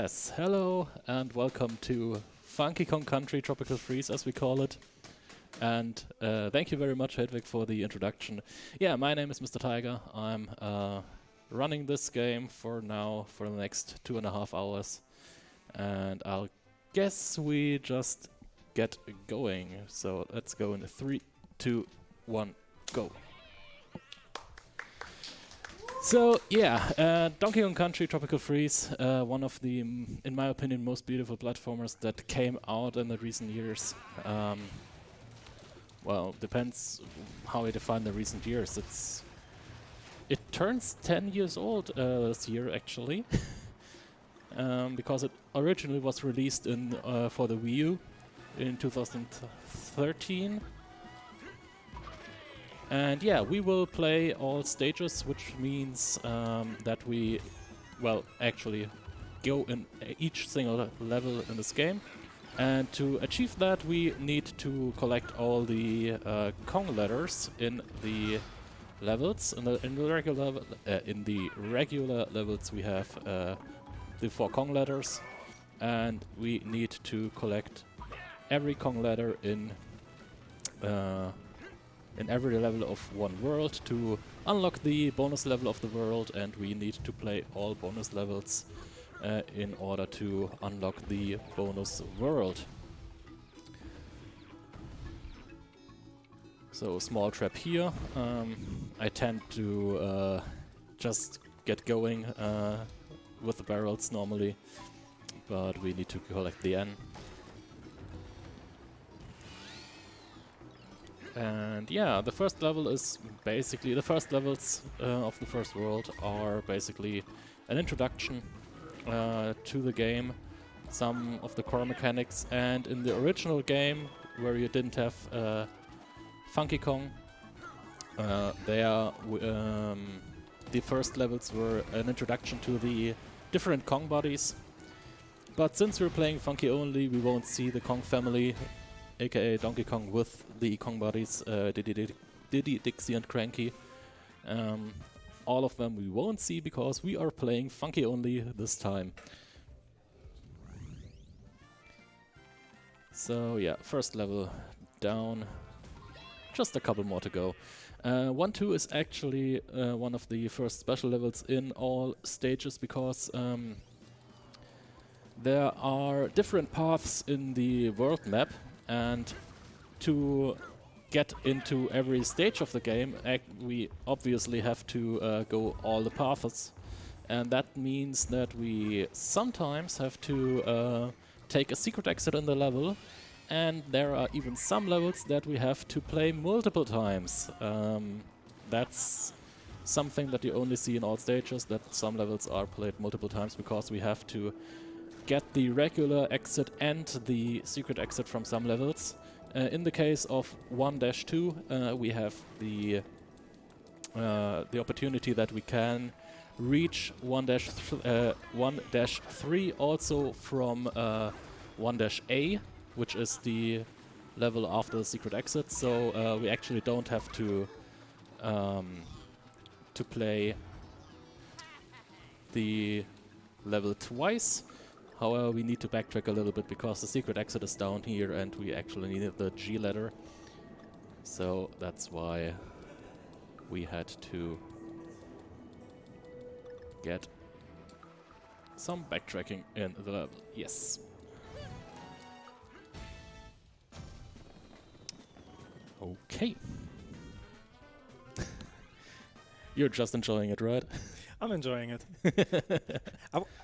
Yes, hello and welcome to Funky Kong Country Tropical Freeze, as we call it. And thank you very much, Hedwig, for the introduction. Yeah, my name is Mr.Tiger. I'm running this game for now for the next 2.5 hours. And I'll guess we just get going. So let's go in 3, 2, 1, go. So yeah, Donkey Kong Country Tropical Freeze, one of the, in my opinion, most beautiful platformers that came out in the recent years. Well, depends how you define the recent years. It turns 10 years old this year, actually, because it originally was released in for the Wii U in 2013. And yeah, we will play all stages, which means that we, well, actually go in each single level in this game. And to achieve that, we need to collect all the Kong letters in the levels. In the regular levels, we have the 4 Kong letters, and we need to collect every Kong letter in every level of one world to unlock the bonus level of the world, and we need to play all bonus levels in order to unlock the bonus world. So, small trap here. I tend to just get going with the barrels normally, but we need to collect the N. And yeah, the first level is basically, the first levels of the first world are basically an introduction to the game, some of the core mechanics, and in the original game, where you didn't have Funky Kong, the first levels were an introduction to the different Kong bodies. But since we're playing Funky only, we won't see the Kong family, aka Donkey Kong, with the Kong bodies, Diddy, Dixie and Cranky. All of them we won't see because we are playing Funky only this time. So yeah, first level down, just a couple more to go. 1-2 is actually one of the first special levels in all stages because there are different paths in the world map, and to get into every stage of the game, we obviously have to go all the paths, and that means that we sometimes have to take a secret exit in the level, and there are even some levels that we have to play multiple times. That's something that you only see in all stages, that some levels are played multiple times because we have to get the regular exit and the secret exit from some levels. In the case of 1-2, we have the opportunity that we can reach 1-3 also from 1-A, which is the level after the secret exit. So we actually don't have to play the level twice. However, we need to backtrack a little bit because the secret exit is down here and we actually needed the G letter. So that's why we had to get some backtracking in the level. Yes. Okay. You're just enjoying it, right? I'm enjoying it.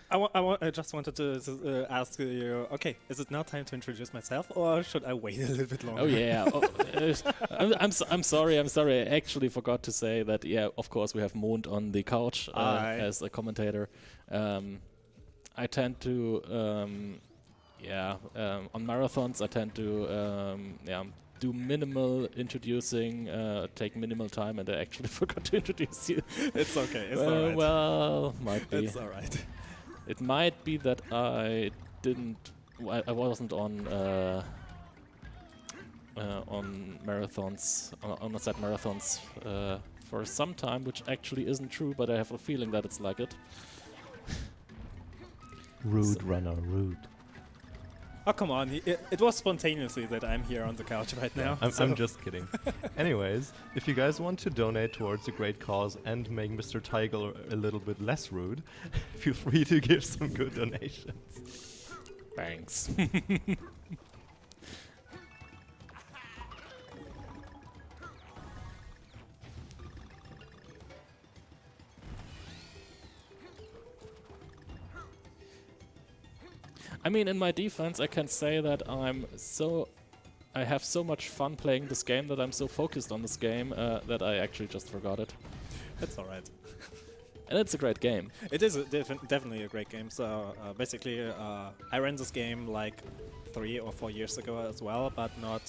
I just wanted to ask you, okay, is it now time to introduce myself, or should I wait a little bit longer? Oh yeah. I'm sorry. I actually forgot to say that. Yeah, of course we have Mond on the couch as a commentator. I tend to, on marathons, I tend to, do minimal introducing, take minimal time, and I actually forgot to introduce you. It's okay. It's all right. Well, might be. It's all right. It might be that I wasn't on marathons, on set marathons for some time, which actually isn't true, but I have a feeling that it's like it. Rude runner, rude. Oh, come on. It was spontaneously that I'm here on the couch right now. I'm just kidding. Anyways, if you guys want to donate towards a great cause and make Mr. Tiger a little bit less rude, feel free to give some good donations. Thanks. I mean, in my defense, I can say that I have so much fun playing this game that I'm so focused on this game that I actually just forgot it. That's alright. And it's a great game. It is definitely a great game. So basically, I ran this game like 3 or 4 years ago as well, but not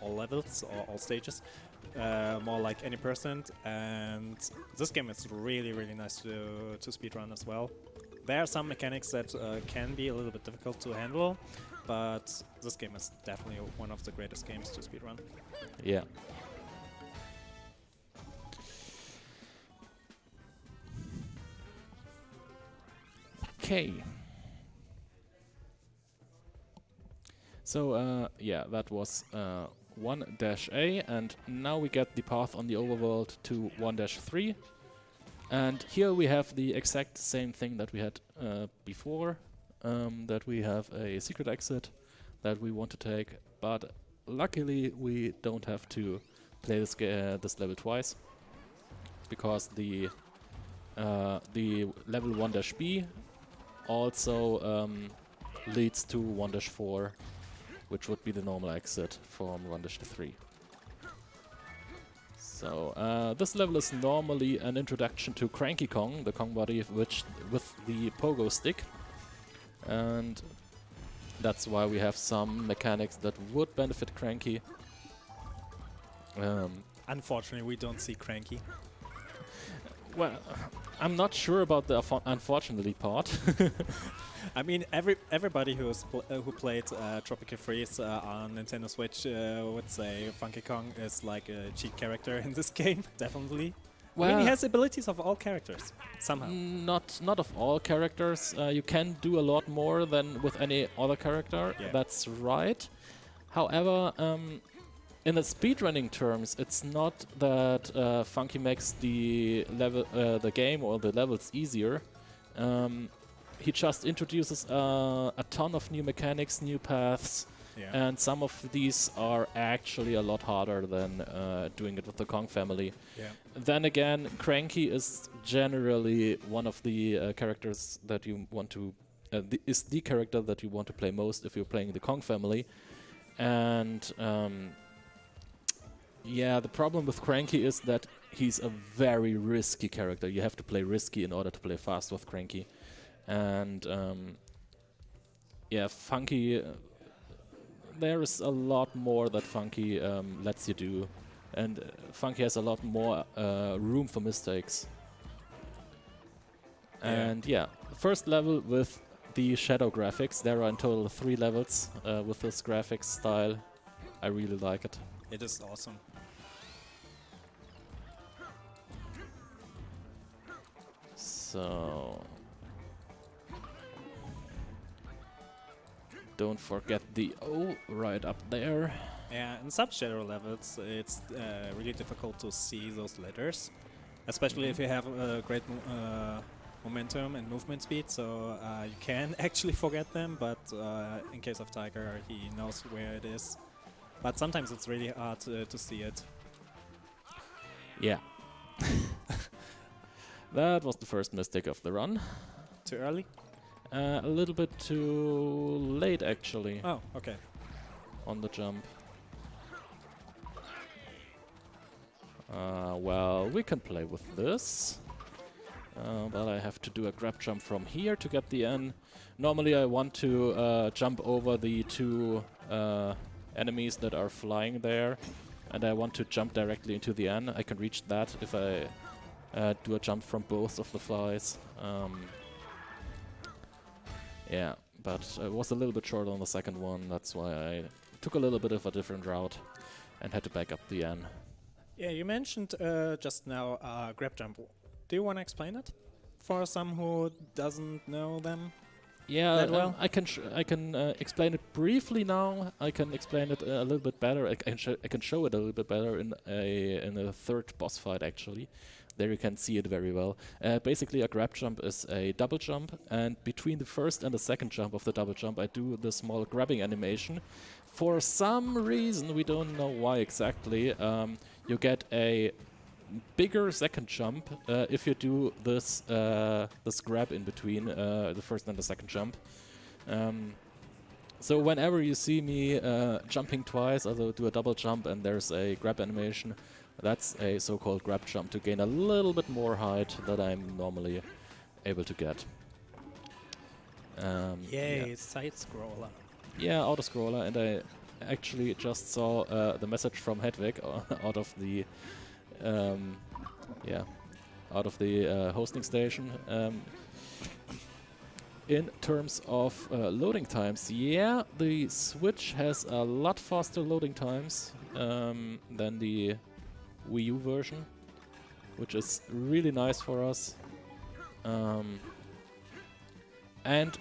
all levels or all stages. More like any percent. And this game is really, really nice to speedrun as well. There are some mechanics that can be a little bit difficult to handle, but this game is definitely one of the greatest games to speedrun. Yeah. Okay. So, yeah, that was 1-A, and now we get the path on the overworld to 1-3. And here we have the exact same thing that we had before, that we have a secret exit that we want to take, but luckily we don't have to play this level twice, because the level 1-B also leads to 1-4, which would be the normal exit from 1-3. So this level is normally an introduction to Cranky Kong, the Kong body with the pogo stick, and that's why we have some mechanics that would benefit Cranky. Unfortunately, we don't see Cranky. Well, I'm not sure about the unfortunately part. I mean, everybody who played Tropical Freeze on Nintendo Switch would say Funky Kong is like a cheat character in this game, definitely. Well, I mean, he has abilities of all characters, somehow. Not of all characters. You can do a lot more than with any other character. Yeah. That's right. However, in the speedrunning terms, it's not that Funky makes the game or the levels easier. He just introduces a ton of new mechanics, new paths, and some of these are actually a lot harder than doing it with the Kong family. Yeah. Then again, Cranky is generally one of the characters that you want to is the character that you want to play most if you're playing the Kong family, and yeah, the problem with Cranky is that he's a very risky character. You have to play risky in order to play fast with Cranky. And yeah, Funky, there is a lot more that Funky lets you do. And Funky has a lot more room for mistakes. And yeah, first level with the shadow graphics. There are in total 3 levels with this graphics style. I really like it. It is awesome. So don't forget the O right up there. Yeah, in some shadow levels, it's really difficult to see those letters, especially if you have a great momentum and movement speed, so you can actually forget them, but in case of Tiger, he knows where it is. But sometimes it's really hard to see it. Yeah. That was the first mistake of the run. Too early? A little bit too late, actually. Oh, okay. On the jump. Well, we can play with this. But I have to do a grab jump from here to get the N. Normally I want to jump over the 2 enemies that are flying there. And I want to jump directly into the N. I can reach that if I do a jump from both of the flies. Yeah, but I was a little bit short on the second one. That's why I took a little bit of a different route and had to back up the N. Yeah, you mentioned just now grab jump. Do you want to explain it for some who doesn't know them? Yeah, that well? I can explain it briefly now. I can explain it a little bit better. I can show it a little bit better in a third boss fight actually. There you can see it very well. Basically, a grab jump is a double jump, and between the first and the second jump of the double jump, I do the small grabbing animation. For some reason, we don't know why exactly, you get a bigger second jump if you do this this grab in between the first and the second jump. So whenever you see me jumping twice, also do a double jump and there's a grab animation, that's a so-called grab jump to gain a little bit more height that I'm normally able to get. Yay, side scroller. Yeah, auto scroller, and I actually just saw the message from Hedwig out of the out of the hosting station. In terms of loading times, yeah, the Switch has a lot faster loading times than the Wii U version, which is really nice for us. And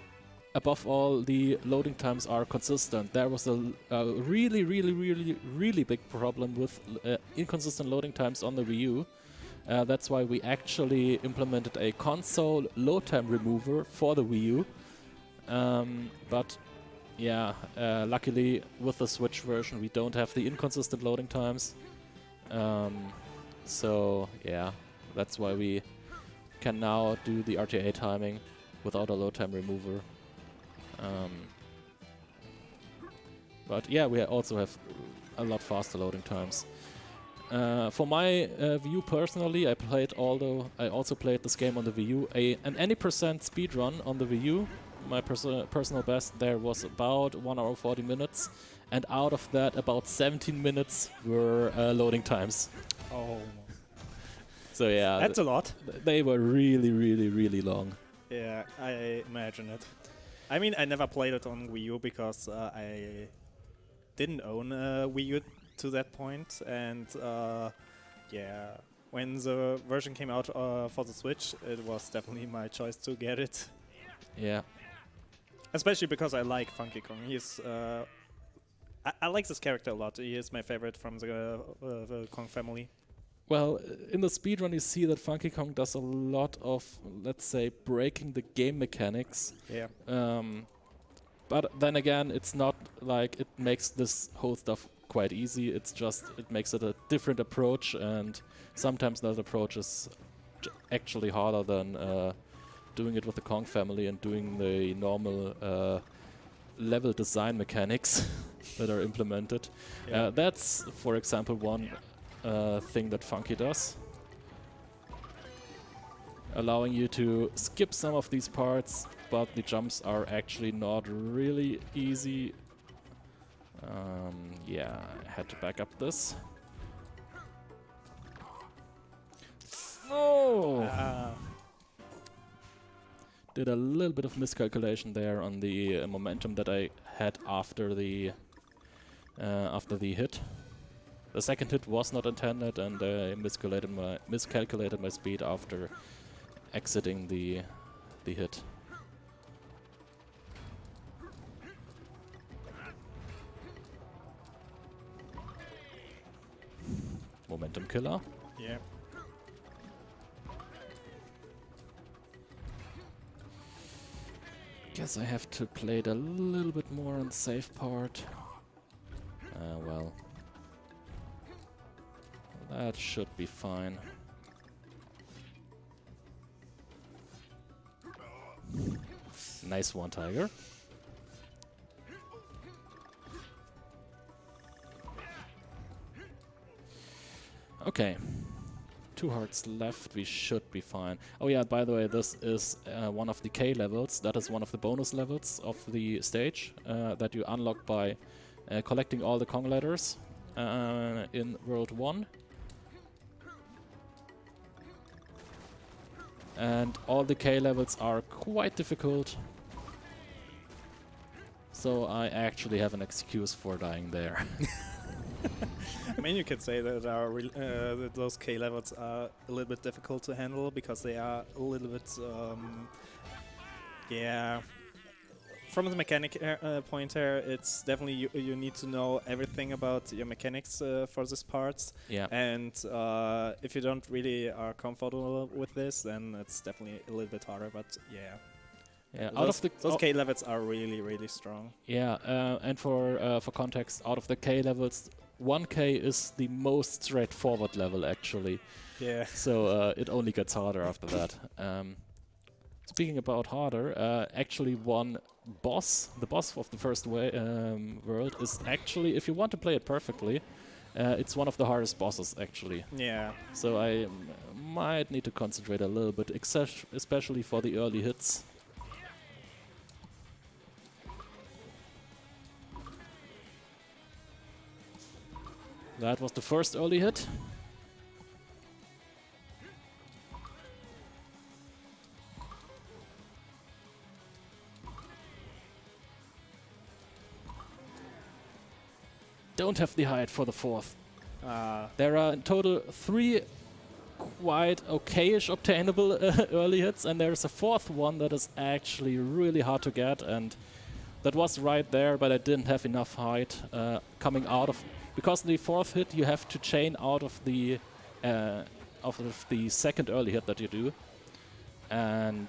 above all, the loading times are consistent. There was a really big problem with inconsistent loading times on the Wii U. That's why we actually implemented a console load time remover for the Wii U. But yeah, luckily with the Switch version we don't have the inconsistent loading times. So yeah, that's why we can now do the RTA timing without a load time remover. But yeah, we also have a lot faster loading times. For my view personally, I also played this game on the Wii U. An any percent speedrun on the Wii U, my personal best there was about 1 hour 40 minutes, and out of that about 17 minutes were loading times. Oh. So yeah, That's a lot. They were really long. Yeah, I imagine it. I mean, I never played it on Wii U because I didn't own a Wii U to that point, and yeah, when the version came out for the Switch, it was definitely my choice to get it. Yeah. Especially because I like Funky Kong. He's I like this character a lot. He is my favorite from the Kong family. Well, in the speedrun you see that Funky Kong does a lot of, let's say, breaking the game mechanics. Yeah. But then again, it's not like it makes this whole stuff quite easy. It's just, it makes it a different approach, and sometimes that approach is actually harder than doing it with the Kong family and doing the normal level design mechanics that are implemented. Yeah. That's, for example, one thing that Funky does, allowing you to skip some of these parts, but the jumps are actually not really easy. Yeah, I had to back up this. Oh! Did a little bit of miscalculation there on the momentum that I had after the hit. The second hit was not intended, and I miscalculated my speed after exiting the hit. Momentum killer. Yeah. Guess I have to play it a little bit more on the safe part. Well. That should be fine. Nice one, Tiger. Okay. 2 hearts left, we should be fine. Oh yeah, by the way, this is one of the K levels. That is one of the bonus levels of the stage that you unlock by collecting all the Kong letters in World 1. And all the K levels are quite difficult. So I actually have an excuse for dying there. I mean, you could say that that those K levels are a little bit difficult to handle because they are a little bit, yeah, From the mechanic point here, it's definitely you need to know everything about your mechanics for this parts. Yeah. And if you don't really are comfortable with this, then it's definitely a little bit harder. But yeah, Yeah. those K levels are really, really strong. Yeah, and for context, out of the K levels, 1K is the most straightforward level actually. Yeah. So it only gets harder after that. Speaking about harder, actually one boss, the boss of the first world, is actually, if you want to play it perfectly, it's one of the hardest bosses actually. Yeah. So I might need to concentrate a little bit, especially for the early hits. That was the first early hit. Don't have the height for the fourth. There are in total 3 quite okayish obtainable early hits, and there's a fourth one that is actually really hard to get, and that was right there, but I didn't have enough height coming out of, because the fourth hit you have to chain out of the second early hit that you do, and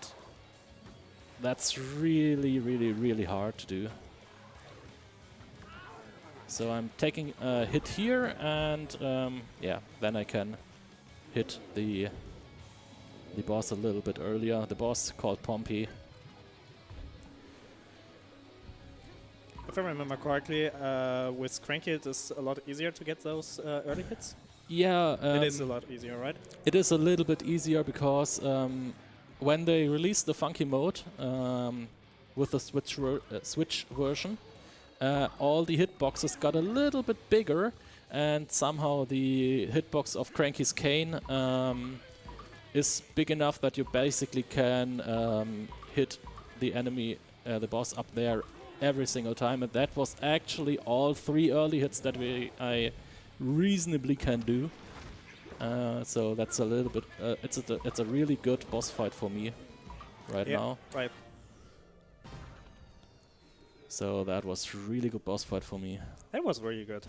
that's really, really, really hard to do. So I'm taking a hit here, and yeah, then I can hit the boss a little bit earlier. The boss called Pompey. If I remember correctly, with Cranky it is a lot easier to get those early hits. Yeah, it is a lot easier, right? It is a little bit easier because when they released the funky mode with the Switch version, all the hitboxes got a little bit bigger, and somehow the hitbox of Cranky's cane is big enough that you basically can hit the enemy, the boss up there every single time, and that was actually all 3 early hits that I reasonably can do. So that's a little bit. It's a really good boss fight for me right now. Right. So that was really good boss fight for me. That was really good.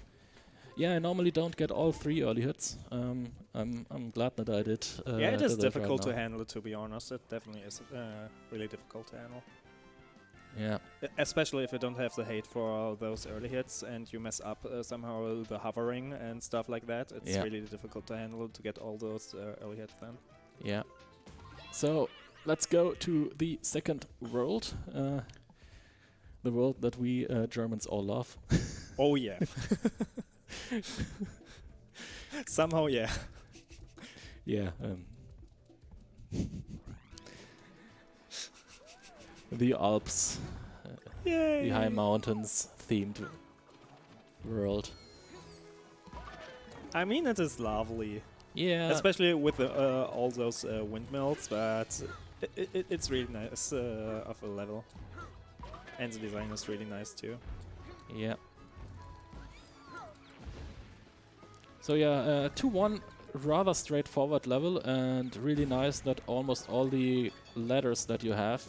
Yeah, I normally don't get all 3 early hits. I'm glad that I did. Yeah, it is did difficult right to handle, to be honest. It definitely is really difficult to handle. Yeah. Especially if you don't have the hate for those early hits and you mess up somehow the hovering and stuff like that. It's really difficult to handle to get all those early hits then. Yeah. So let's go to the second world. The world that we Germans all love. Oh yeah. Somehow, yeah. Yeah. The Alps, the high mountains themed world. I mean, it is lovely. Yeah. Especially with all those windmills, but it's really nice of a level. And the design is really nice too. Yeah. So yeah, 2-1, rather straightforward level, and really nice that almost all the ladders that you have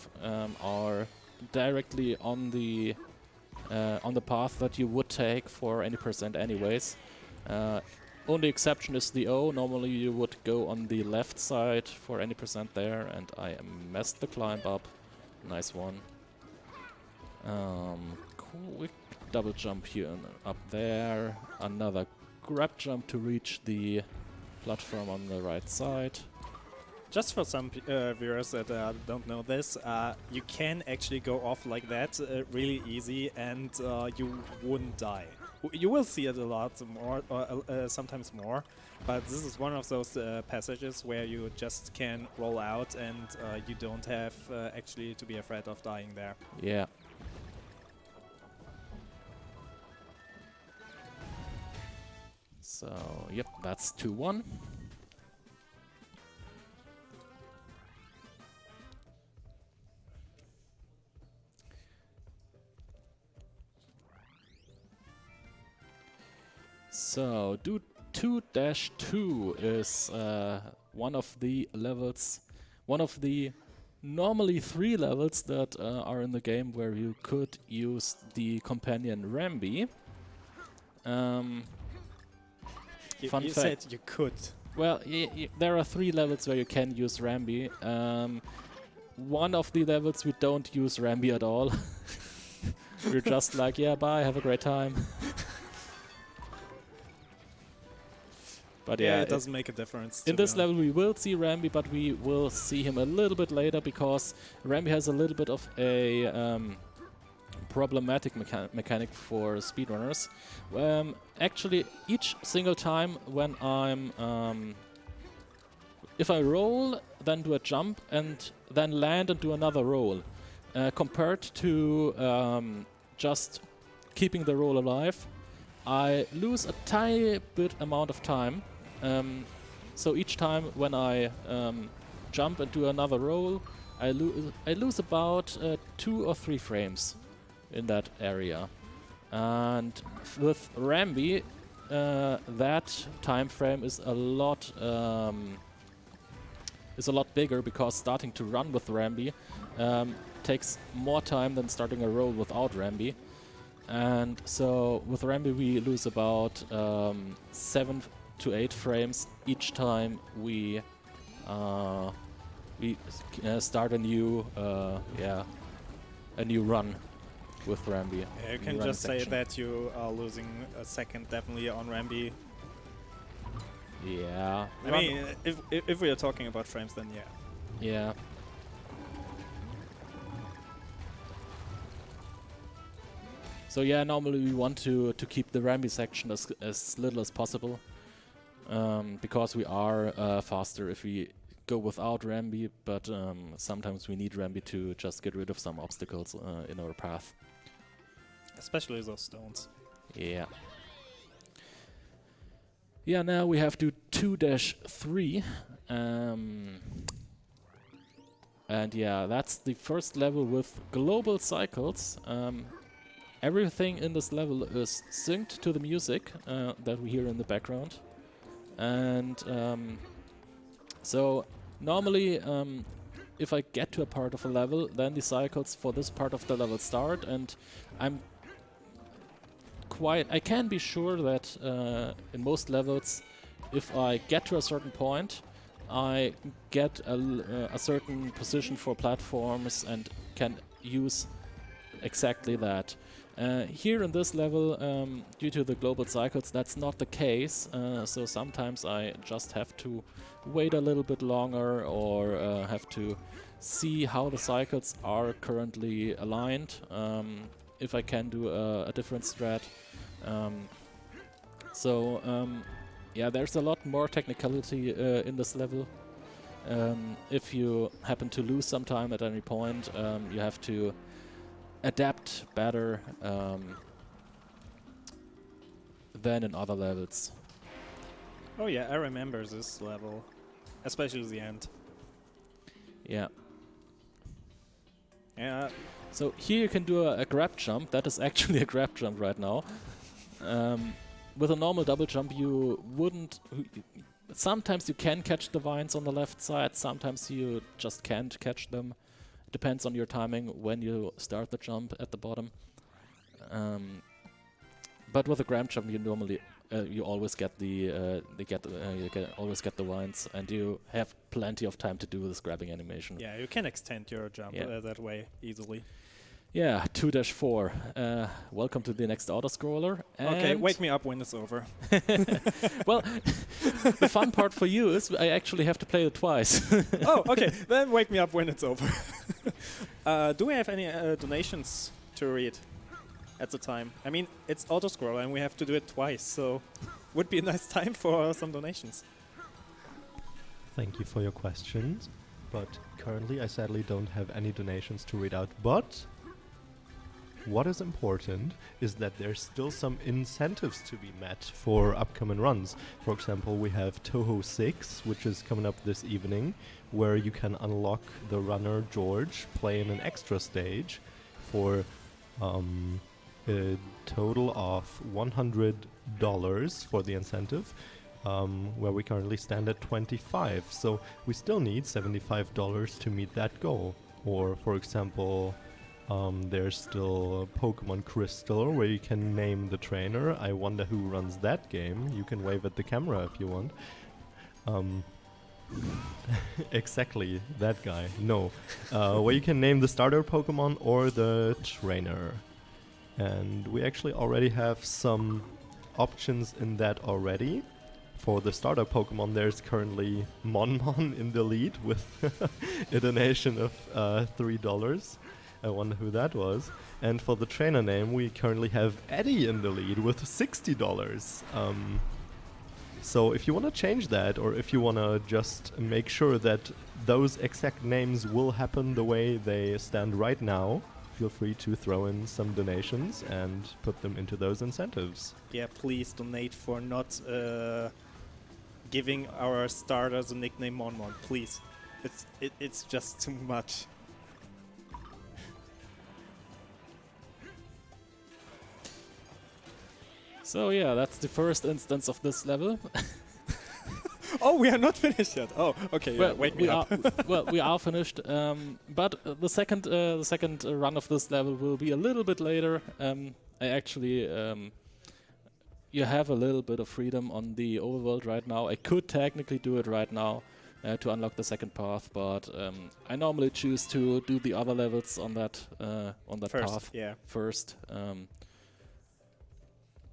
are directly on the path that you would take for any percent anyways. Only exception is the O. Normally you would go on the left side for any percent there, and I messed the climb up. Nice one. Quick double jump here and up there. Another grab jump to reach the platform on the right side. Just for some viewers that don't know this, you can actually go off like that really easy, and you wouldn't die. You will see it a lot more, sometimes more, but this is one of those passages where you just can roll out and you don't have actually to be afraid of dying there. Yeah. So, yep, that's 2-1. So, 2-2 is one of the levels, one of the normally 3 levels that are in the game where you could use the companion Rambi. Fun You fact. said you could. Well, there are 3 levels where you can use Rambi. One of the levels we don't use Rambi at all. We're just like, yeah, bye, have a great time. But Yeah, it doesn't make a difference. in this level we will see Rambi, but we will see him a little bit later because Rambi has a little bit of a problematic mechanic for speedrunners. Actually, each single time when I'm if I roll, then do a jump, and then land and do another roll, compared to just keeping the roll alive, I lose a tiny bit amount of time. So each time when I jump and do another roll, I lose about 2 or 3 frames in that area. And with Rambi, that time frame is a lot bigger because starting to run with Rambi takes more time than starting a roll without Rambi. And so with Rambi we lose about 7 to 8 frames each time we start a new run with Rambi. Yeah, you can run just say section. that you are losing a second definitely on Rambi. Yeah. I mean, if we are talking about frames, then yeah. Yeah. So yeah, normally we want to keep the Rambi section as little as possible, because we are faster if we go without Rambi, but sometimes we need Rambi to just get rid of some obstacles in our path. Especially those stones. Yeah. Yeah, now we have to 2-3. And yeah, that's the first level with global cycles. Everything in this level is synced to the music that we hear in the background. And so normally if I get to a part of a level, then the cycles for this part of the level start, and I can be sure that in most levels, if I get to a certain point, I get a certain position for platforms and can use exactly that. Here in this level, due to the global cycles, that's not the case. So sometimes I just have to wait a little bit longer, or have to see how the cycles are currently aligned. If I can do a different strat. Yeah, there's a lot more technicality in this level. If you happen to lose some time at any point, you have to adapt better than in other levels. Oh yeah, I remember this level, especially the end. Yeah. Yeah. So here you can do a grab jump. That is actually a grab jump right now. With a normal double jump, you wouldn't. Sometimes you can catch the vines on the left side. Sometimes you just can't catch them. Depends on your timing when you start the jump at the bottom. But with a grab jump, you normally you always get always get the vines, and you have plenty of time to do this grabbing animation. Yeah, you can extend your jump that way easily. Yeah, 2-4. Welcome to the next autoscroller. Okay, wake me up when it's over. Well, the fun part for you is I actually have to play it twice. Oh, okay. Then wake me up when it's over. Do we have any donations to read at the time? I mean, it's autoscroll and we have to do it twice, so would be a nice time for some donations. Thank you for your questions, but currently I sadly don't have any donations to read out. But what is important is that there's still some incentives to be met for upcoming runs. For example, we have Toho 6, which is coming up this evening, where you can unlock the runner George playing an extra stage for a total of $100 for the incentive. where we currently stand at 25. So we still need $75 to meet that goal. Or, for example, there's still Pokemon Crystal, where you can name the trainer. I wonder who runs that game. You can wave at the camera if you want. Exactly, that guy. No. Where you can name the starter Pokemon or the trainer. And we actually already have some options in that already. For the starter Pokemon, there's currently Monmon in the lead with a donation of $3. I wonder who that was. And for the trainer name, we currently have Eddie in the lead with $60. So if you want to change that, or if you want to just make sure that those exact names will happen the way they stand right now, feel free to throw in some donations and put them into those incentives. Yeah, please donate for not giving our starters the nickname Monmon, please. It's just too much. So yeah, that's the first instance of this level. Oh, we are not finished yet. Oh, okay. Yeah, wake me up. Well, we are finished, but the second run of this level will be a little bit later. I actually, you have a little bit of freedom on the overworld right now. I could technically do it right now to unlock the second path, but I normally choose to do the other levels on that path first.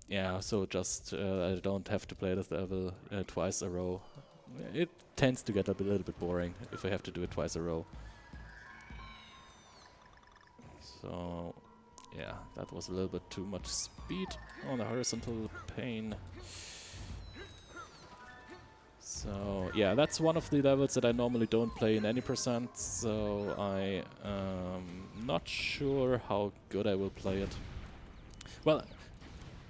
Yeah, so just I don't have to play this level twice a row. It tends to get a little bit boring if I have to do it twice a row. So, yeah, that was a little bit too much speed on the horizontal pane. So, yeah, that's one of the levels that I normally don't play in any percent, so I not sure how good I will play it. Well,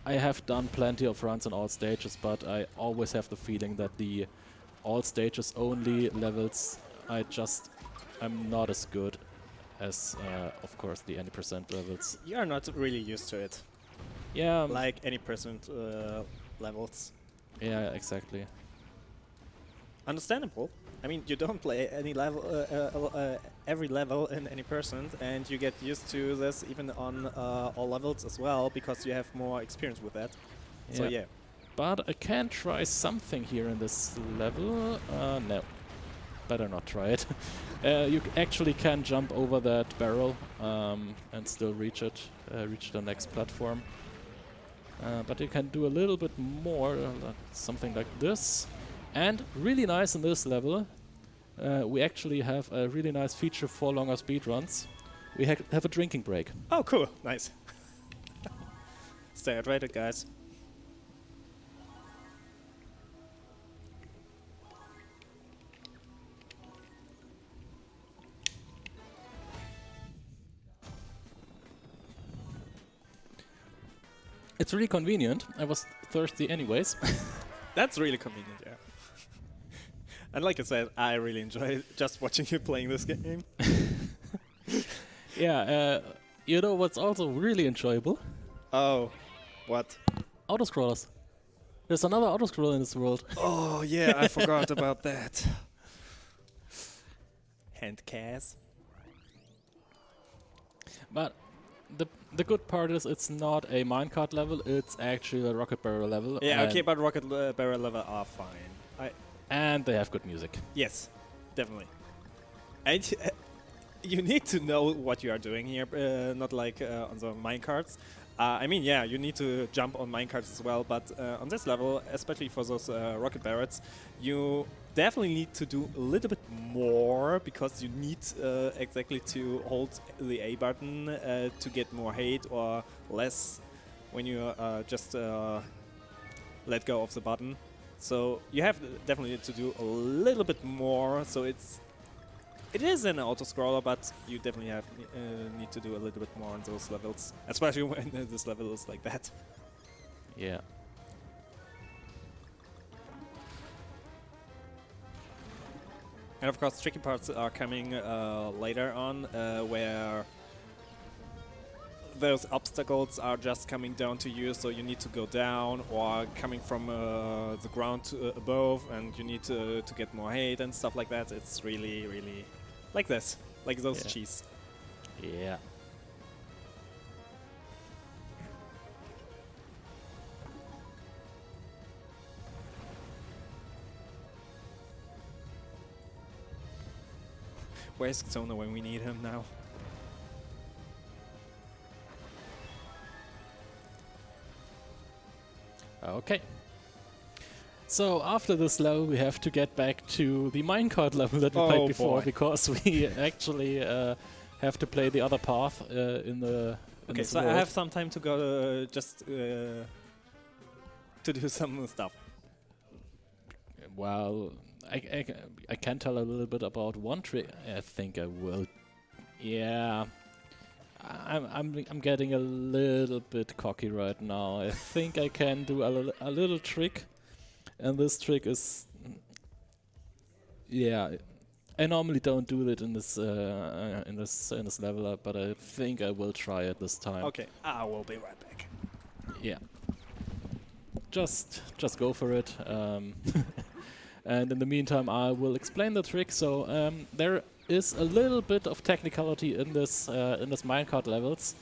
I have done plenty of runs on all stages, but I always have the feeling that the all stages only levels, I'm not as good as, of course, the any percent levels. You are not really used to it. Yeah. Like any percent levels. Yeah, exactly. Understandable. I mean, you don't play any level, every level in any percent, and you get used to this even on all levels as well, because you have more experience with that. Yeah. So yeah. But I can try something here in this level. No, better not try it. You actually can jump over that barrel and still reach the next platform. But you can do a little bit more, something like this. And really nice in this level, we actually have a really nice feature for longer speedruns. We have a drinking break. Oh, cool. Nice. Stay hydrated, guys. It's really convenient. I was thirsty anyways. That's really convenient, yeah. And like I said, I really enjoy just watching you playing this game. Yeah, you know what's also really enjoyable? Oh, what? Autoscrollers. There's another autoscroller in this world. Oh yeah, I forgot about that. Hand cas. But the good part is it's not a minecart level, it's actually a rocket barrel level. Yeah, okay, but rocket barrel level are fine. And they have good music. Yes, definitely. And you need to know what you are doing here, not like on the minecarts. I mean, yeah, you need to jump on minecarts as well, but on this level, especially for those rocket barrels, you definitely need to do a little bit more, because you need exactly to hold the A button to get more hate or less when you just let go of the button. So you have definitely to do a little bit more. So it is an auto-scroller, but you definitely have need to do a little bit more on those levels, especially when this level is like that. Yeah. And of course, tricky parts are coming later on, where those obstacles are just coming down to you, so you need to go down, or coming from the ground to, above, and you need to get more height and stuff like that. It's really, really like this, like those cheese. Yeah. Where's Xona when we need him now? Okay. So after this level, we have to get back to the minecart level that we played before, because we actually have to play the other path in the. Okay, so world. I have some time to go, just to do some stuff. Well, I can tell a little bit about one trick. I think I will. Yeah. I'm getting a little bit cocky right now. I think I can do a little trick, and this trick is, yeah. I normally don't do it in this level, but I think I will try it this time. Okay, I will be right back. Yeah. Just go for it. And in the meantime, I will explain the trick. So there is a little bit of technicality in this minecart levels,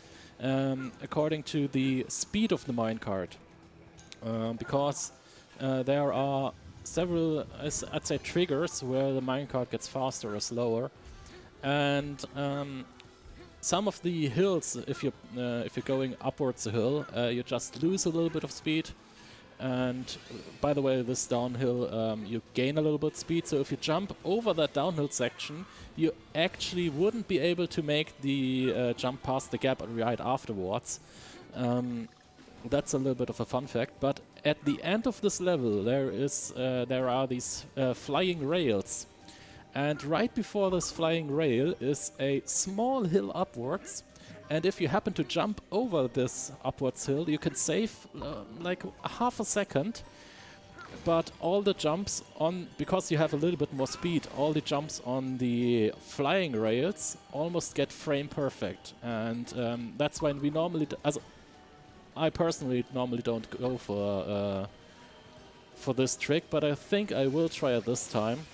according to the speed of the minecart, because there are several, I'd say, triggers where the minecart gets faster or slower, and some of the hills, if you're going upwards the hill, you just lose a little bit of speed. And by the way, this downhill, you gain a little bit speed, so if you jump over that downhill section, you actually wouldn't be able to make the jump past the gap right afterwards. That's a little bit of a fun fact, but at the end of this level there are these flying rails, and right before this flying rail is a small hill upwards. And if you happen to jump over this upwards hill, you can save like half a second. But all the jumps on, because you have a little bit more speed, all the jumps on the flying rails almost get frame perfect. And that's when we normally, I personally normally don't go for this trick, but I think I will try it this time.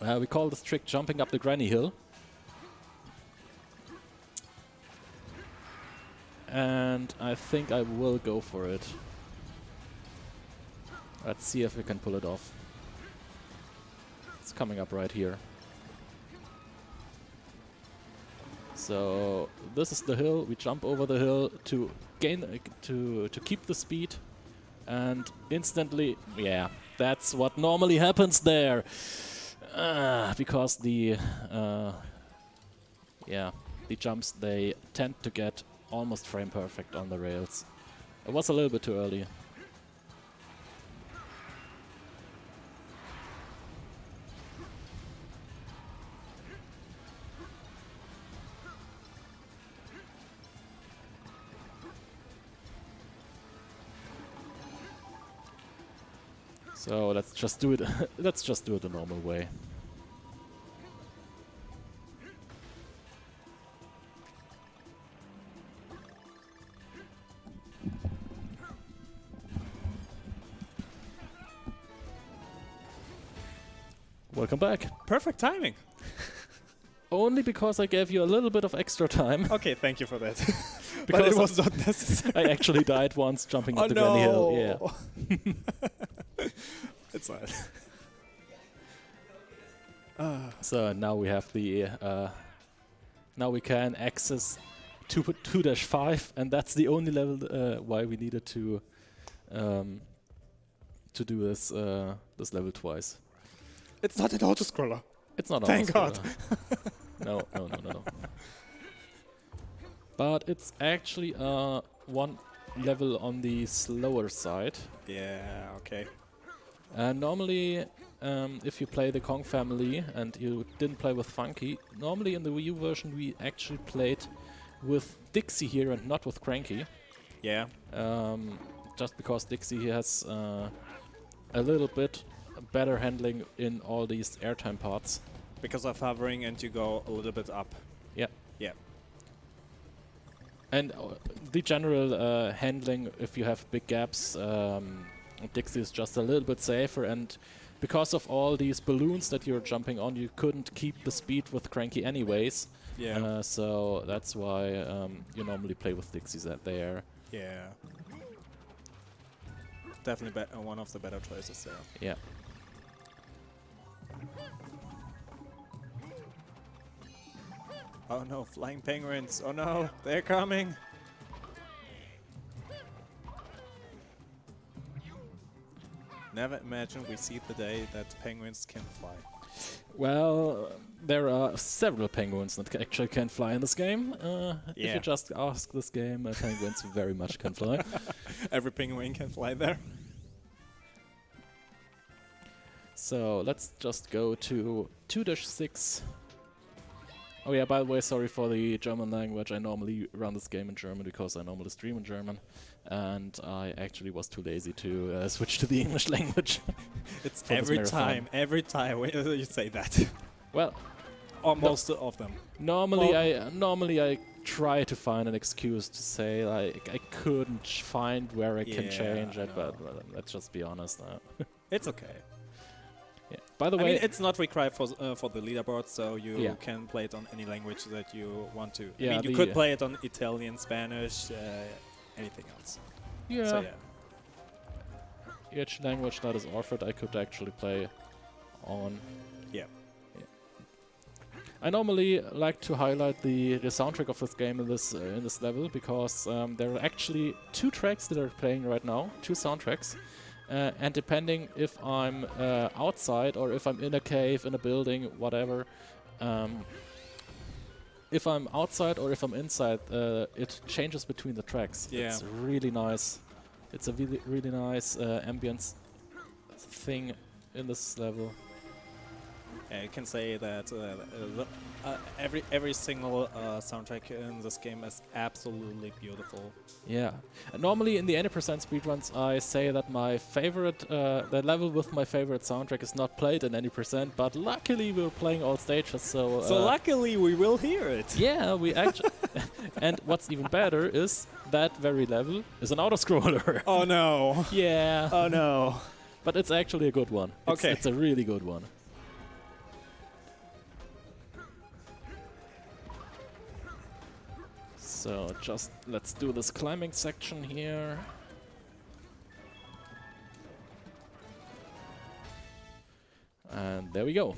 We call this trick jumping up the granny hill. And I think I will go for it. Let's see if we can pull it off. It's coming up right here. So this is the hill. We jump over the hill to gain to keep the speed, and instantly, yeah, that's what normally happens there. Because the jumps, they tend to get almost frame perfect on the rails. It was a little bit too early. So let's just do it. Let's just do it the normal way. Welcome back. Perfect timing. Only because I gave you a little bit of extra time. Okay, thank you for that. Because but it was not necessary. I actually died once jumping up the granny hill. Yeah. It's alright. So now we have the now we can access 2-5, and that's the only level why we needed to do this this level twice. It's not an auto-scroller. It's not. Thank God. No. But it's actually one level on the slower side. Yeah. Okay. Normally, if you play the Kong family and you didn't play with Funky, normally in the Wii U version we actually played with Dixie here and not with Cranky. Yeah. Just because Dixie has a little bit better handling in all these airtime parts. Because of hovering and you go a little bit up. Yeah. Yeah. And the general handling, if you have big gaps, Dixie is just a little bit safer. And because of all these balloons that you're jumping on, you couldn't keep the speed with Cranky anyways. Yeah. So that's why you normally play with Dixies there. Yeah. Definitely one of the better choices there. Yeah. Oh no, flying penguins. Oh no, they're coming. Never imagined we see the day that penguins can fly. Well, there are several penguins that actually can fly in this game. If Yeah. you just ask this game, penguins very much can fly. Every penguin can fly there. So let's just go to 2-6. Oh yeah, by the way, sorry for the German language. I normally run this game in German because I normally stream in German. And I actually was too lazy to switch to the English language. It's for this marathon. every time when you say that. Well, Or most of them. normally Well- I try to find an excuse to say like I couldn't find where I can Yeah, change I it, but know. well, let's just be honest. It's okay. Yeah. By the I way, mean, it's not required for the leaderboard, so you Yeah. can play it on any language that you want to. Yeah, I mean, you the, could play it on Italian, Spanish, anything else. yeah, So yeah. each language that is offered, I could actually play on. Yeah. I normally like to highlight the soundtrack of this game in this level because there are actually 2 tracks that are playing right now, 2 soundtracks, and depending if I'm outside or if I'm in a cave, in a building, whatever, if I'm outside or if I'm inside, it changes between the tracks. Yeah. It's really nice. It's a really nice ambience thing in this level. Yeah, you can say that every single soundtrack in this game is absolutely beautiful. Yeah. Normally in the 80% speedruns, I say that my favorite, the level with my favorite soundtrack is not played in 80%, but luckily we're playing all stages, so... So luckily we will hear it. Yeah, we actually... And what's even better is that very level is an auto-scroller. Oh no. Yeah. Oh no. But it's actually a good one. Okay. It's a really good one. So just let's do this climbing section here. And there we go.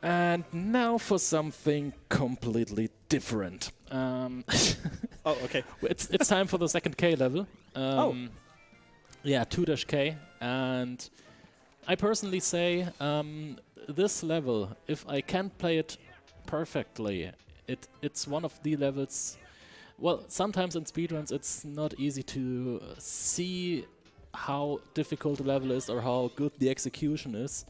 And now for something completely different. Oh, okay. It's time for the second K level. Oh. Yeah, 2-K. And I personally say this level, if I can't play it perfectly, it's one of the levels... Well, sometimes in speedruns it's not easy to see how difficult the level is or how good the execution is.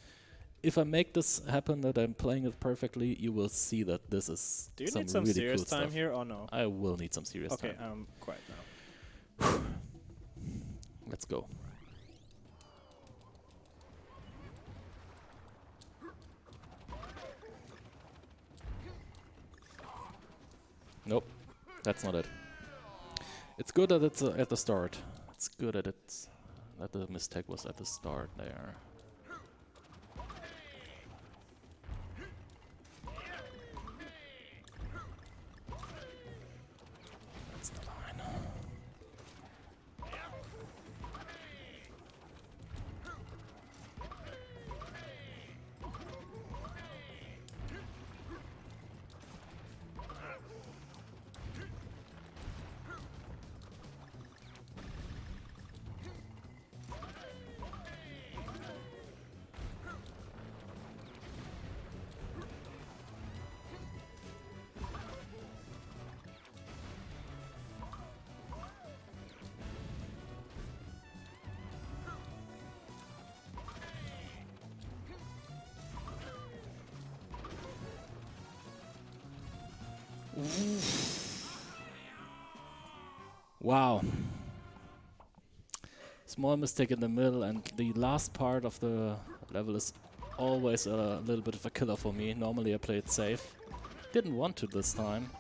If I make this happen, that I'm playing it perfectly, you will see that this is Do you some need some really serious cool time stuff. here or no? I will need some serious Okay, time. I'm quiet now. Let's go. Nope, that's not it. It's good that it's at the start. It's good that that the mistake was at the start there. That's the line. Wow. Small mistake in the middle, and the last part of the level is always a little bit of a killer for me. Normally I play it safe. Didn't want to this time.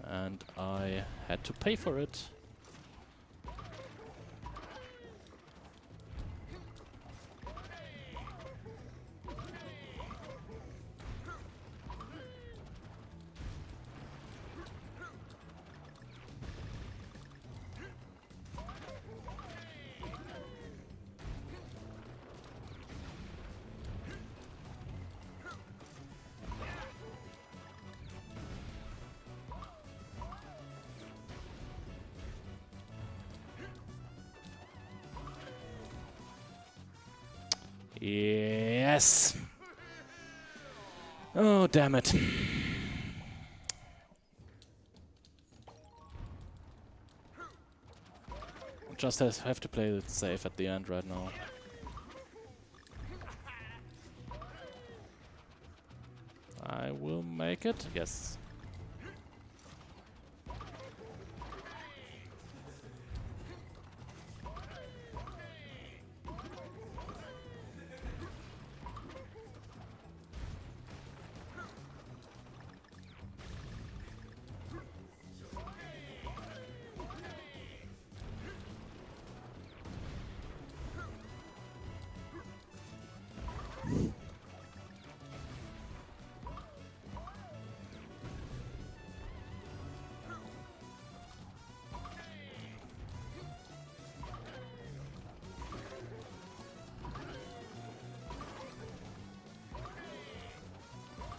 and I had to pay for it. Yes! Oh, damn it. Just have to play it safe at the end right now. I will make it, yes.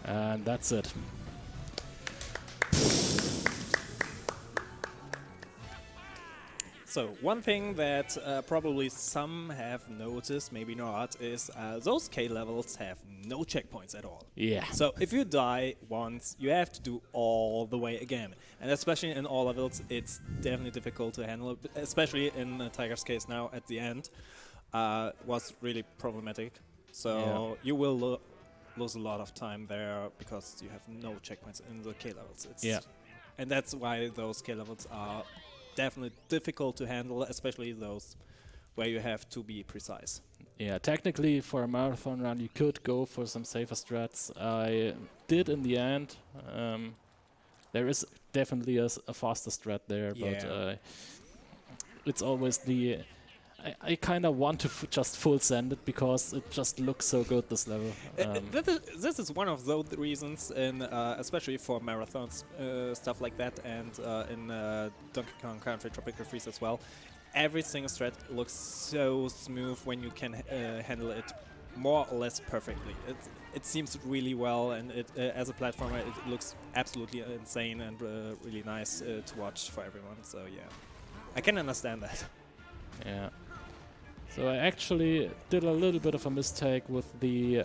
And that's it. So one thing that probably some have noticed, maybe not, is those K levels have no checkpoints at all. Yeah. So if you die once, you have to do all the way again. And especially in all levels, it's definitely difficult to handle, especially in Tiger's case now at the end, was really problematic. So you will lose a lot of time there because you have no checkpoints in the K levels. And that's why those K levels are definitely difficult to handle, especially those where you have to be precise. Yeah, technically for a marathon run you could go for some safer strats. I did in the end. There is definitely a faster strat there, but it's always the... I kind of want to just full send it because it just looks so good, this level. This is one of those reasons, in especially for marathons, stuff like that, and in Donkey Kong Country Tropical Freeze as well. Every single strat looks so smooth when you can handle it more or less perfectly. It seems really well, and as a platformer, it looks absolutely insane and really nice to watch for everyone. So yeah, I can understand that. Yeah. So I actually did a little bit of a mistake with the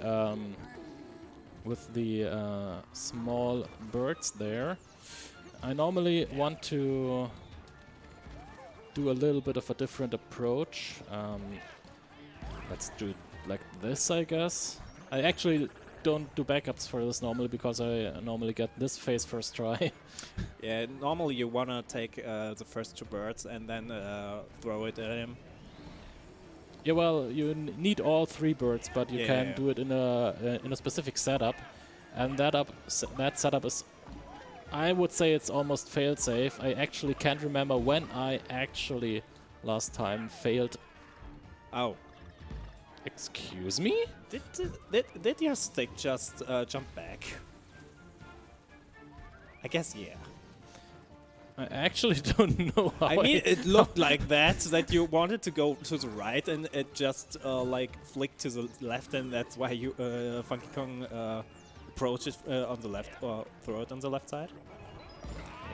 small birds there. I normally want to do a little bit of a different approach. Let's do it like this, I guess. I actually don't do backups for this normally because I normally get this phase first try. Yeah, normally you wanna take the first two birds and then throw it at him. Yeah, well, you need all three birds, but you can do it in a specific setup, and that setup is, I would say, it's almost fail-safe. I actually can't remember when I actually last time failed. Oh. Excuse me? Did your stick just jump back? I guess yeah. I actually don't know how. I mean, it looked like that you wanted to go to the right and it just like flicked to the left, and that's why you Funky Kong approached it on the left, or throw it on the left side.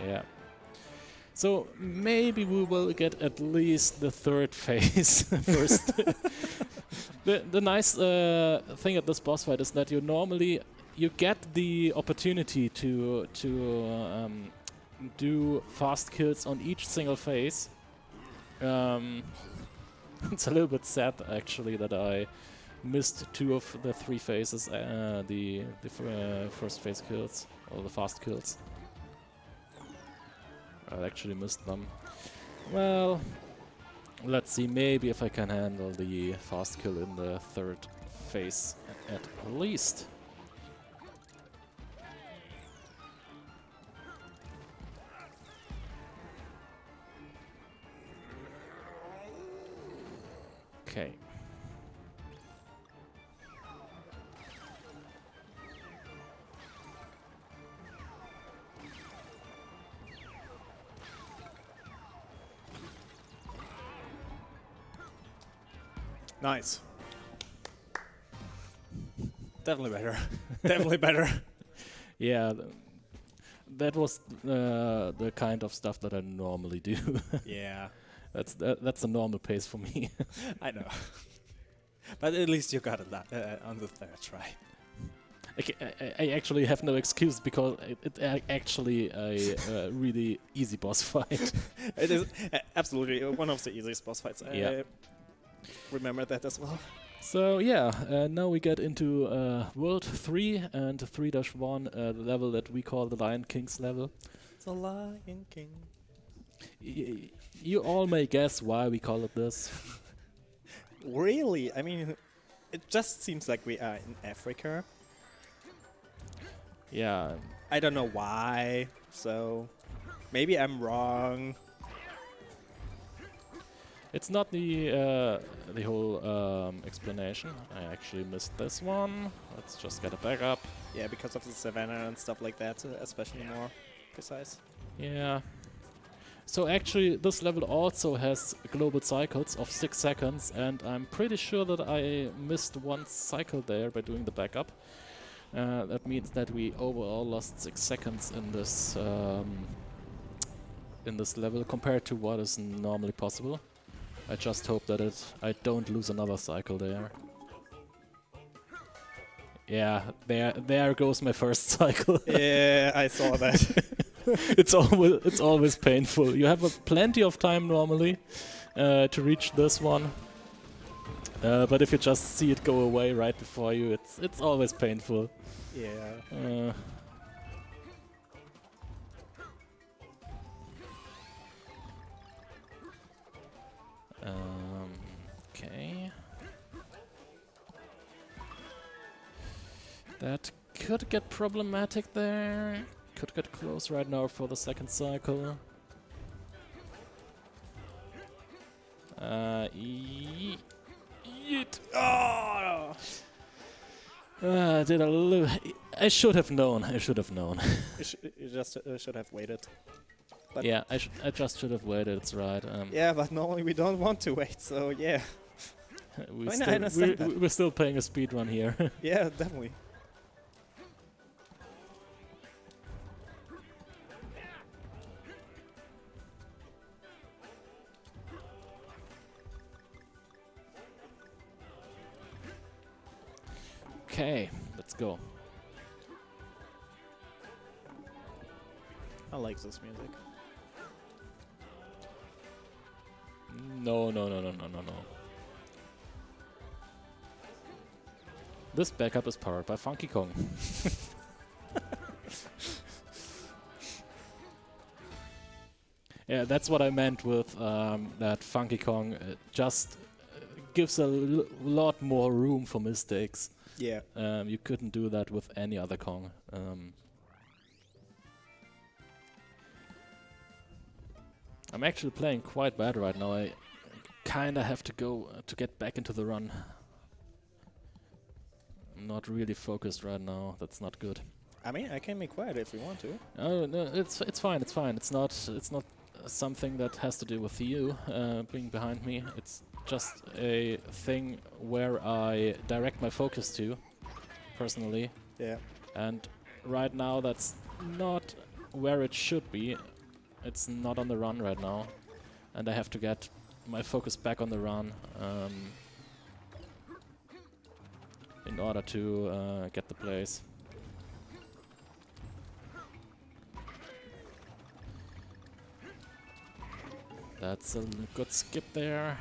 Yeah. So maybe we will get at least the third phase first. The nice thing at this boss fight is that you get the opportunity to do fast kills on each single phase. It's a little bit sad actually that I missed two of the three phases, the first phase kills, or the fast kills. I actually missed them. Well, let's see, maybe if I can handle the fast kill in the third phase at least. Okay. Nice. Definitely better. Definitely better. Yeah, that was the kind of stuff that I normally do. Yeah, That's a normal pace for me. I know. But at least you got it on the third try. I actually have no excuse because it's actually a really easy boss fight. It is absolutely one of the easiest boss fights. Yeah. I remember that as well. So yeah, now we get into World 3 and 3-1, the level that we call the Lion King's level. The Lion King. You all may guess why we call it this. Really? I mean, it just seems like we are in Africa. Yeah, I don't know why, so maybe I'm wrong. it's not the whole explanation. I actually missed this one. Let's just get a backup. Yeah, because of the savannah and stuff like that, especially more precise. Yeah. So actually, this level also has global cycles of 6 seconds, and I'm pretty sure that I missed one cycle there by doing the backup. That means that we overall lost 6 seconds in this level compared to what is normally possible. I just hope that I don't lose another cycle there. Yeah, there goes my first cycle. Yeah, I saw that. It's always painful. You have plenty of time normally to reach this one, but if you just see it go away right before you, it's always painful. Yeah. Okay. That could get problematic there. Could get close right now for the second cycle. Yeet. Oh! I should have known. I should have known. You just should have waited. But Yeah, I just should have waited. It's right. yeah, but normally we don't want to wait, so yeah. I understand that. We're still playing a speed run here. Yeah, definitely. Okay, let's go. I like this music. No. This backup is powered by Funky Kong. Yeah, that's what I meant with that Funky Kong just gives a lot more room for mistakes. Yeah. You couldn't do that with any other Kong. I'm actually playing quite bad right now. I kinda have to go to get back into the run. I'm not really focused right now. That's not good. I mean, I can be quiet if you want to. Oh no, it's fine. It's fine. It's not something that has to do with you being behind me. It's just a thing where I direct my focus to, personally. Yeah. And right now, that's not where it should be. It's not on the run right now, and I have to get my focus back on the run in order to get the place. That's a good skip there.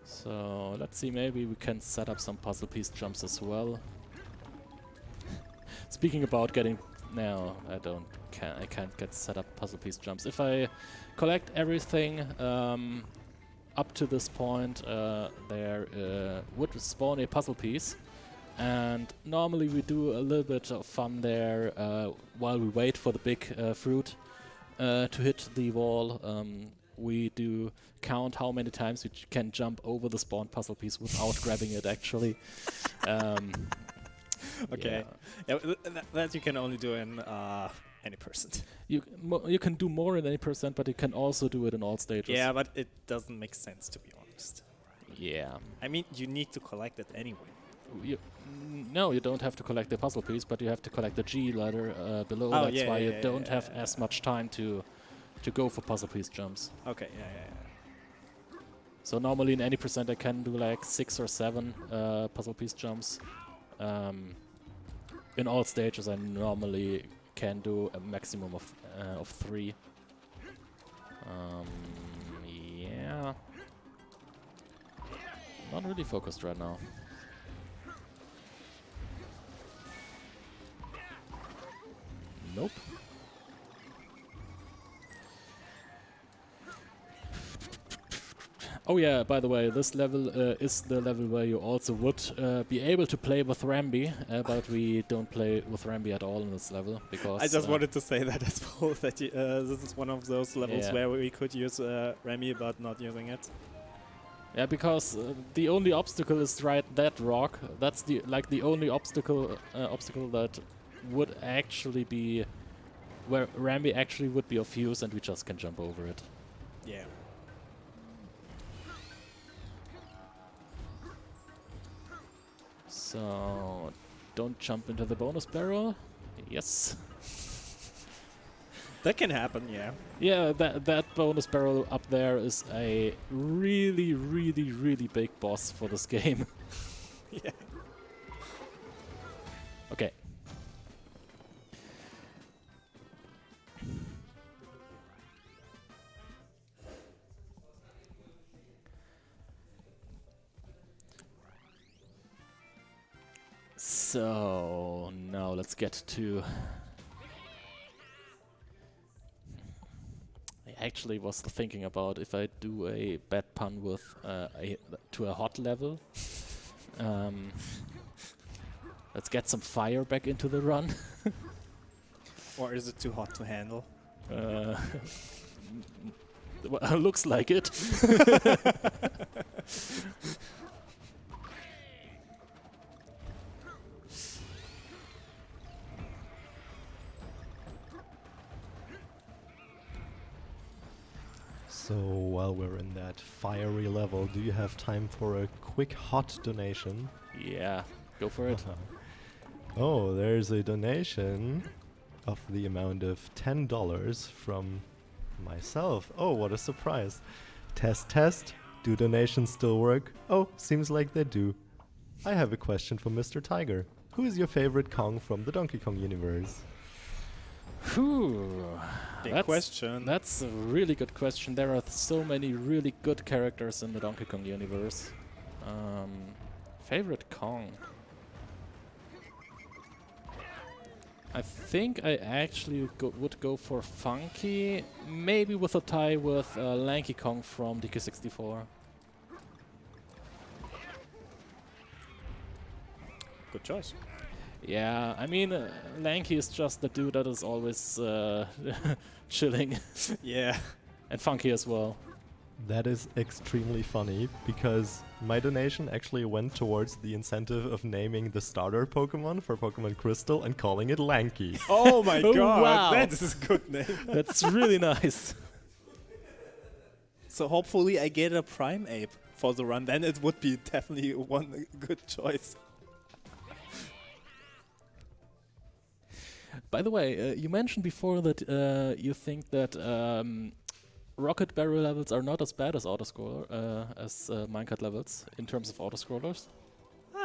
So let's see, maybe we can set up some puzzle piece jumps as well. Speaking about getting... No, I can't get set up puzzle piece jumps. If I collect everything, up to this point, there would spawn a puzzle piece. And normally we do a little bit of fun there while we wait for the big fruit to hit the wall. We do count how many times we can jump over the spawn puzzle piece without grabbing it, actually. Okay. Yeah, that you can only do in any percent. You can do more in any percent, but you can also do it in all stages. Yeah, but it doesn't make sense, to be honest. Yeah. I mean, you need to collect it anyway. No, you don't have to collect the puzzle piece, but you have to collect the G ladder below. Oh, That's why you don't have as much time to go for puzzle piece jumps. Okay, yeah. So normally in any percent I can do like 6 or 7 puzzle piece jumps. In all stages I normally can do a maximum of 3. Yeah. Not really focused right now. Nope. Oh yeah, by the way, this level is the level where you also would be able to play with Rambi, but we don't play with Rambi at all in this level, because... I just wanted to say that as well, that this is one of those levels where we could use Rambi, but not using it. Yeah, because the only obstacle is that rock. That's the only obstacle that would actually be where Rambi actually would be of use, and we just can jump over it. Yeah. So, don't jump into the bonus barrel. Yes. That can happen, yeah. Yeah, that bonus barrel up there is a really, really, really big boss for this game. Yeah. Okay. So now let's get to... I actually was thinking about if I do a bad pun with to a hot level. Let's get some fire back into the run. Or is it too hot to handle? Well, looks like it. So while we're in that fiery level, do you have time for a quick hot donation? Yeah, go for it. Oh, there's a donation of the amount of $10 from myself. Oh, what a surprise. Test, test. Do donations still work? Oh, seems like they do. I have a question for Mr. Tiger. Who is your favorite Kong from the Donkey Kong universe? Whew. Big question. That's a really good question. There are so many really good characters in the Donkey Kong universe. Favorite Kong? I think I actually would go for Funky, maybe with a tie with Lanky Kong from DK64. Good choice. Yeah, I mean, Lanky is just the dude that is always chilling. Yeah. And Funky as well. That is extremely funny, because my donation actually went towards the incentive of naming the starter Pokemon for Pokemon Crystal and calling it Lanky. Oh my Oh, god, wow. that is a good name. That's really nice. So hopefully I get a Prime Ape for the run, then it would be definitely one good choice. By the way, you mentioned before that you think that rocket barrel levels are not as bad as minecart levels in terms of autoscrollers.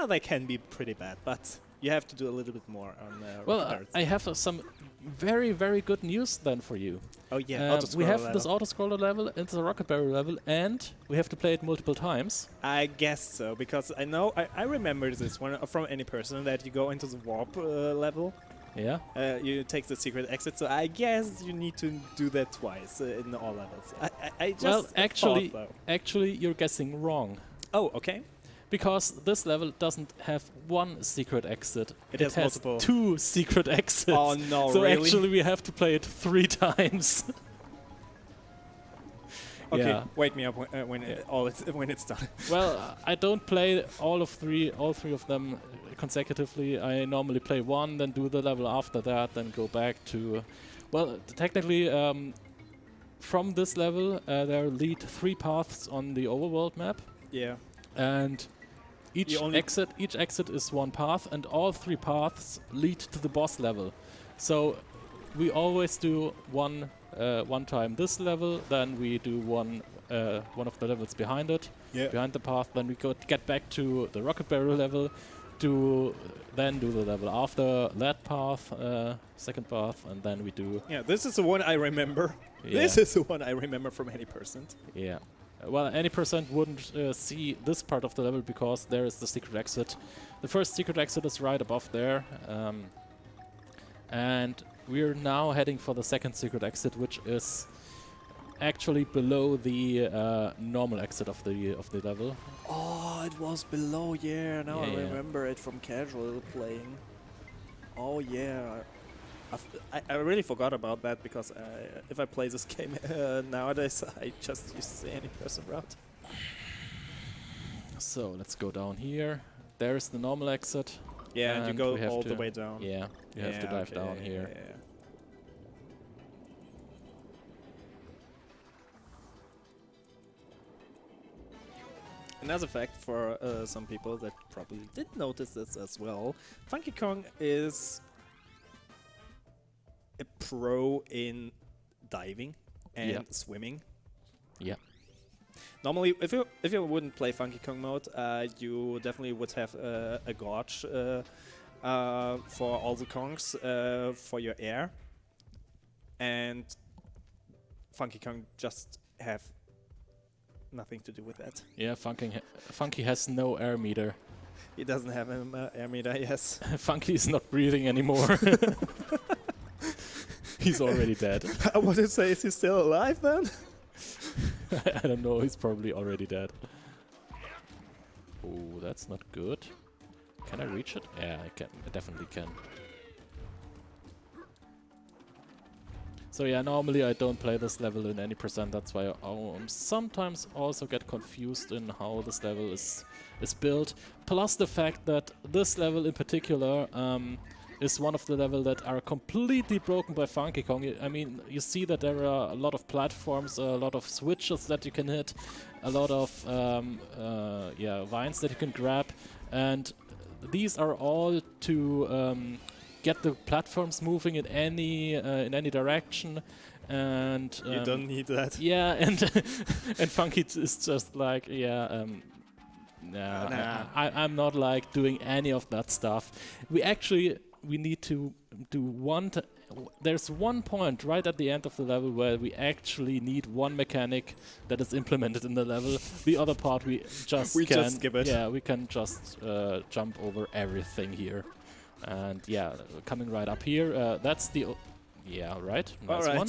They can be pretty bad, but you have to do a little bit more on Well, I have some very, very good news then for you. Oh yeah, we have this autoscroller level and the rocket barrel level, and we have to play it multiple times. I guess so, because I know I remember this one from any person that you go into the warp level Yeah. You take the secret exit, so I guess you need to do that twice in all levels. I just Well, thought, though. actually, you're guessing wrong. Oh, okay. Because this level doesn't have one secret exit. It has multiple. 2 secret exits. Oh no, so really? actually we have to play it 3 times. Okay, Yeah. wake me up when it's done. Well, I don't play all 3 of them consecutively. I normally play one, then do the level after that, then go back to... Well, technically, from this level, there lead 3 paths on the overworld map. Yeah. And each exit is 1 path, and all 3 paths lead to the boss level. So we always do one time this level, then we do one of the levels behind it, behind the path. Then we get back to the rocket barrel level, then do the level after that path, second path, and then we do. Yeah, this is the one I remember. Yeah. This is the one I remember from any percent. Yeah. Well, any percent wouldn't see this part of the level because there is the secret exit. The first secret exit is right above there. And we're now heading for the second secret exit, which is actually below the normal exit of the level. Oh, it was below, yeah. Now I Yeah. remember it from casual playing. Oh, yeah. I really forgot about that because if I play this game nowadays, I just use the any-person route. So let's go down here. There's the normal exit. Yeah, and you we go have all to- the way down. Yeah, you have to dive okay, down yeah, here. yeah. Another fact for some people that probably did notice this as well, Funky Kong is a pro in diving and Yeah. swimming. Yeah. Normally, if you wouldn't play Funky Kong mode, you definitely would have a gorge for all the Kongs for your air, and Funky Kong just have nothing to do with that. Yeah, Funky has no air meter. He doesn't have an air meter, yes. Funky is not breathing anymore. He's already dead. I want to say, is he still alive then? I don't know, he's probably already dead. Oh, that's not good. Can I reach it? Yeah, I can. I definitely can. So yeah, normally I don't play this level in any percent. That's why I sometimes also get confused in how this level is built. Plus the fact that this level in particular is one of the levels that are completely broken by Funky Kong. I mean, you see that there are a lot of platforms, a lot of switches that you can hit, a lot of vines that you can grab, and these are all to get the platforms moving in any direction. And You don't need that. yeah, and and Funky is just like, yeah, Nah. I'm not like doing any of that stuff. We need to do there's one point right at the end of the level where we actually need one mechanic that is implemented in the level. The other part we just just skip it. Yeah, we can just jump over everything here. And yeah, coming right up here, that's the... yeah, right, nice Alright. one.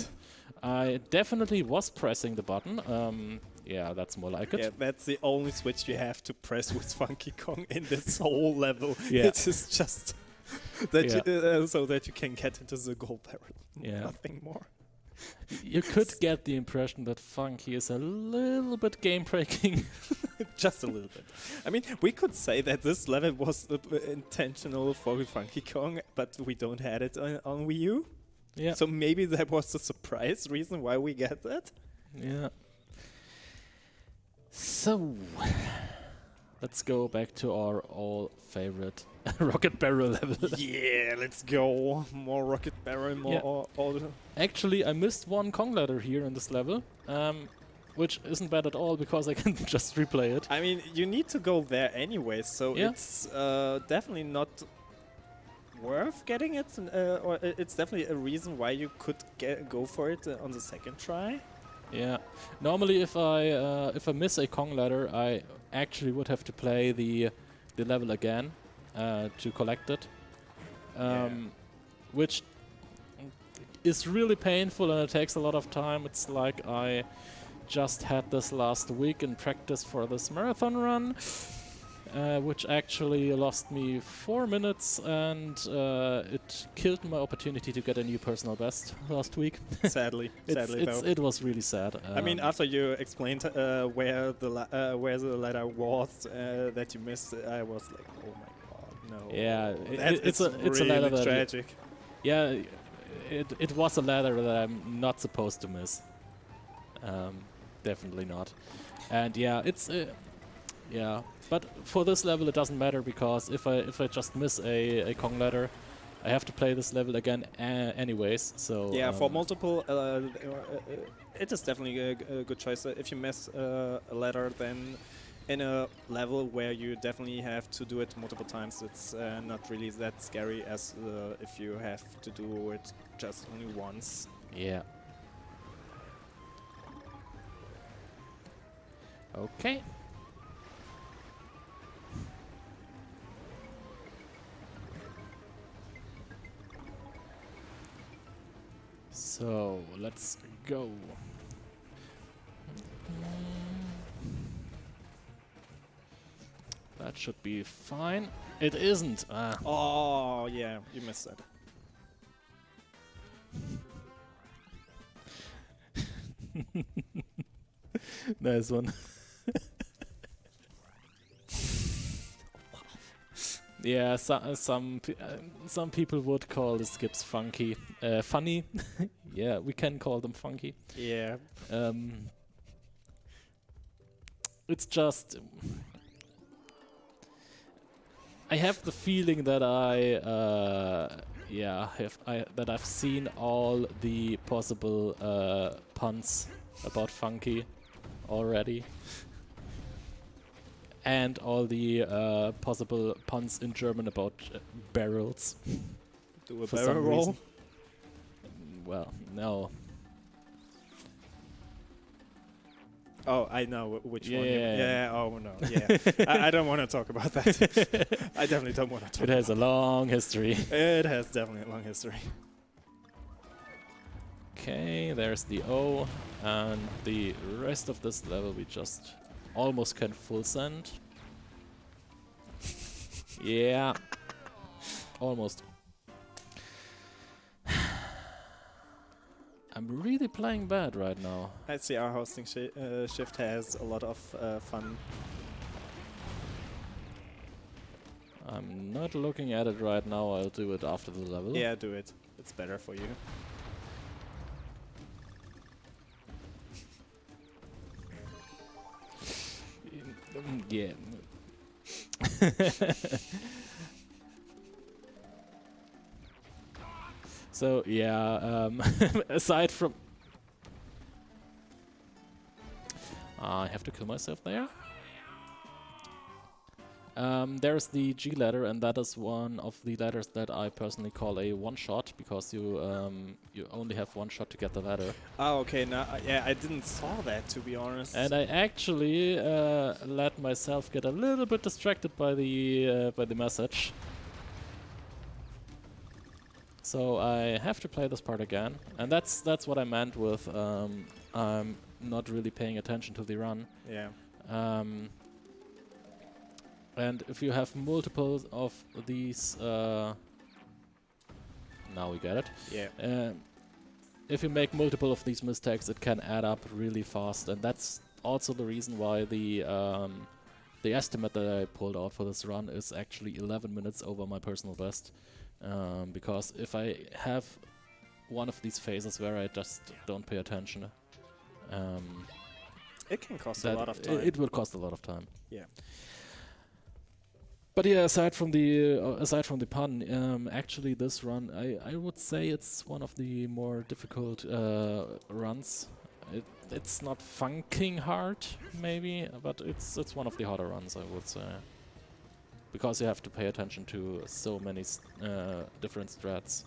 I definitely was pressing the button. Yeah, that's more like it. Yeah, that's the only switch you have to press with Funky Kong in this whole level. Yeah. It is just that Yeah. so that you can get into the gold barrel. Yeah. Nothing more. You could get the impression that Funky is a little bit game-breaking. Just a little bit. I mean, we could say that this level was intentional for Funky Kong, but we don't have it on Wii U. Yeah. So maybe that was the surprise reason why we get that. Yeah. So, let's go back to our all favorite rocket barrel level. Yeah, let's go. More rocket barrel, more Yeah. all Actually, I missed one Kong ladder here in this level, which isn't bad at all because I can just replay it. I mean, you need to go there anyway, so Yeah. it's definitely not worth getting it, or it's definitely a reason why you could go for it on the second try. Yeah. Normally, if I miss a Kong ladder, I actually would have to play the level again to collect it. Yeah. which is really painful and it takes a lot of time. It's like I just had this last week in practice for this marathon run, which actually lost me 4 minutes, and it killed my opportunity to get a new personal best last week. Sadly, though. It was really sad. I mean, after you explained where the letter was that you missed, I was like, oh my god, no. Yeah, it's really a ladder that tragic. Yeah, it was a ladder that I'm not supposed to miss. Definitely not. And yeah, it's yeah. But for this level, it doesn't matter, because if I just miss a Kong ladder, I have to play this level again anyways. So Yeah, for multiple, it is definitely a good choice. If you miss a ladder, then in a level where you definitely have to do it multiple times, it's not really that scary as if you have to do it just only once. yeah. Okay. So let's go. That should be fine. It isn't. Ah. Oh, yeah, you missed that. Nice one. Yeah, some people would call the skips funky, funny. Yeah, we can call them funky. Yeah. It's just I have the feeling that I've seen all the possible puns about funky already. And all the possible puns in German about barrels. Do a For barrel some roll? reason. Well, no. Oh, I know which one. Yeah. Yeah. Oh no. Yeah. I don't want to talk about that. I definitely don't want to talk. It has a long history. It has definitely a long history. Okay, there's the O, and the rest of this level we just almost can full send. Yeah, almost. I'm really playing bad right now. I'd say our hosting shift has a lot of fun. I'm not looking at it right now. I'll do it after the level. Yeah, do it. It's better for you. Yeah. So yeah, aside from, I have to kill myself there. There's the G ladder, and that is one of the ladders that I personally call a one-shot, because you only have one shot to get the ladder. Oh, okay. Now, yeah, I didn't saw that, to be honest. And I actually let myself get a little bit distracted by the message. So I have to play this part again, and that's what I meant with I'm not really paying attention to the run. Yeah. And if you have multiples of these, now we get it. Yeah. If you make multiple of these mistakes, it can add up really fast, and that's also the reason why the estimate that I pulled out for this run is actually 11 minutes over my personal best. Because if I have one of these phases where I just don't pay attention, It can cost a lot of time. It will cost a lot of time. Yeah. But yeah, aside from the pun, actually this run, I would say it's one of the more difficult runs. It's not funking hard, maybe, but it's one of the harder runs, I would say, because you have to pay attention to so many different strats.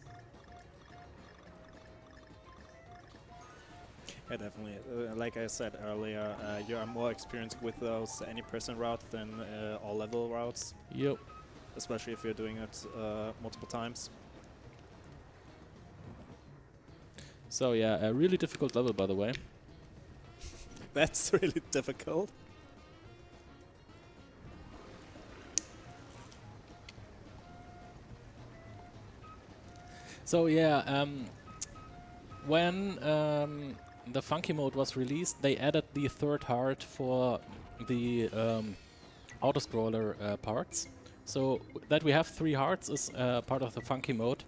Yeah, definitely. Like I said earlier, you are more experienced with those any-person routes than all-level routes. Yep. Especially if you're doing it multiple times. So yeah, a really difficult level, by the way. That's really difficult. So yeah, when the funky mode was released, they added the third heart for the auto-scroller parts. So that we have 3 hearts is part of the funky mode.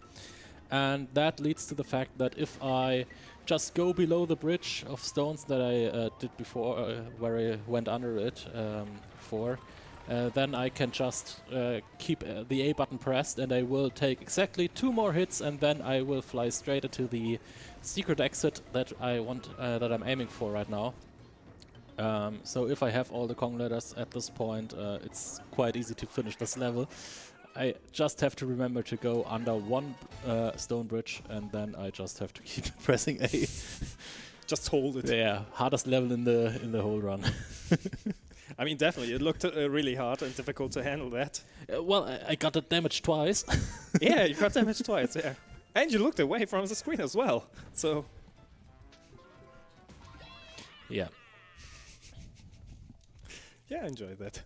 And that leads to the fact that if I just go below the bridge of stones that I did before, where I went under it before, then I can just keep the A button pressed and I will take exactly 2 more hits and then I will fly straight into the secret exit that I want, that I'm aiming for right now. So if I have all the Kong ladders at this point, it's quite easy to finish this level. I just have to remember to go under 1 stone bridge and then I just have to keep pressing A. Just hold it. Yeah, hardest level in the whole run. I mean, definitely, it looked really hard and difficult to handle that. Well, I got it damaged twice. Yeah, you got damaged twice, yeah. And you looked away from the screen as well, so... Yeah. Yeah, I enjoyed that.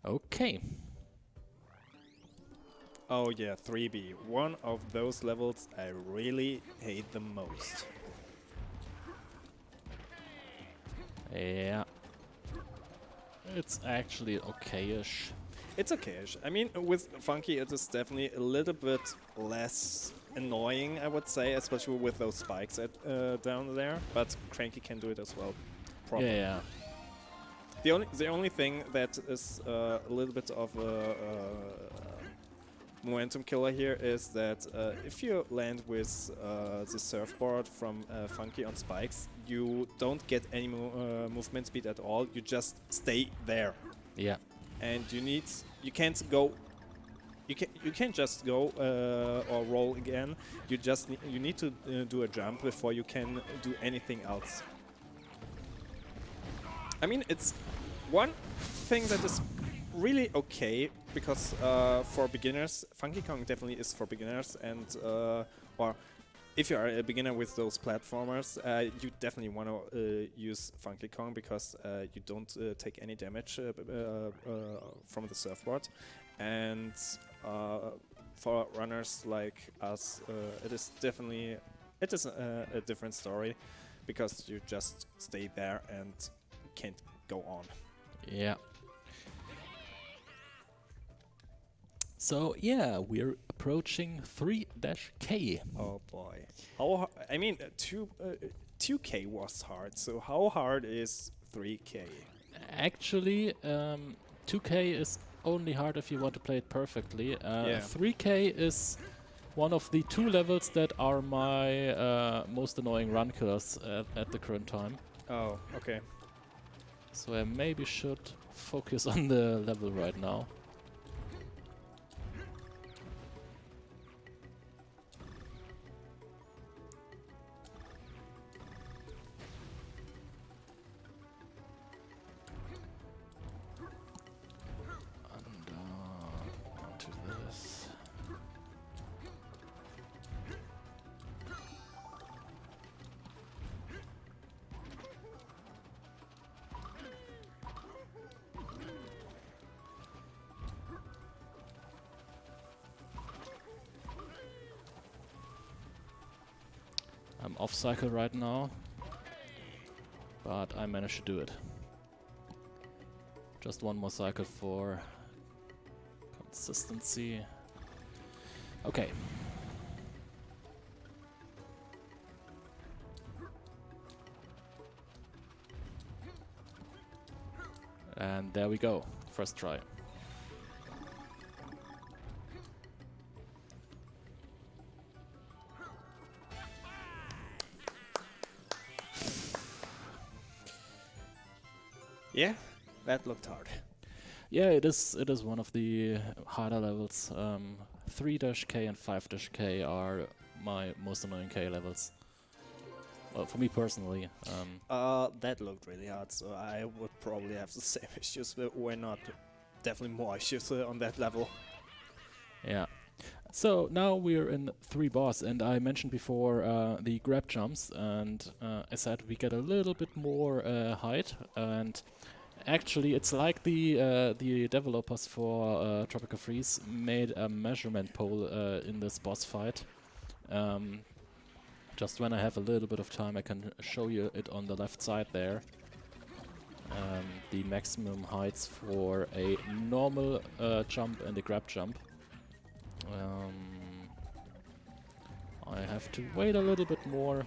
Okay. Oh yeah, 3B. One of those levels I really hate the most. Yeah. It's actually okay-ish. It's okay-ish. I mean, with Funky it is definitely a little bit less annoying, I would say, especially with those spikes down there, but Cranky can do it as well. Properly. Yeah. The only thing that is a little bit of a momentum killer here is that if you land with the surfboard from Funky on spikes, you don't get any movement speed at all. You just stay there. Yeah. And you can't go. You can't just go or roll again. You need to do a jump before you can do anything else. I mean, it's one thing that is really okay because for beginners, Funky Kong definitely is for beginners, and or if you are a beginner with those platformers, you definitely want to use Funky Kong because you don't take any damage from the surfboard, and for runners like us, it is a different story because you just stay there and can't go on. Yeah. So yeah, we're approaching 3-K. Oh boy. I mean, 2K was hard, so how hard is 3K? Actually, 2K is only hard if you want to play it perfectly. Yeah. 3K is one of the 2 levels that are my most annoying run killers at the current time. Oh, okay. So I maybe should focus on the level right now. And onto this. I'm off cycle right now, but I managed to do it. Just one more cycle for consistency. Okay. And there we go. First try. Yeah, that looked hard. Yeah, it is one of the harder levels. 3-K and 5-K are my most annoying K levels. Well, for me personally. That looked really hard, so I would probably have the same issues, but we're not definitely more issues on that level. Yeah. So now we're in 3 boss, and I mentioned before the grab jumps, and I said we get a little bit more height, and actually it's like the developers for Tropical Freeze made a measurement pole in this boss fight. Just when I have a little bit of time, I can show you it on the left side there. The maximum heights for a normal jump and a grab jump. I have to wait a little bit more.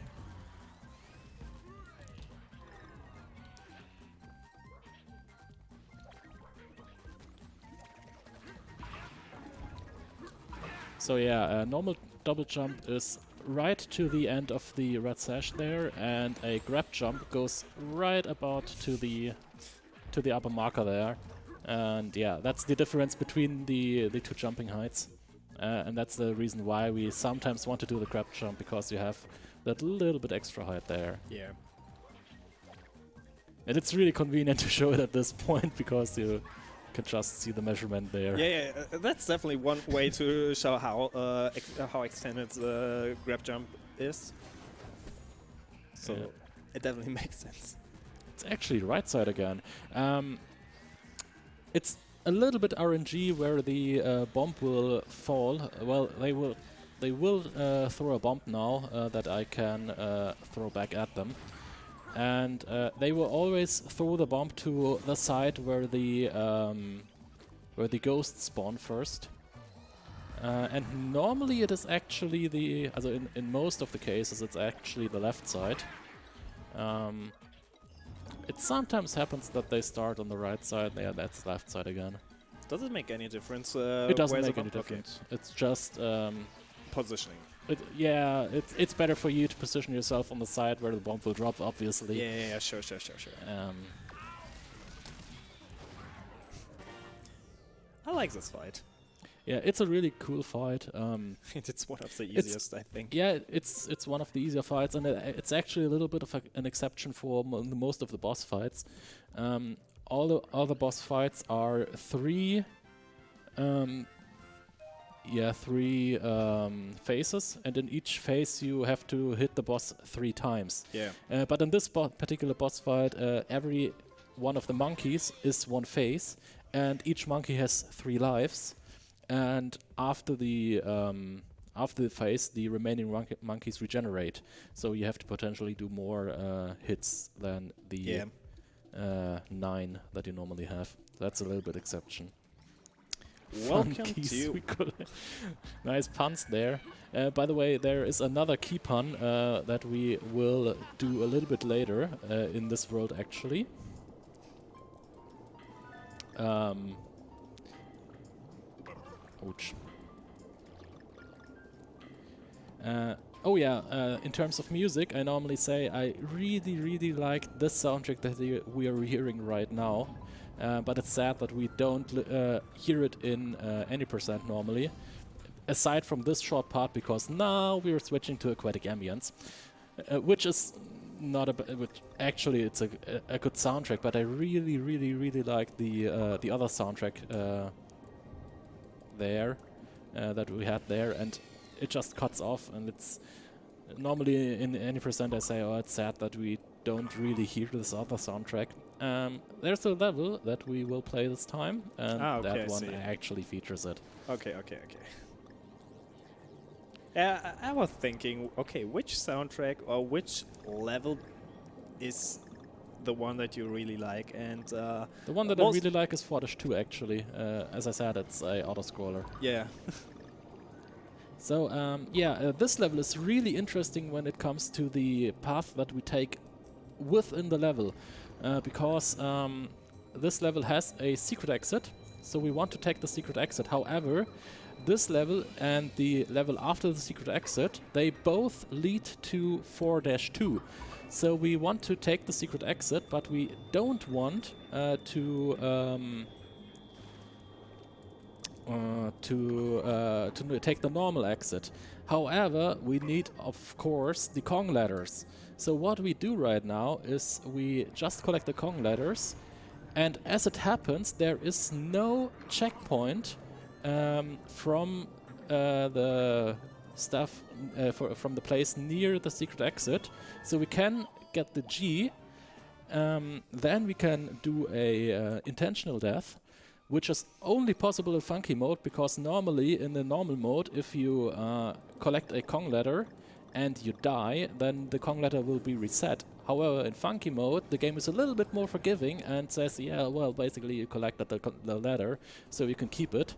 So yeah, a normal double jump is right to the end of the red sash there, and a grab jump goes right about to the upper marker there. And yeah, that's the difference between the 2 jumping heights. And that's the reason why we sometimes want to do the grab jump, because you have that little bit extra height there. Yeah. And it's really convenient to show it at this point, because you can just see the measurement there. Yeah, that's definitely one way to show how extended the grab jump is. So Yeah. it definitely makes sense. It's actually right side again. It's a little bit RNG where the bomb will fall. Well, they will throw a bomb now that I can throw back at them, and they will always throw the bomb to the side where the ghosts spawn first. And normally it is actually in most of the cases it's actually the left side. It sometimes happens that they start on the right side. Yeah, that's left side again. Does it make any difference? It doesn't where the make any bomb- okay. difference. It's just Positioning. it's better for you to position yourself on the side where the bomb will drop, obviously. Yeah, sure. I like this fight. Yeah, it's a really cool fight. It's one of the easiest, I think. Yeah, it's one of the easier fights, and it's actually a little bit of an exception for most of the boss fights. All the other boss fights are 3 phases, and in each phase you have to hit the boss 3 times. Yeah. But in this particular boss fight, every one of the monkeys is 1 phase, and each monkey has 3 lives. And after the phase, the remaining monkeys regenerate. So you have to potentially do more hits than the 9 that you normally have. That's a little bit exception. Welcome Keys, to we could nice puns there. By the way, there is another key pun that we will do a little bit later in this world, actually. Ouch. In terms of music, I normally say I really like this soundtrack that we are hearing right now. But it's sad that we don't hear it in any % normally, aside from this short part, because now we're switching to aquatic ambience, which is not which actually it's a good soundtrack, but I really like the other soundtrack there that we had there, and it just cuts off, and it's normally in any % I say, oh, it's sad that we don't really hear this other soundtrack. There's a level that we will play this time, and that one actually features it. Okay. I was thinking, okay, which soundtrack or which level is the one that you really like? And the one that I really like is Fortish 2, actually. As I said, it's a auto-scroller. Yeah. So, this level is really interesting when it comes to the path that we take within the level. Because this level has a secret exit, so we want to take the secret exit. However, this level and the level after the secret exit, they both lead to 4-2. So we want to take the secret exit, but we don't want to take the normal exit. However, we need, of course, the Kong ladders. So what we do right now is we just collect the Kong ladders, and as it happens, there is no checkpoint from the stuff from the place near the secret exit, so we can get the G. Then we can do a intentional death, which is only possible in funky mode, because normally in the normal mode, if you collect a Kong letter and you die, then the Kong letter will be reset. However, in funky mode, the game is a little bit more forgiving and says, yeah, well, basically you collected the letter, so you can keep it.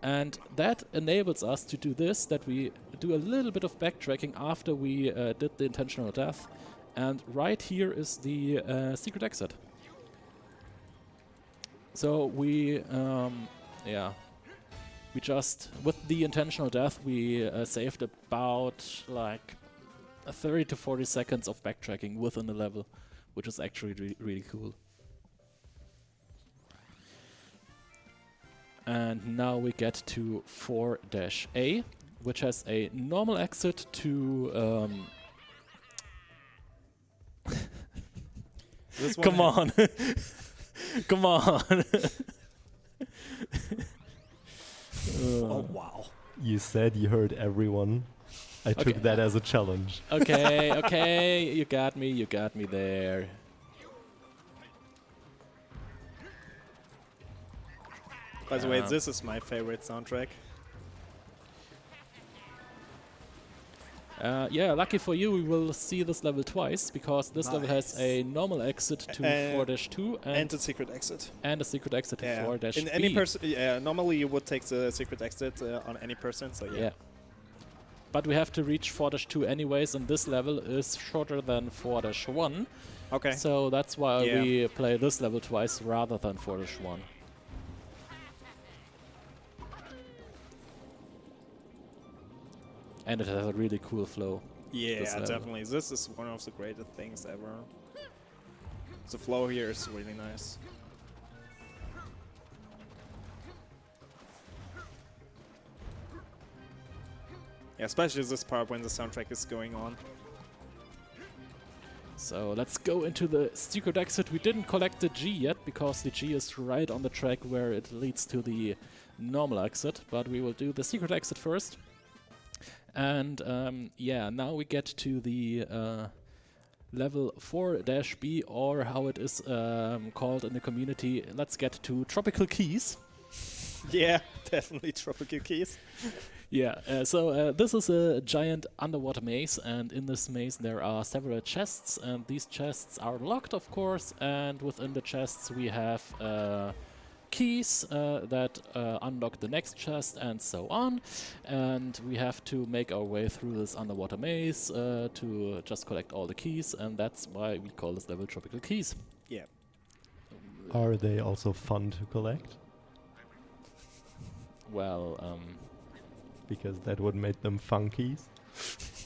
And that enables us to do this, that we do a little bit of backtracking after we did the intentional death. And right here is the secret exit. So we just, with the intentional death, we saved about like 30 to 40 seconds of backtracking within the level, which is actually really cool. And now we get to 4-A, which has a normal exit to... Come on! Come on! Oh, wow. You said you heard everyone. I took that as a challenge. Okay, okay, you got me there. By the way, this is my favorite soundtrack. Yeah, lucky for you, we will see this level twice, because this level has a normal exit to 4-2 and a secret exit. And a secret exit to 4-B. In any person, normally you would take the secret exit on any person, so yeah. But we have to reach 4-2 anyways, and this level is shorter than 4-1. Okay. So that's why we play this level twice rather than 4-1. And it has a really cool flow. Yeah, definitely. This is one of the greatest things ever. The flow here is really nice. Yeah, especially this part when the soundtrack is going on. So let's go into the secret exit. We didn't collect the G yet, because the G is right on the track where it leads to the normal exit. But we will do the secret exit first. And yeah, now we get to the level 4-B, or how it is called in the community. Let's get to Tropical Keys. Yeah, definitely Tropical Keys. Yeah, so this is a giant underwater maze, and in this maze there are several chests, and these chests are locked, of course, and within the chests we have keys that unlock the next chest, and so on. And we have to make our way through this underwater maze to just collect all the keys, and that's why we call this level Tropical Keys. Yeah. Are they also fun to collect? Well, because that would make them funkies.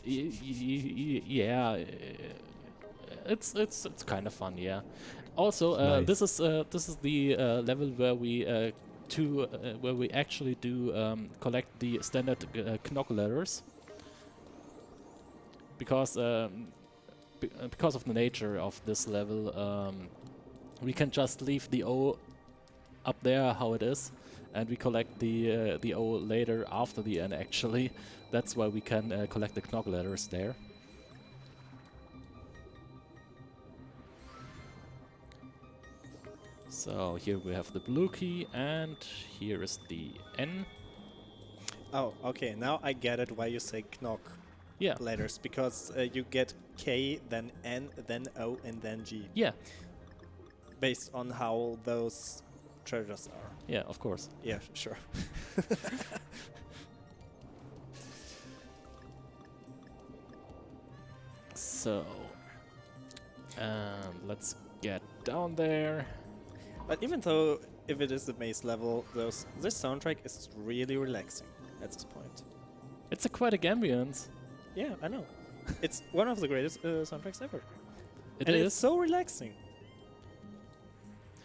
Yeah, it's kind of fun, yeah. Also, nice. this is the level where we where we actually do collect the standard Knock letters, because because of the nature of this level, we can just leave the O up there how it is, and we collect the O later after the N. Actually, that's why we can collect the Knock letters there. So here we have the blue key, and here is the N. Oh, okay. Now I get it why you say Knock letters, because you get K, then N, then O, and then G. Yeah. Based on how those treasures are. Yeah, of course. Yeah, sure. So, let's get down there. But even though if it is the maze level, this soundtrack is really relaxing at this point. It's quite a ambience. Yeah, I know. It's one of the greatest soundtracks ever. It and is. It's so relaxing.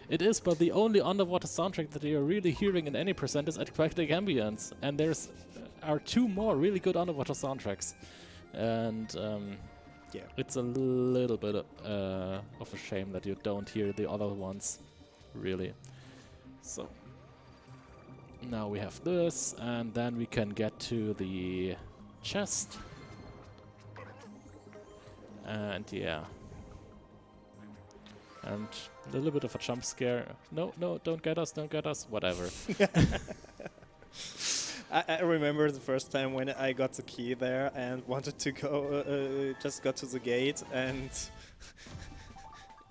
It is, but the only underwater soundtrack that you're really hearing in any percent is Aquatic Ambience, and there's are two more really good underwater soundtracks, and yeah, it's a little bit of a shame that you don't hear the other ones, really. So now we have this, and then we can get to the chest. And yeah. And a little bit of a jump scare. No, no, don't get us, whatever. I remember the first time when I got the key there and wanted to go, just got to the gate, and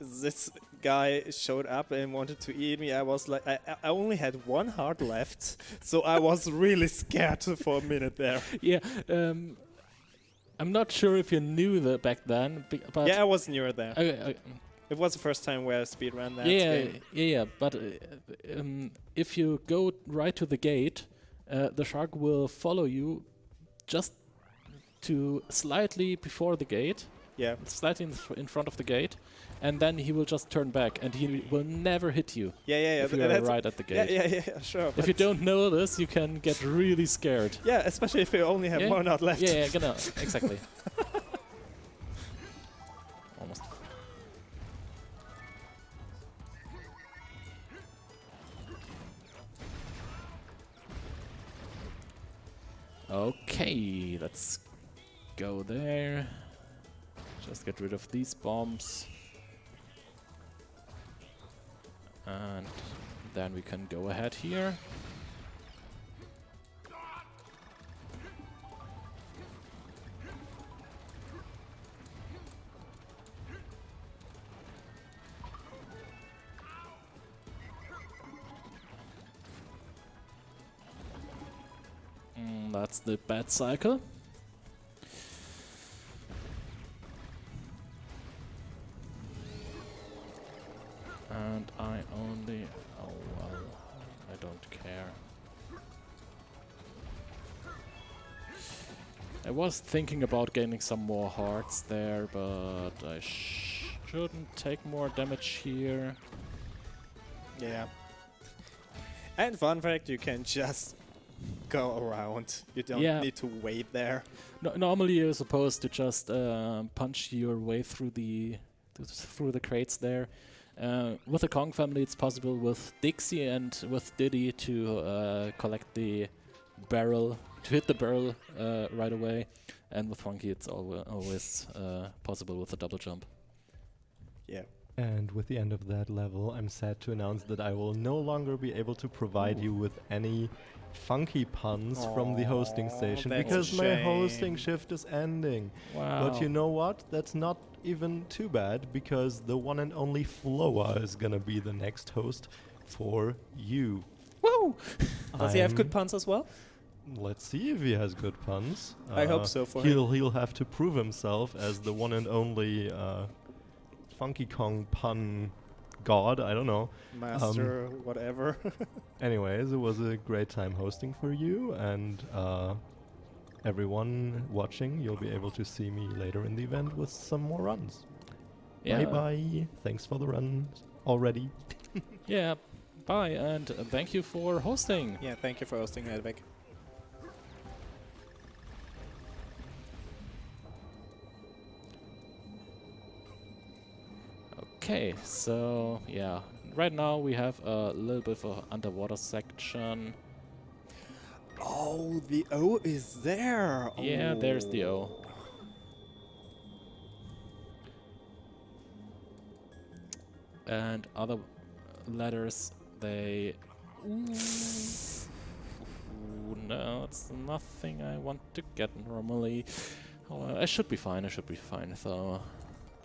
this guy showed up and wanted to eat me. I was like, I only had one heart left, so I was really scared for a minute there. Yeah, I'm not sure if you knew that back then, but Yeah, I was near there. okay, It was the first time where I speedran that yeah, game. yeah, but if you go right to the gate, the shark will follow you just to slightly before the gate, Yeah. slightly in front of the gate, and then he will just turn back, and he will never hit you Yeah. if you are right at the gate. Yeah, sure. If you don't know this, you can get really scared. Yeah, especially if you only have Yeah. one heart left. Yeah, genau, exactly. Almost. Okay, let's go there. Just get rid of these bombs. And then we can go ahead here. That's the bad cycle. And I only... oh well, I don't care. I was thinking about gaining some more hearts there, but I shouldn't take more damage here. Yeah. And fun fact, you can just go around. You don't Yeah. need to wait there. No, normally you're supposed to just punch your way through the crates there. With the Kong family, it's possible with Dixie and with Diddy to collect the barrel, to hit the barrel right away. And with Funky, it's always possible with a double jump. Yeah. And with the end of that level, I'm sad to announce that I will no longer be able to provide you with any funky puns from the hosting station that's a because my shame. hosting shift is ending. Wow. But you know what? That's not even too bad because the one and only Floa is gonna be the next host for you. Woo! Does he have I'm- good puns as well? Let's see if he has good puns. I hope so for him. He'll have to prove himself as the one and only Funky Kong pun god. I don't know. Master, whatever. Anyways, it was a great time hosting for you, and everyone watching, you'll be able to see me later in the event with some more runs. Yeah. Bye bye. Thanks for the runs already. Yeah. Bye, and thank you for hosting. Yeah, thank you for hosting, Hedwig. Okay, so yeah, right now we have a little bit of an underwater section. Oh, the O is there. Yeah, there's the O. And other letters, they... Ooh, no, it's nothing I want to get normally. Oh, I should be fine, so...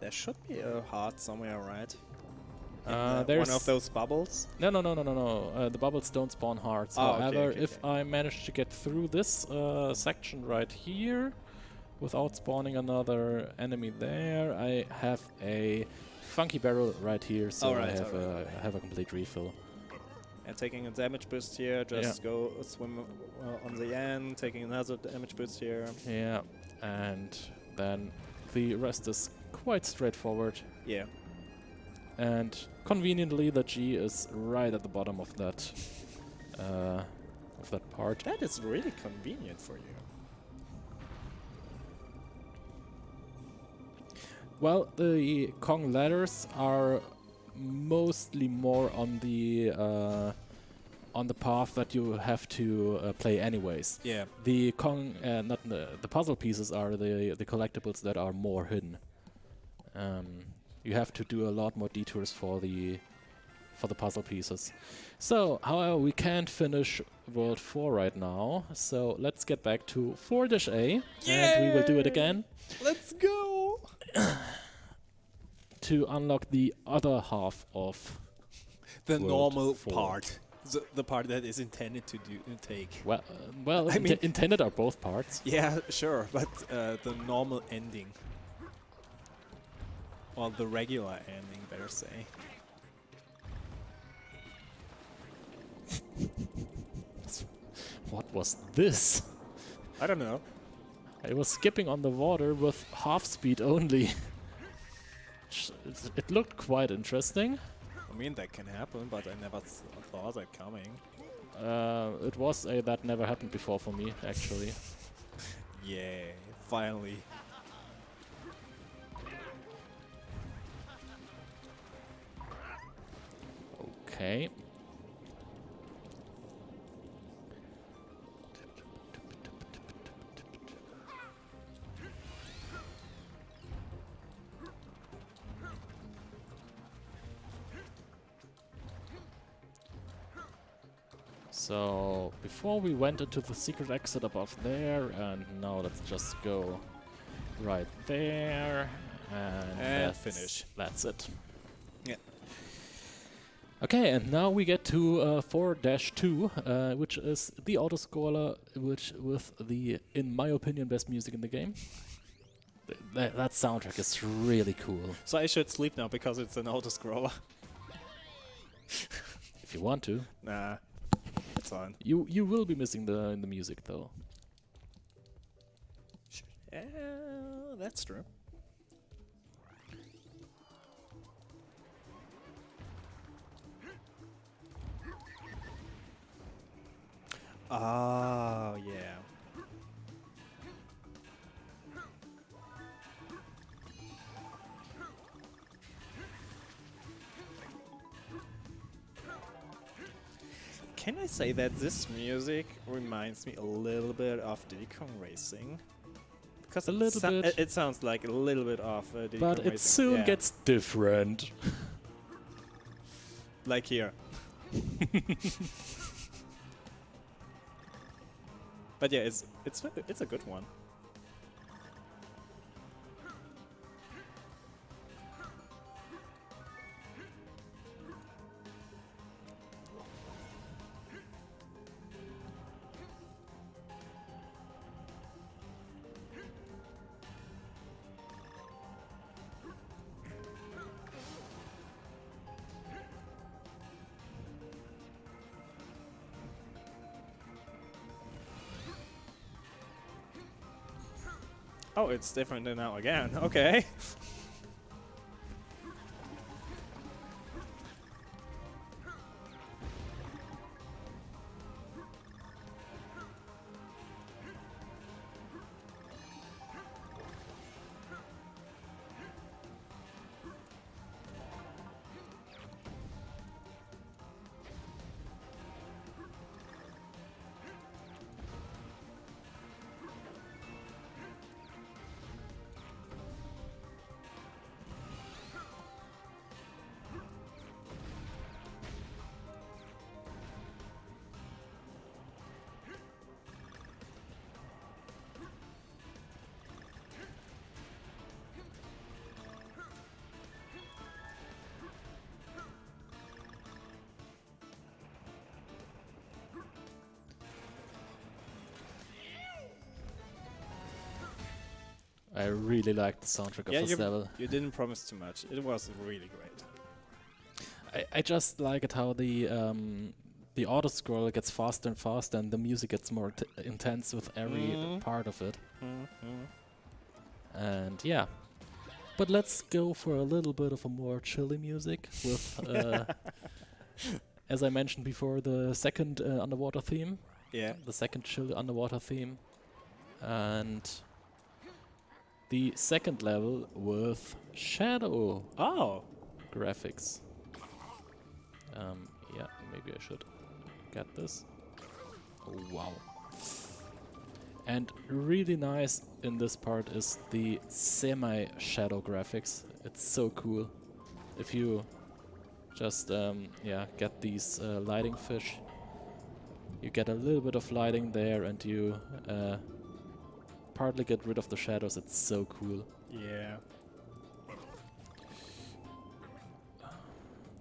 There should be a heart somewhere, right? There's one of those bubbles. No. The bubbles don't spawn hearts. Oh, okay, However, okay, if I manage to get through this section right here without spawning another enemy there, I have a funky barrel right here, so Alright, I have a complete refill. And taking a damage boost here, just go swim on the end, taking another damage boost here. Yeah, and then the rest is quite straightforward. Yeah. And conveniently, the G is right at the bottom of that part. That is really convenient for you. Well, the Kong letters are mostly more on the on the path that you have to play anyways. Yeah. The not the puzzle pieces are the collectibles that are more hidden. You have to do a lot more detours for the puzzle pieces. So, however, we can't finish World 4 right now. So let's get back to 4-A, and we will do it again Let's go! to unlock the other half of The World normal 4. part. The part that is intended to take. Well, I mean- intended are both parts. Yeah, sure, but the normal ending. Or the regular ending, better say. What was this? I don't know. I was skipping on the water with half speed only. It looked quite interesting. I mean, that can happen, but I never thought that coming. It was a that never happened before for me, actually. Yeah, finally. Okay. So, before we went into the secret exit above there, and now let's just go right there, and And finish. That's it. Yeah. Okay, and now we get to 4-2, which is the autoscroller, which with the, in my opinion, best music in the game. That soundtrack is really cool. So I should sleep now because it's an auto-scroller. If you want to. Nah, it's fine. You will be missing the music though. Yeah, that's true. Oh, yeah. Can I say that this music reminds me a little bit of Diddy Kong Racing? Because A little bit. It sounds like a little bit of Diddy But Kong it Racing. soon Yeah. gets different. Like here. But yeah, it's a good one. Oh, it's different than now again. Okay. I really like the soundtrack of Yeah, this level. you didn't promise too much. It was really great. I just like it how the auto scroll gets faster and faster, and the music gets more intense with every part of it. And yeah, but let's go for a little bit of a more chilly music with, as I mentioned before, the second underwater theme. Yeah. The second chill underwater theme, and the second level with shadow Oh. graphics. Yeah, maybe I should get this. Oh, wow. And really nice in this part is the semi-shadow graphics. It's so cool. If you just yeah, get these lighting fish, you get a little bit of lighting there, and you partly get rid of the shadows. It's so cool. Yeah.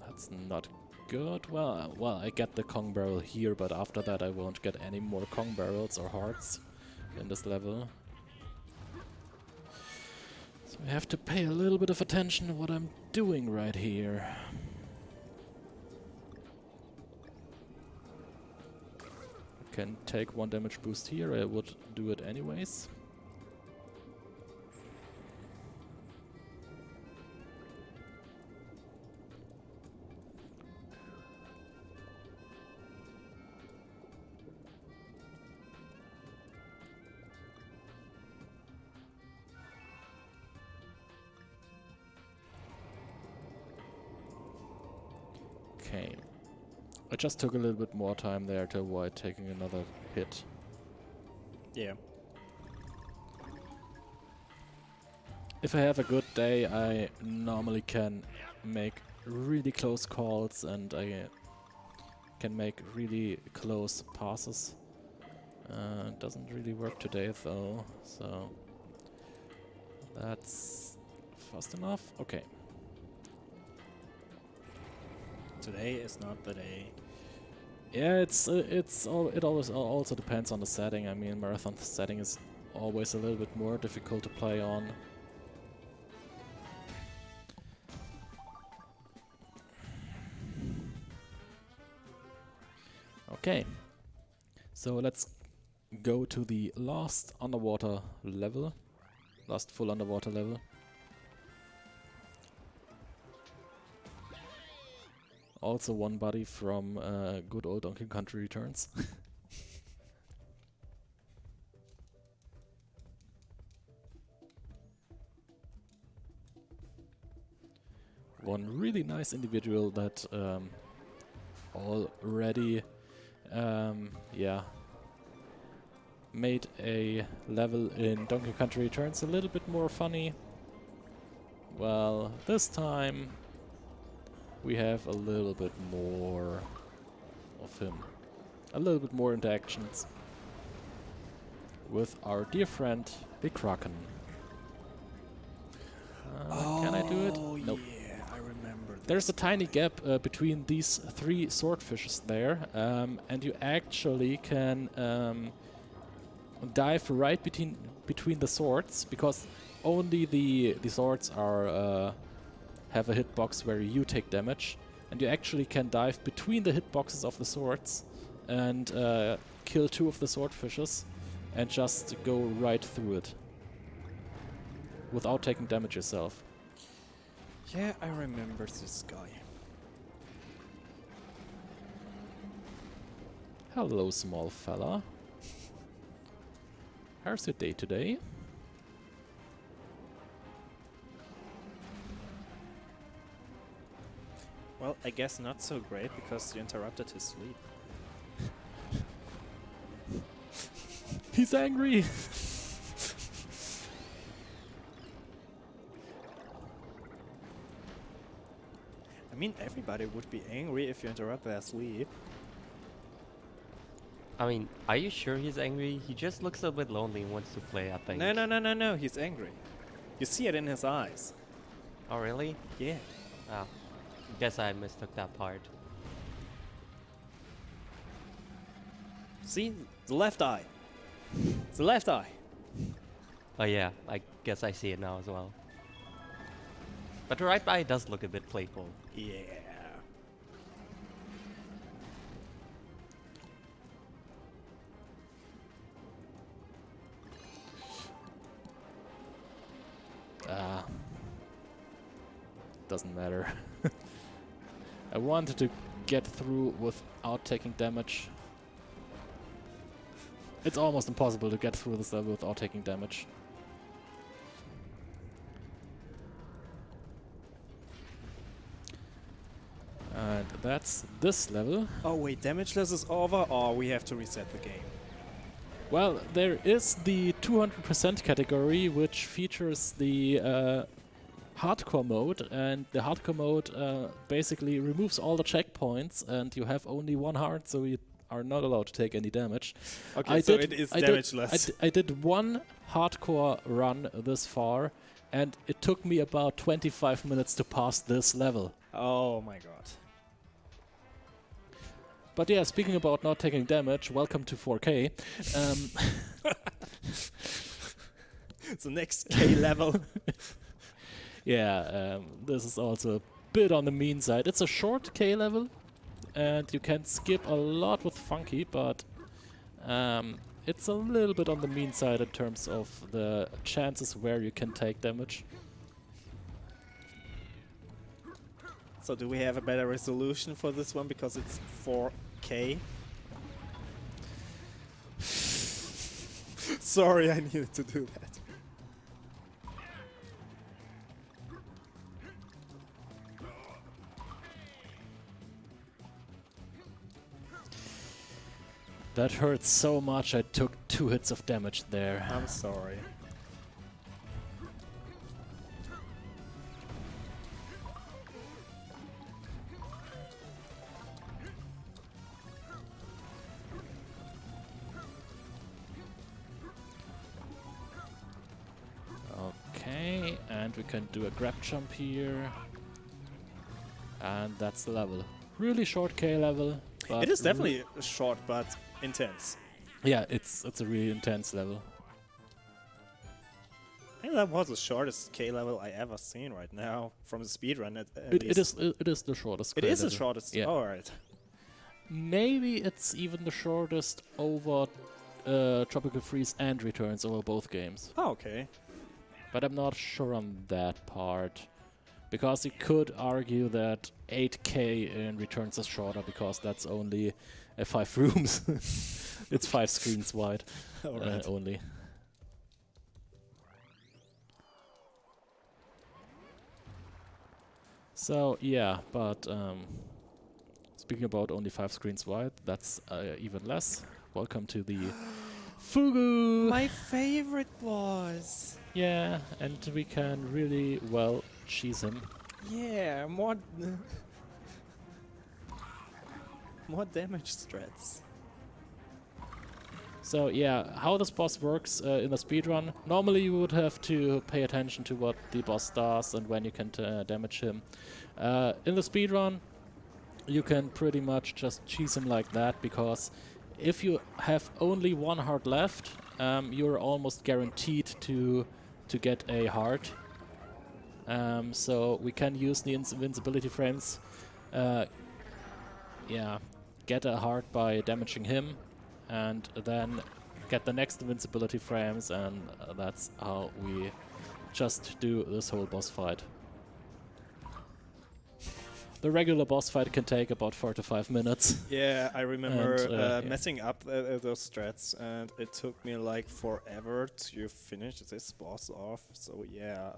That's not good. Well, I get the Kong barrel here, but after that I won't get any more Kong barrels or hearts in this level. So I have to pay a little bit of attention to what I'm doing right here. Can take 1 damage boost here, I would do it anyways. Okay. I just took a little bit more time there to avoid taking another hit. Yeah. If I have a good day, I normally can make really close calls, and I can make really close passes. It doesn't really work today though, so that's fast enough. Okay. Today is not the day. Yeah, it always also depends on the setting. I mean, marathon setting is always a little bit more difficult to play on. Okay, so let's go to the last underwater level, last full underwater level. Also one buddy from good old Donkey Kong Country Returns. One really nice individual that already yeah, made a level in Donkey Kong Country Returns a little bit more funny. Well, this time we have a little bit more of him. A little bit more interactions with our dear friend, the Kraken. Can I do it? Nope. Yeah, I remember this. There's a tiny gap between these 3 swordfishes there, and you actually can dive right between the swords, because only the swords are have a hitbox where you take damage, and you actually can dive between the hitboxes of the swords and kill 2 of the swordfishes and just go right through it without taking damage yourself. Yeah, I remember this guy. Hello, small fella. How's your day today? Well, I guess not so great because you interrupted his sleep. He's angry! I mean, everybody would be angry if you interrupt their sleep. I mean, are you sure he's angry? He just looks a bit lonely and wants to play, I think. No, he's angry. You see it in his eyes. Oh, really? Yeah. Oh, guess I mistook that part. See? The left eye. The left eye. Oh yeah, I guess I see it now as well. But the right eye does look a bit playful. Yeah. Doesn't matter. I wanted to get through without taking damage. It's almost impossible to get through this level without taking damage. And that's this level. Oh wait, damageless is over, or we have to reset the game? Well, there is the 200% category, which features the hardcore mode, and the hardcore mode basically removes all the checkpoints, and you have only one heart, so you are not allowed to take any damage. Okay, so it is damageless. I did one hardcore run this far, and it took me about 25 minutes to pass this level. Oh my god. But yeah, speaking about not taking damage, welcome to 4K. It's the next K level. Yeah, this is also a bit on the mean side. It's a short K level, and you can skip a lot with Funky, but it's a little bit on the mean side in terms of the chances where you can take damage. So do we have a better resolution for this one because it's 4K? Sorry, I needed to do that. That hurts so much, I took 2 hits of damage there. I'm sorry. Okay, and we can do a grab jump here. And that's the level. Really short K level. But It is definitely short, but intense. yeah, it's a really intense level. I think that was the shortest K level I ever seen right now from the speedrun. It is the shortest. It K is the level. shortest. Yeah. Alright. Maybe it's even the shortest over Tropical Freeze and Returns over both games. Oh, okay. But I'm not sure on that part. Because you could argue that 8K in Returns is shorter because that's only 5 rooms. It's 5 screens wide Alright. only. So yeah, but speaking about only 5 screens wide, that's even less. Welcome to the Fugu! My favorite boss. Yeah, and we can really well cheese him. Yeah, more damage strats. So yeah, how this boss works in a speedrun. Normally you would have to pay attention to what the boss does and when you can damage him. In the speedrun, you can pretty much just cheese him like that, because if you have only one heart left, you're almost guaranteed to get a heart. So we can use the invincibility frames. Yeah, get a heart by damaging him, and then get the next invincibility frames, and that's how we just do this whole boss fight. The regular boss fight can take about 4 to 5 minutes. Yeah, I remember And, yeah. messing up those strats, and it took me like forever to finish this boss off. So yeah,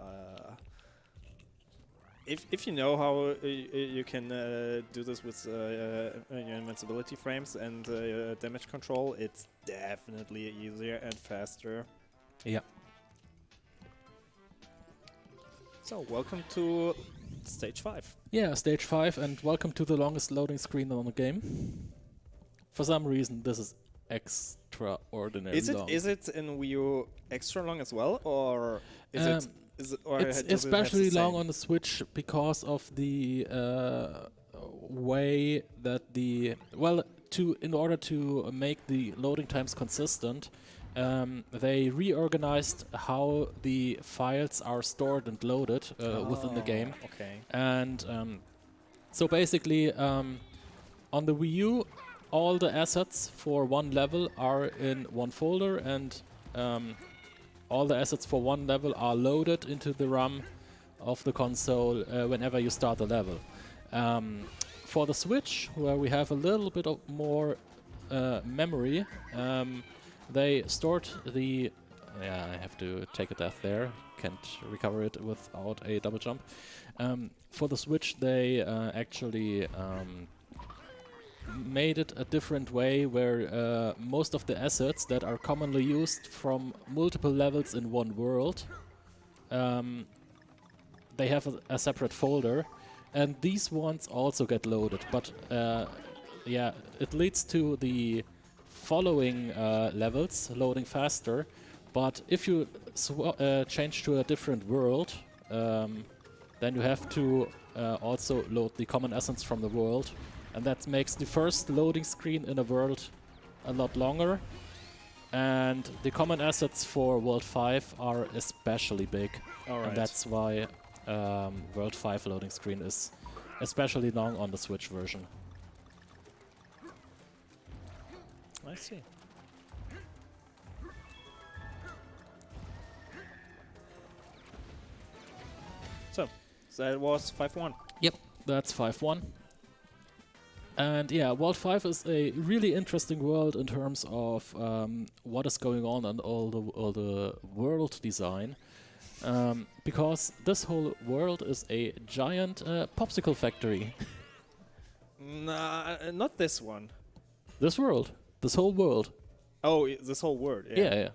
if you know how you can do this with your invincibility frames and damage control, it's definitely easier and faster. Yeah. So welcome to stage 5. Yeah, stage 5, and welcome to the longest loading screen on the game. For some reason, this is extraordinarily long. Is it in Wii U extra long as well, or is it? Or It's does it have the especially long same? on the Switch because of the way that in order to make the loading times consistent, they reorganized how the files are stored and loaded within the game. Okay. And so basically, on the Wii U, all the assets for one level are in one folder, and all the assets for one level are loaded into the RAM of the console whenever you start the level. For the Switch, where we have a little bit of more memory, they stored the... Yeah, I have to take a death there, can't recover it without a double jump. For the Switch, they actually made it a different way, where most of the assets that are commonly used from multiple levels in one world, they have a separate folder, and these ones also get loaded. But yeah, it leads to the following levels loading faster. But if you change to a different world, then you have to also load the common essence from the world, and that makes the first loading screen in a world a lot longer. And the common assets for World 5 are especially big, and that's why World 5 loading screen is especially long on the Switch version. I see. So that was 5-1. Yep, that's 5-1. And yeah, World 5 is a really interesting world in terms of what is going on and all the world design. Because this whole world is a giant popsicle factory. Nah, not this one. This world. This whole world. Oh, this whole world. Yeah.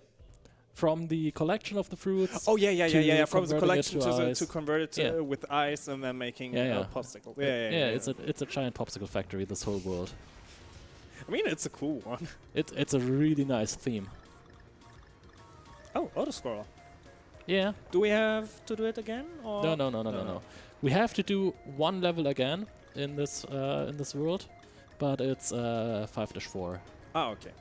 From the collection of the fruits. Oh yeah. From the collection to to convert it to, with ice and then making a popsicle. Yeah. It's a giant popsicle factory. This whole world. I mean, it's a cool one. It's a really nice theme. Oh, auto scroll. Yeah. Do we have to do it again? Or No. We have to do one level again in this world, but it's 5-4. Ah, okay.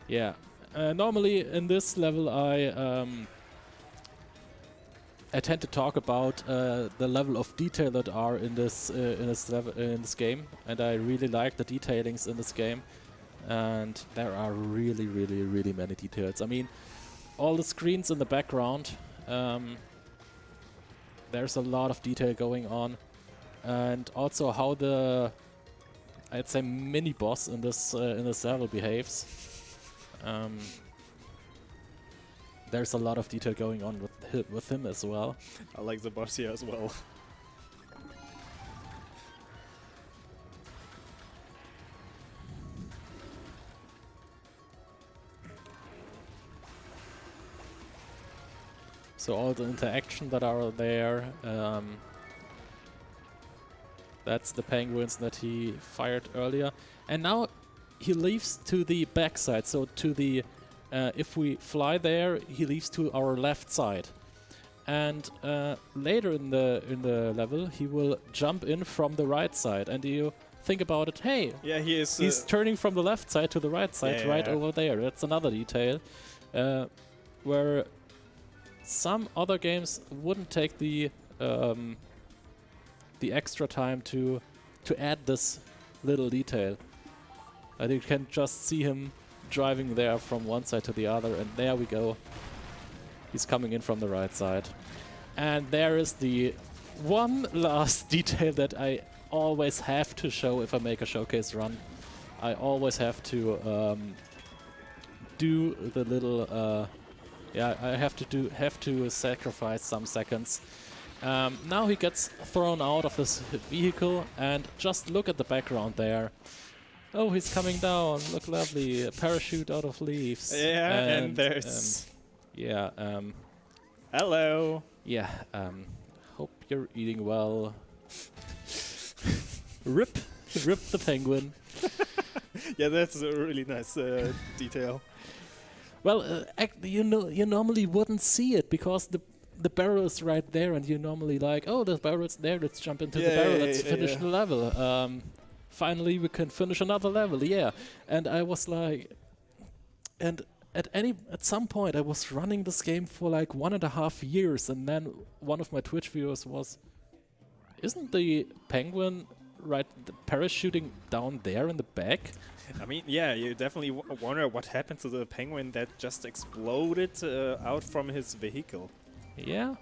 Yeah. Normally in this level I tend to talk about the level of detail that are in this game, and I really like the detailings in this game, and there are really many details. I mean, all the screens in the background, there's a lot of detail going on, and also how the, I'd say, mini boss in this level behaves. There's a lot of detail going on with him as well. I like the boss here as well. So all the interaction that are there, that's the penguins that he fired earlier. And now he leaves to the backside, so to the if we fly there, he leaves to our left side. And later in the level, he will jump in from the right side, and you think about it. Hey, yeah, he's turning from the left side to the right side, right over there. That's another detail where some other games wouldn't take the extra time to add this little detail. And you can just see him driving there from one side to the other, and there we go. He's coming in from the right side. And there is the one last detail that I always have to show if I make a showcase run. I always have to do the little I have to sacrifice some seconds. Now he gets thrown out of this vehicle, and just look at the background there. Oh, he's coming down. Look, lovely. A parachute out of leaves. Yeah, and there's... hello. Yeah, hope you're eating well. Rip the penguin. Yeah, that's a really nice detail. Well, you normally wouldn't see it because the barrel is right there, and you normally like, oh, the barrel's there. Let's jump into the barrel. Let's finish the level. Finally, we can finish another level. Yeah, and I was like, and at some point I was running this game for like 1.5 years, and then one of my Twitch viewers was, isn't the penguin parachuting down there in the back? I mean, yeah, you definitely wonder what happened to the penguin that just exploded out from his vehicle. Yeah.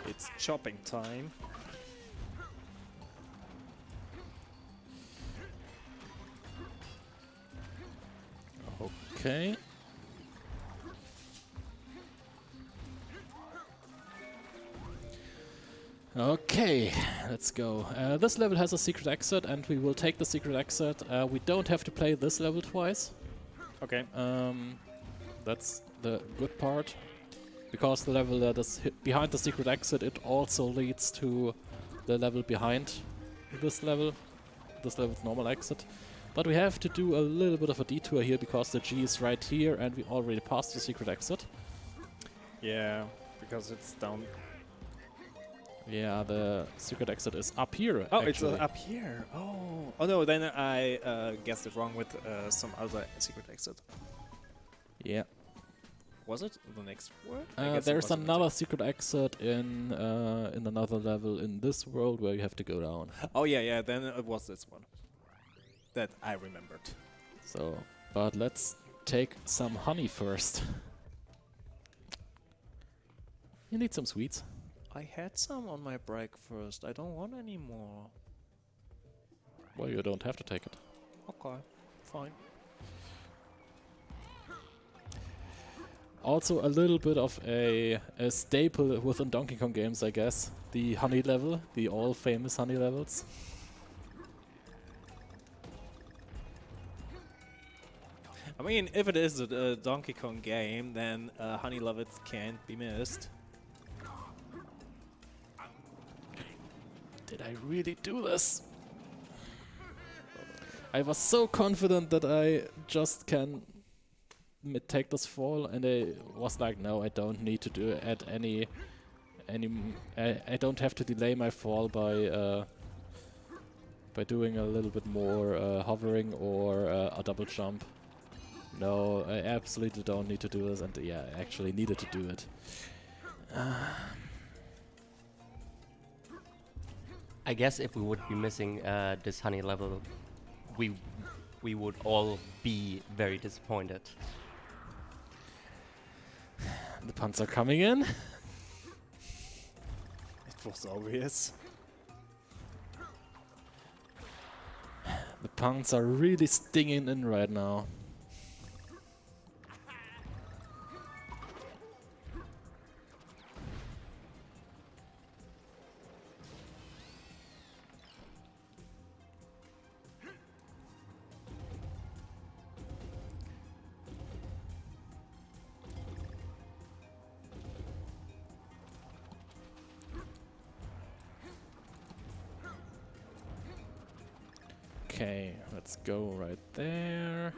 It's chopping time. Okay. Okay, let's go. This level has a secret exit, and we will take the secret exit. We don't have to play this level twice. Okay. That's the good part. Because the level that is behind the secret exit, it also leads to the level behind this level. This level's normal exit. But we have to do a little bit of a detour here because the G is right here and we already passed the secret exit. Yeah, because it's down. Yeah, the secret exit is up here. Oh, actually. it's up here. Oh, oh no, then I guessed it wrong with some other secret exit. Yeah. Was it the next word? I guess it There's wasn't. another secret exit in another level in this world where you have to go down. Oh yeah, yeah. Then it was this one that I remembered. So, but let's take some honey first. You need some sweets. I had some on my breakfast. I don't want any more. Well, you don't have to take it. Okay, fine. Also a little bit of a staple within Donkey Kong games, I guess. The honey level, the all famous honey levels. I mean, if it is a Donkey Kong game, then honey levels can't be missed. Did I really do this? I was so confident that I just can take this fall, and I was like, no, I don't need to do add any. I don't have to delay my fall by doing a little bit more hovering or a double jump. No, I absolutely don't need to do this, and yeah, I actually needed to do it. I guess if we would be missing this honey level, we would all be very disappointed. The puns are coming in. It was obvious. The puns are really stinging in right now. Okay, let's go right there.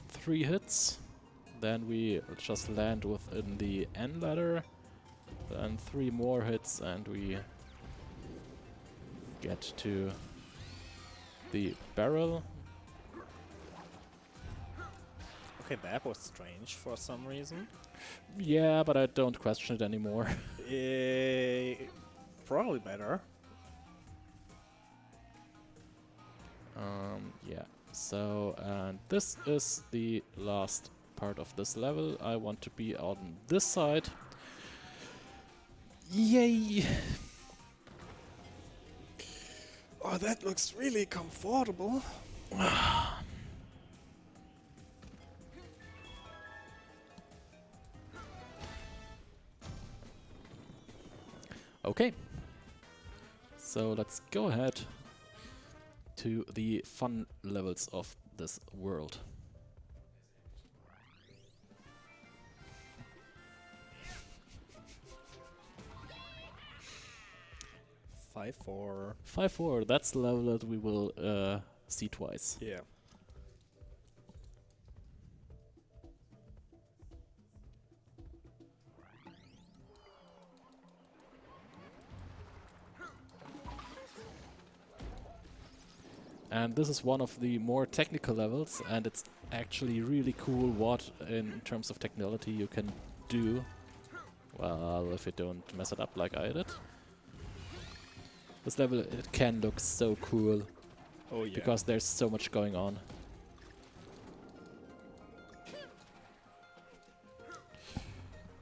3 hits. Then we just land within the N ladder. Then 3 more hits and we get to the barrel. Okay, that was strange for some reason. Yeah, but I don't question it anymore. Probably better. Yeah, so and this is the last part of this level. I want to be on this side. Yay! Oh, that looks really comfortable. Okay, so let's go ahead to the fun levels of this world. Five, 4. 5-4, that's the level that we will see twice. Yeah. And this is one of the more technical levels, and it's actually really cool what, in terms of technology, you can do. Well, if you don't mess it up like I did. This level, it can look so cool, Oh yeah. because there's so much going on.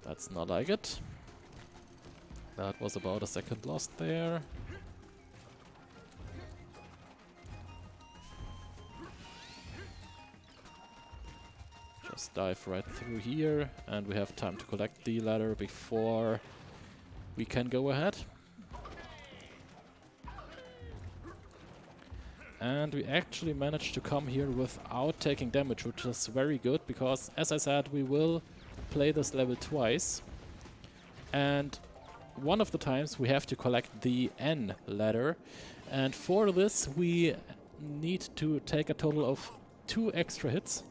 That's not like it. That was about a second lost there. just dive right through here, and we have time to collect the ladder before we can go ahead. And we actually managed to come here without taking damage, which is very good, because as I said, we will play this level twice. And one of the times we have to collect the N ladder. And for this we need to take a total of 2 extra hits,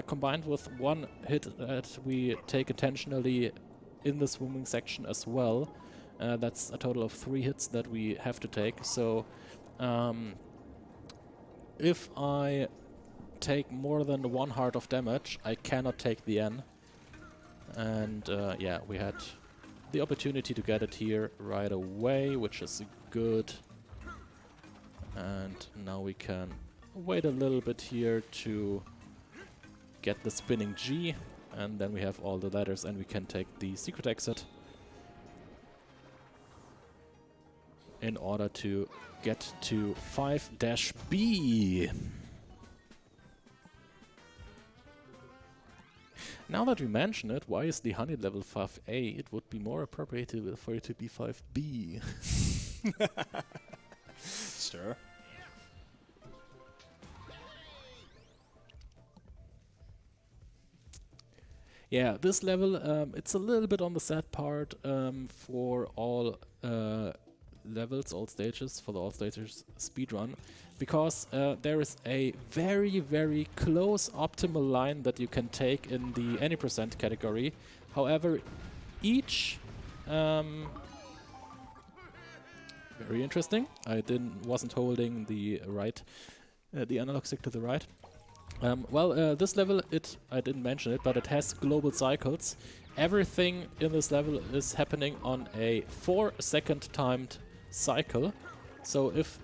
combined with 1 hit that we take intentionally in the swimming section as well. That's a total of 3 hits that we have to take. So if I take more than 1 heart of damage, I cannot take the N. And yeah, we had the opportunity to get it here right away, which is good. And now we can wait a little bit here to get the spinning G, and then we have all the ladders and we can take the secret exit in order to get to 5-B. Now that we mention it, why is the honey level 5A? It would be more appropriate for it to be 5B. Sure. Yeah, this level, it's a little bit on the sad part for all levels, all stages, for the all stages speedrun, because there is a very, very close optimal line that you can take in the any percent category. However, each very interesting. I wasn't holding the right, the analog stick to the right. Well, this level, I didn't mention it, but it has global cycles. Everything in this level is happening on a 4-second timed cycle. So if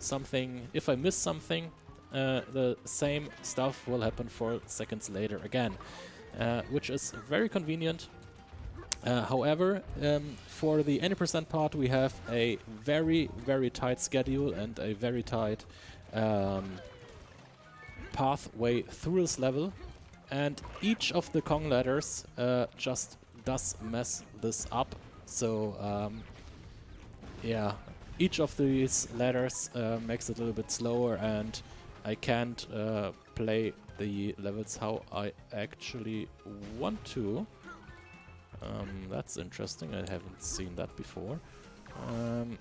I miss something, the same stuff will happen 4 seconds later again, which is very convenient. However, for the any percent part, we have a very, very tight schedule and a very tight pathway through this level, and each of the Kong ladders just does mess this up. So yeah, each of these ladders makes it a little bit slower, and I can't play the levels how I actually want to. That's interesting, I haven't seen that before.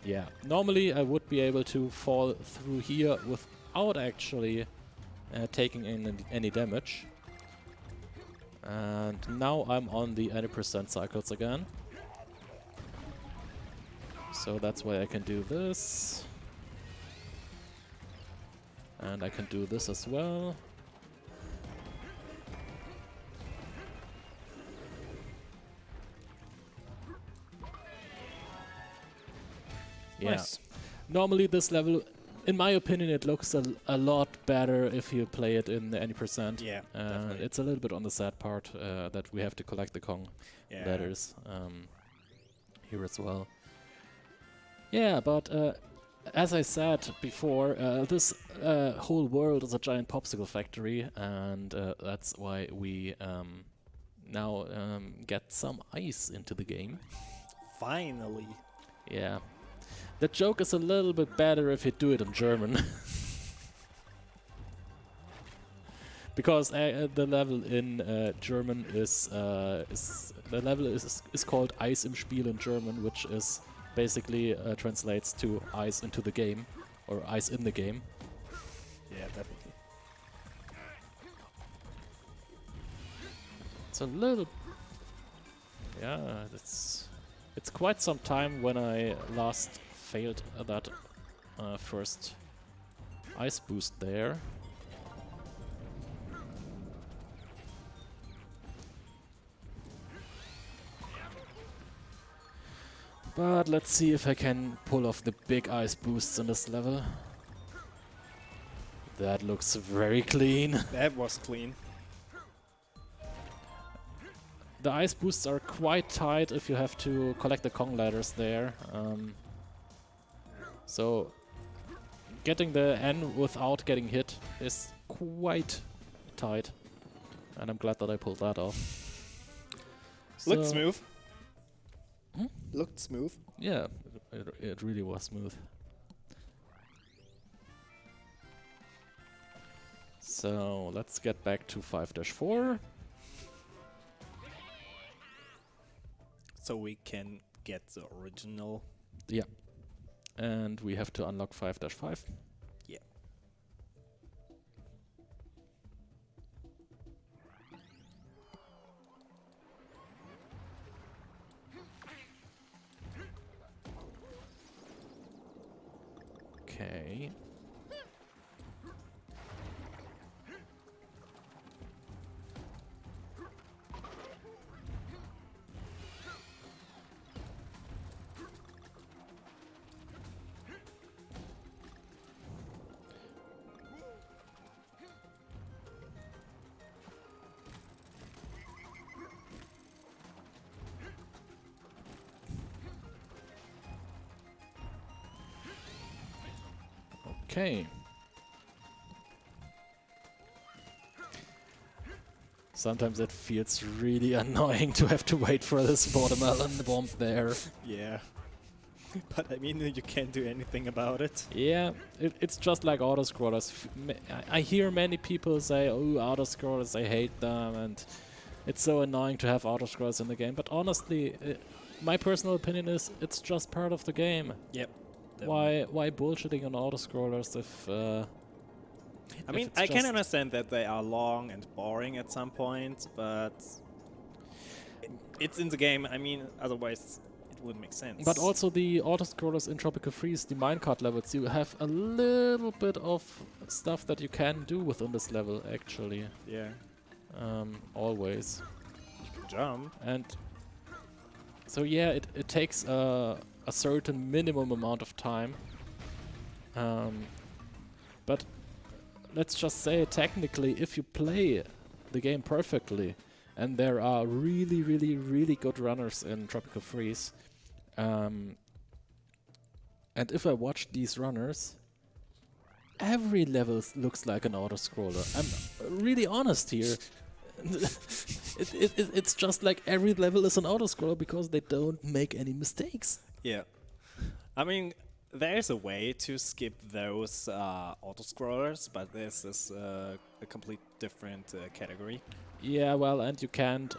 Yeah, normally I would be able to fall through here without actually taking any damage. And now I'm on the 80% cycles again. So that's why I can do this. And I can do this as well. Yeah. Nice. Normally this level, in my opinion, it looks a lot better if you play it in the any percent. Yeah, definitely. It's a little bit on the sad part that we have to collect the Kong ladders here as well. Yeah, but as I said before, this whole world is a giant popsicle factory, and that's why we now get some ice into the game. Finally. Yeah. The joke is a little bit better if you do it in German. Because the level in German is called Eis im Spiel in German, which is basically translates to ice into the game, or ice in the game. Yeah, definitely. It's a little... Yeah, it's quite some time when I last failed that first ice boost there. But let's see if I can pull off the big ice boosts in this level. That looks very clean. That was clean. The ice boosts are quite tight if you have to collect the Kong ladders there. So getting the N without getting hit is quite tight. and I'm glad that I pulled that off. Looked So- smooth. Hmm? Looked smooth. Yeah, it really was smooth. So let's get back to 5-4. So we can get the original. Yeah. And we have to unlock 5-5. Yeah. Okay. Okay. Sometimes it feels really annoying to have to wait for this watermelon bomb there. Yeah. But I mean, you can't do anything about it. Yeah, it's just like auto-scrollers. I hear many people say, oh, auto-scrollers, I hate them, and it's so annoying to have auto-scrollers in the game. But honestly, my personal opinion is it's just part of the game. Yep. Why bullshitting on auto-scrollers if... I mean, it's I can just- understand that they are long and boring at some point, but it's in the game. I mean, otherwise it wouldn't make sense. But also the auto-scrollers in Tropical Freeze, the minecart levels, you have a little bit of stuff that you can do within this level, actually. yeah, Always. you can jump. And so yeah, it takes a certain minimum amount of time. But let's just say technically, if you play the game perfectly, and there are really, really, really good runners in Tropical Freeze, and if I watch these runners, every level looks like an auto-scroller. I'm really honest here. It's just like every level is an auto-scroller because they don't make any mistakes. Yeah, I mean, there's a way to skip those auto-scrollers, but this is a complete different category. Yeah, well, and you can't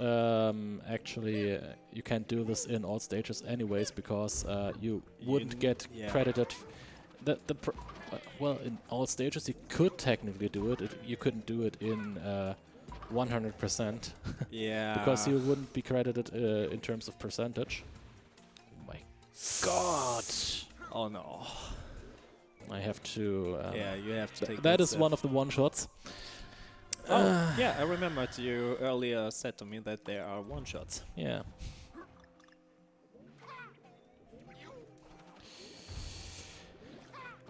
actually you can't do this in all stages anyways because you wouldn't get yeah. credited. Well, in all stages you could technically do it. You couldn't do it in 100% Yeah. because you wouldn't be credited in terms of percentage. Oh my God! Oh no. I have to. Yeah, you have to take That is stuff. one of the one-shots. Oh, yeah, I remembered you earlier said to me that there are one-shots. Yeah.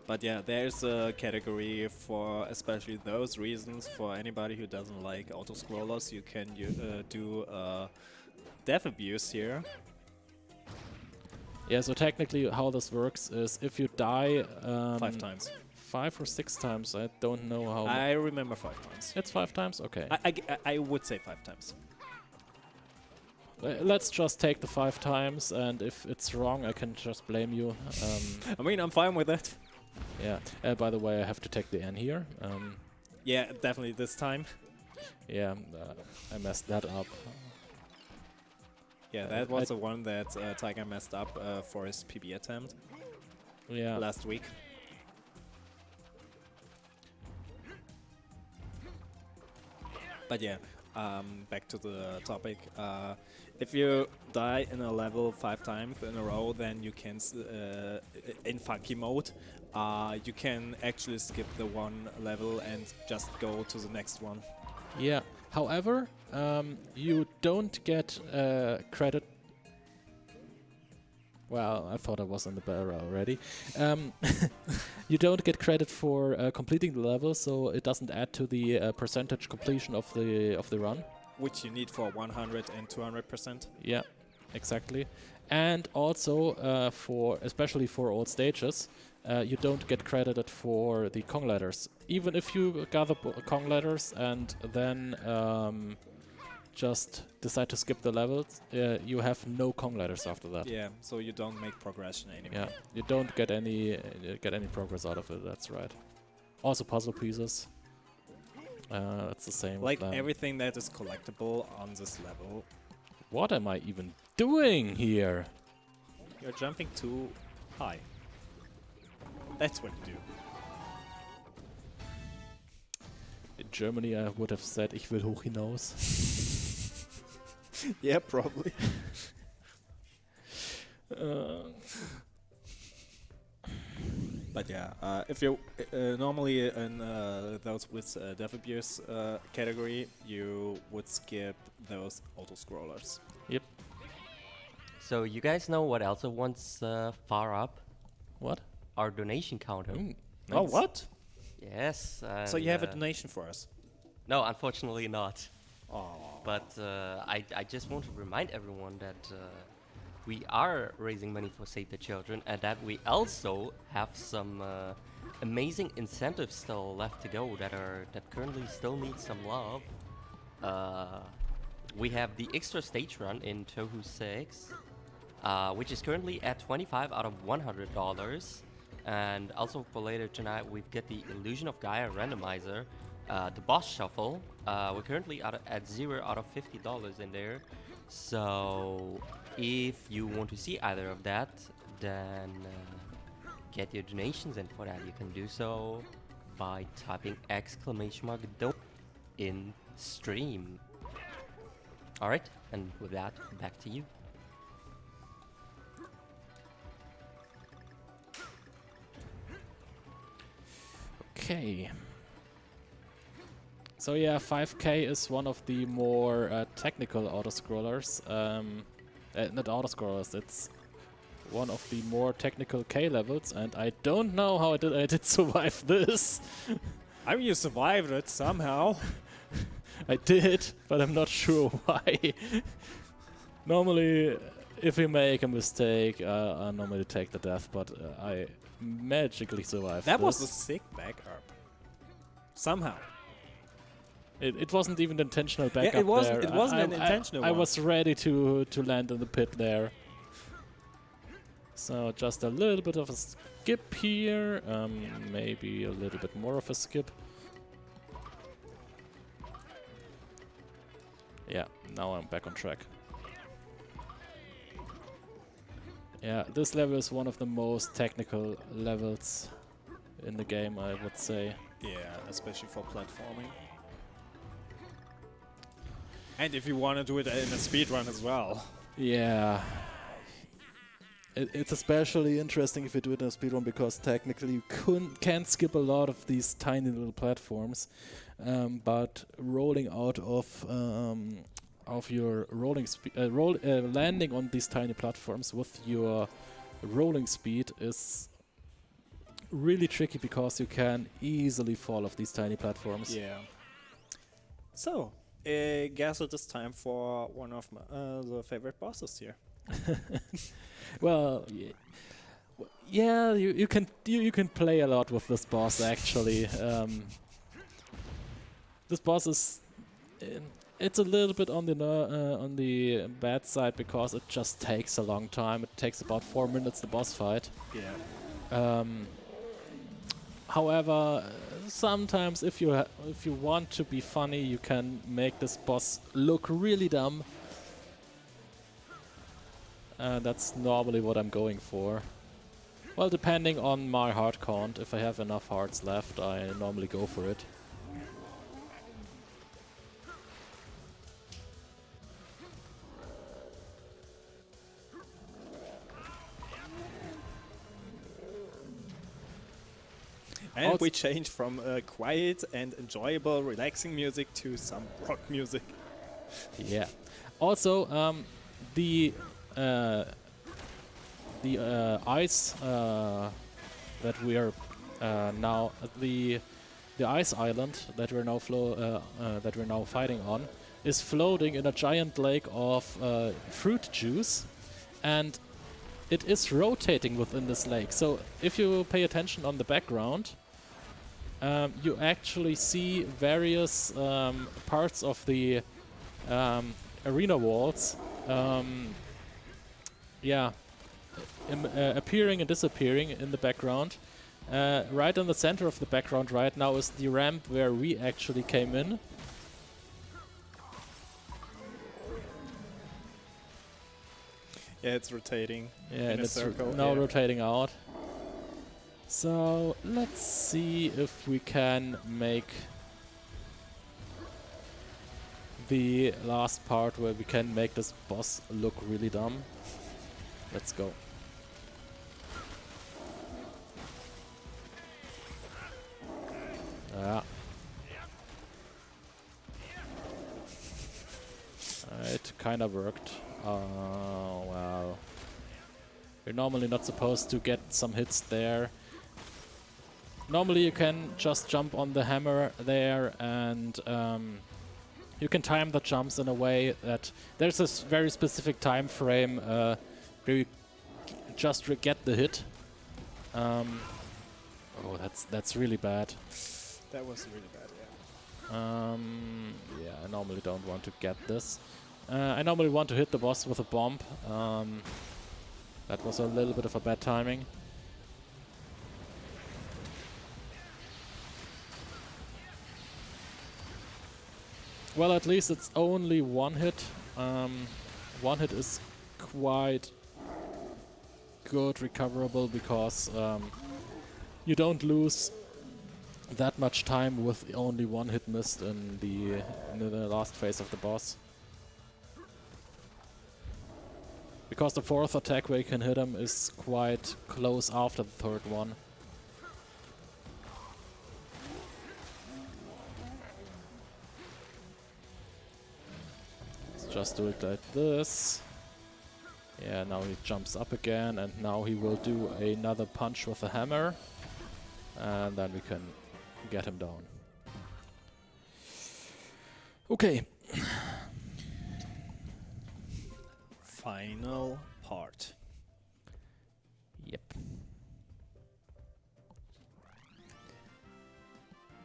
But yeah, there's a category for especially those reasons. For anybody who doesn't like auto-scrollers, you can do death abuse here. Yeah, so technically how this works is if you die 5 times. 5 or 6 times, I don't know how. I remember 5 times. It's 5 times? Okay. I would say 5 times. Let's just take the 5 times, and if it's wrong, I can just blame you. I mean, I'm fine with that. Yeah. By the way, I have to take the N here. Yeah, definitely this time. Yeah, I messed that up. Yeah, that was the one that Tiger messed up for his PB attempt Yeah. last week. But yeah, back to the topic. If you die in a level 5 times in a row, then you can, in funky mode, you can actually skip the one level and just go to the next one. Yeah. However, you don't get credit. Well, I thought I was in the barrel already. You don't get credit for completing the level, so it doesn't add to the percentage completion of the run. Which you need for 100 and 200%. Yeah. exactly. And also, especially for old stages, you don't get credited for the Kong letters. Even if you gather Kong letters and then just decide to skip the levels, you have no Kong letters after that. Yeah, so you don't make progression anymore. Yeah, you don't get any progress out of it. That's right. Also puzzle pieces. That's the same. Like with them. everything that is collectible on this level, What am I even doing here? you're jumping too high. That's what you do. In Germany, I would have said, "Ich will hoch hinaus." Yeah, probably. But yeah, if you normally in those with Death Abuse category, you would skip those auto scrollers. Yep. So you guys know what else wants far up? What? Our donation counter. Oh, Nice. what? Yes. So you have a donation for us? No, unfortunately not. Oh. But I just want to remind everyone that we are raising money for Save the Children, and that we also have some amazing incentives still left to go that currently still need some love. We have the extra stage run in Tohu 6, which is currently at $25 out of $100. And also for later tonight, we've got the Illusion of Gaia randomizer, the boss shuffle. We're currently at 0 out of $50 in there. So if you want to see either of that, then get your donations, and for that you can do so by typing !don in stream. Alright, and with that, back to you. Okay. So yeah, 5K is one of the more technical auto-scrollers. Not auto-scrollers, it's one of the more technical K levels, and I don't know how I did survive this. I mean, you survived it somehow. I did, but I'm not sure why. Normally, if you make a mistake, I normally take the death, but I magically survived That was a this. sick backup. Somehow. It wasn't even intentional backup. it wasn't- there. it wasn't an intentional I one. was ready to land in the pit there. So just a little bit of a skip here, maybe a little bit more of a skip. Yeah, now I'm back on track. Yeah, this level is one of the most technical levels in the game, I would say. Yeah, especially for platforming. And if you want to do it in a speedrun as well. Yeah. It's especially interesting if you do it in a speedrun, because technically you can't skip a lot of these tiny little platforms, but rolling out of your rolling speed, landing on these tiny platforms with your rolling speed is really tricky, because you can easily fall off these tiny platforms. Yeah. So, I guess it is time for one of my the favorite bosses here. Well, yeah, you can play a lot with this boss actually. This boss is it's a little bit on the bad side, because it just takes a long time. It takes about 4 minutes, the boss fight. Yeah. However, sometimes if you want to be funny, you can make this boss look really dumb. That's normally what I'm going for. Well, depending on my heart count, if I have enough hearts left, I normally go for it. And we change from quiet and enjoyable, relaxing music to some rock music. Yeah. Also, the ice that we are now the ice island that we're now fighting on is floating in a giant lake of fruit juice, and it is rotating within this lake. So if you pay attention on the background, you actually see various parts of the arena walls, appearing and disappearing in the background. Right in the center of the background right now is the ramp where we actually came in. Yeah, it's rotating Yeah, in and a it's circle. now yeah. rotating out. So let's see if we can make the last part where we can make this boss look really dumb. Let's go. Yeah. It kind of worked. Oh, well. You're normally not supposed to get some hits there. Normally you can just jump on the hammer there, and you can time the jumps in a way that there's a very specific time frame where you just get the hit. Oh, that's really bad. That was really bad, yeah. Yeah, I normally don't want to get this. I normally want to hit the boss with a bomb. That was a little bit of a bad timing. Well, at least it's only one hit. One hit is quite good recoverable because you don't lose that much time with only one hit missed in the last phase of the boss. Because the fourth attack where you can hit him is quite close after the third one. Let's just do it like this. Yeah, now he jumps up again, and now he will do another punch with the hammer. And then we can get him down. Okay. Final part. Yep.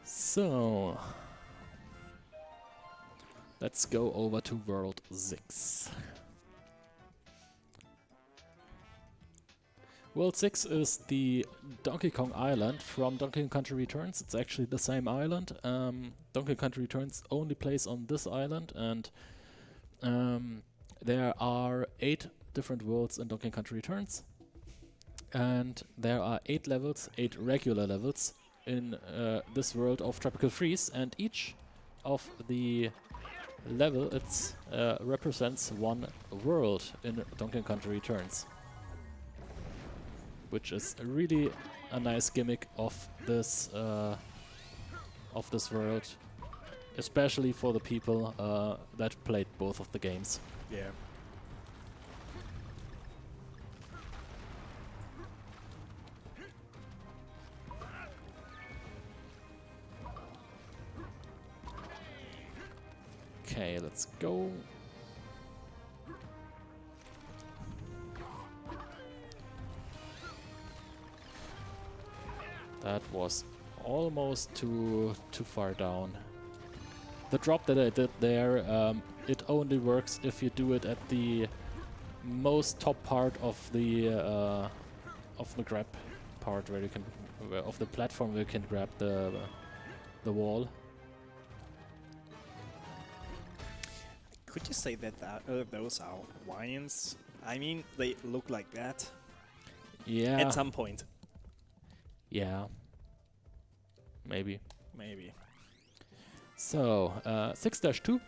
So let's go over to World 6. World 6 is the Donkey Kong Island from Donkey Kong Country Returns. It's actually the same island. Donkey Kong Country Returns only plays on this island, and there are 8 different worlds in Donkey Kong Country Returns. And there are 8 levels, 8 regular levels in this world of Tropical Freeze, and each of the level represents one world in Donkey Kong Country Returns, which is really a nice gimmick of this world, especially for the people that played both of the games. Yeah. Okay, let's go. That was almost too far down. The drop that I did there, it only works if you do it at the most top part of the grab part, where you can of the platform where you can grab the wall. Could you say that those are Hawaiians? I mean, they look like that Yeah. at some point. Yeah. Maybe. Maybe. So, 6-2.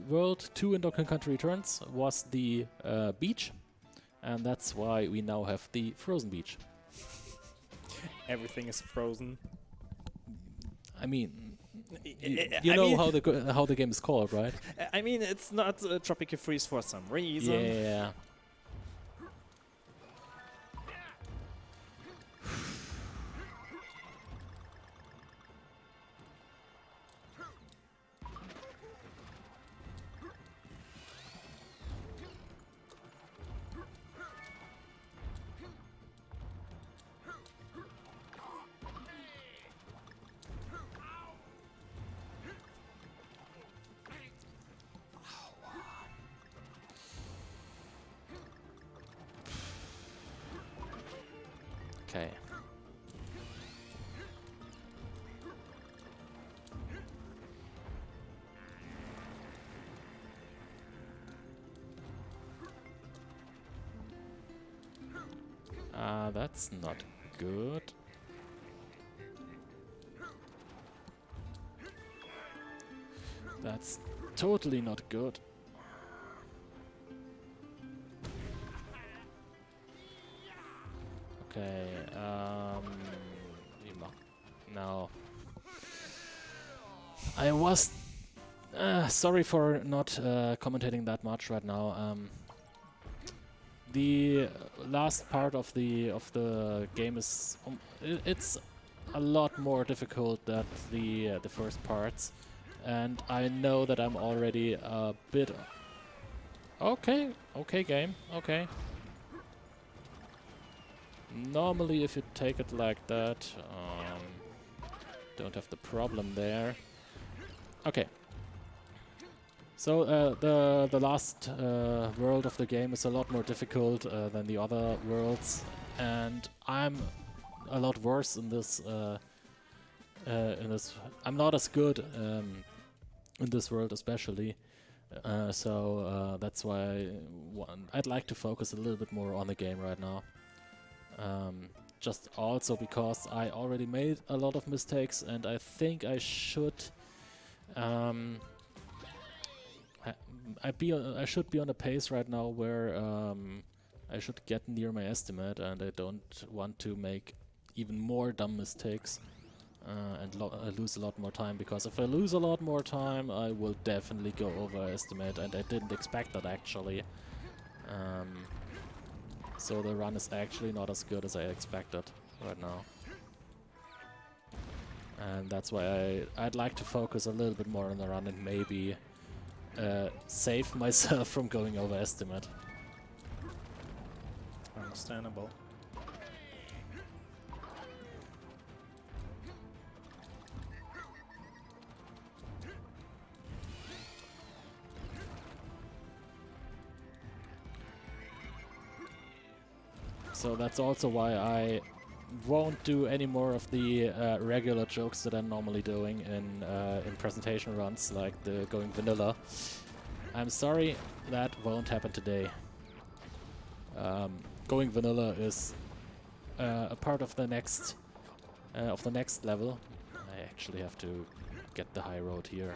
World 2 in Donkey Kong Country Returns was the beach, and that's why we now have the frozen beach. Everything is frozen. I mean, I you know mean, how the game is called, right? I mean, it's not Tropical Freeze for some reason. Yeah. Okay. That's not good. That's totally not good. Okay, no. I was sorry for not commentating that much right now. The last part of the game is it's a lot more difficult than the first parts, and I know that I'm already a bit okay game, okay. Normally if you take it like that, don't have the problem there. Okay. So the last world of the game is a lot more difficult than the other worlds, and I'm a lot worse in this. I'm not as good in this world, especially. So that's why I'd like to focus a little bit more on the game right now. Just also because I already made a lot of mistakes, and I think I should. I should be on a pace right now where I should get near my estimate, and I don't want to make even more dumb mistakes and lose a lot more time, because if I lose a lot more time I will definitely go over estimate, and I didn't expect that actually. So the run is actually not as good as I expected right now. And that's why I'd like to focus a little bit more on the run and maybe save myself from going over estimate. Understandable. So that's also why I won't do any more of the regular jokes that I'm normally doing in presentation runs, like the going vanilla. I'm sorry, that won't happen today. Going vanilla is a part of the next level. I actually have to get the high road here.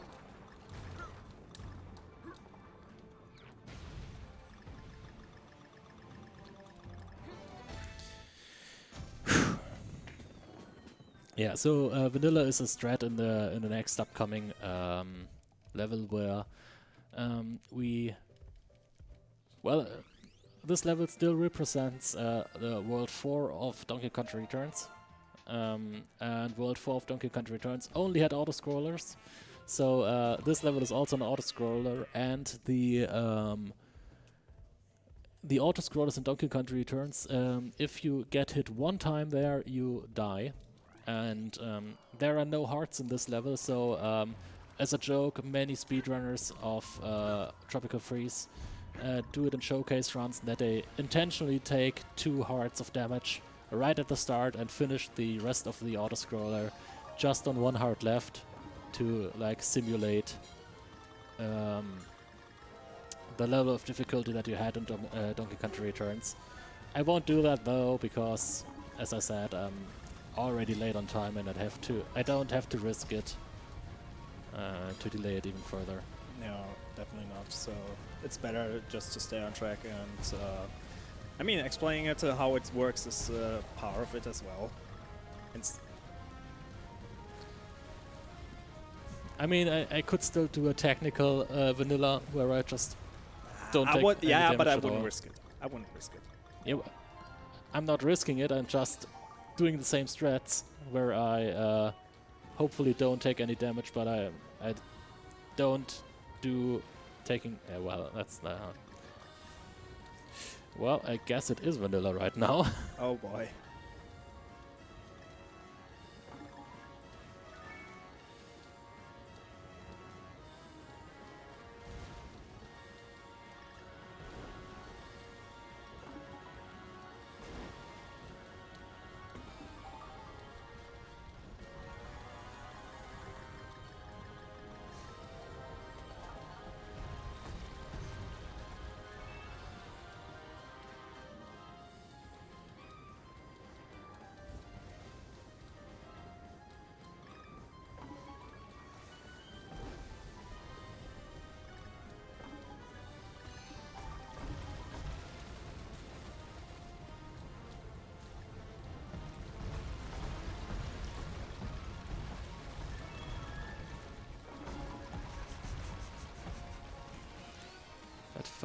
Yeah, so vanilla is a strat in the next upcoming level where this level still represents the World 4 of Donkey Kong Returns, and World 4 of Donkey Kong Returns only had auto-scrollers, so this level is also an auto-scroller, and the auto-scrollers in Donkey Kong Returns, if you get hit one time there, you die. And there are no hearts in this level, so as a joke, many speedrunners of Tropical Freeze do it in showcase runs that they intentionally take 2 hearts of damage right at the start and finish the rest of the autoscroller just on 1 heart left to like simulate the level of difficulty that you had in Donkey Kong Returns. I won't do that though, because as I said, already late on time, and I don't have to risk it to delay it even further. No, definitely not. So it's better just to stay on track, and I mean, explaining it how it works is part of it as well. I mean, I could still do a technical vanilla where I just don't take any damage but I at wouldn't all. risk it. I wouldn't risk it. Yeah, I'm not risking it. I'm just doing the same strats where I hopefully don't take any damage, but I don't do taking. Well, that's well, I guess it is vanilla right now. Oh boy.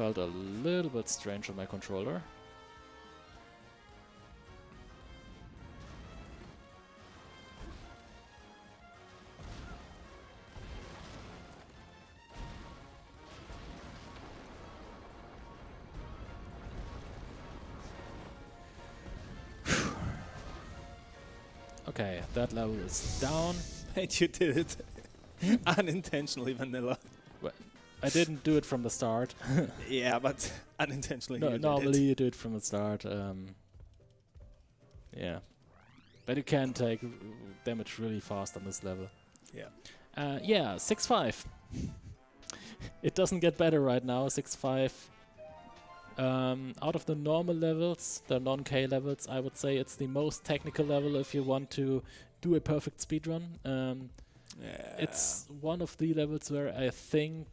felt a little bit strange on my controller. Okay, that level is down. And you did it unintentionally, Vanilla. Well, I didn't do it from the start. Yeah, but unintentionally No, you did normally it. you do it from the start. Yeah, but you can take damage really fast on this level. Yeah. Yeah, 6-5. It doesn't get better right now. 6-5. Out of the normal levels, the non-K levels, I would say it's the most technical level if you want to do a perfect speedrun. It's one of the levels where I think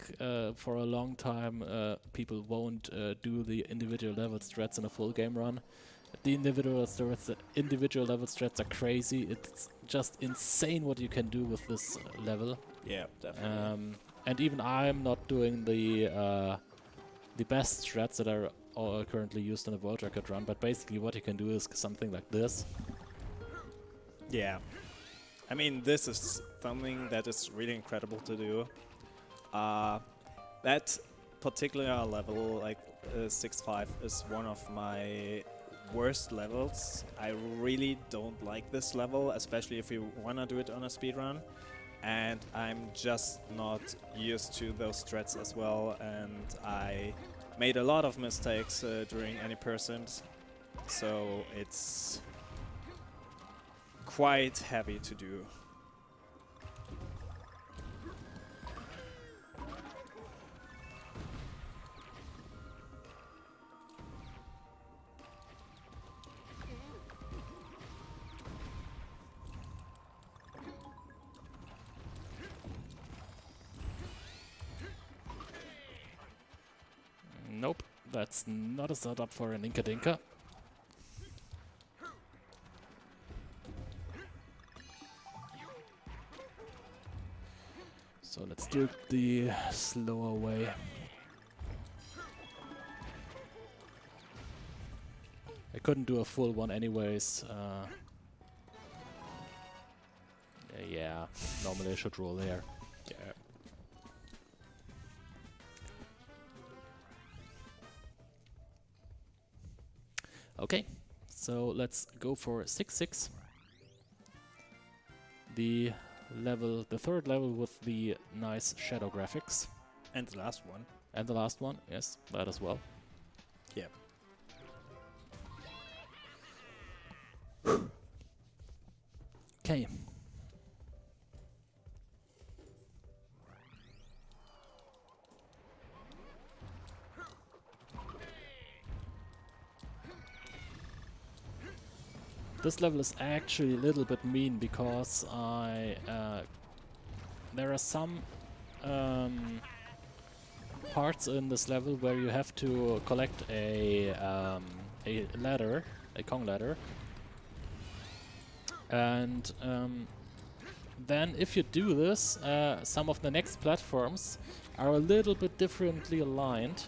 for a long time people won't do the individual level strats in a full game run. The individual level strats are crazy. It's just insane what you can do with this level. Yeah, definitely. And even I'm not doing the best strats that are currently used in a world record run, but basically what you can do is something like this. Yeah. I mean, this is something that is really incredible to do. That particular level, like 6-5, is one of my worst levels. I really don't like this level, especially if you want to do it on a speedrun. And I'm just not used to those strats as well, and I made a lot of mistakes during any percent, so it's quite heavy to do. Nope, that's not a setup for an Inka Dinka. So let's do it the slower way. I couldn't do a full one anyways. Yeah, normally I should roll there. Yeah. Okay, so let's go for 6-6. The third level with the nice shadow graphics. And the last one. And the last one, yes, that as well. Yeah. Okay. This level is actually a little bit mean because there are some parts in this level where you have to collect a ladder, a Kong ladder, and then if you do this, some of the next platforms are a little bit differently aligned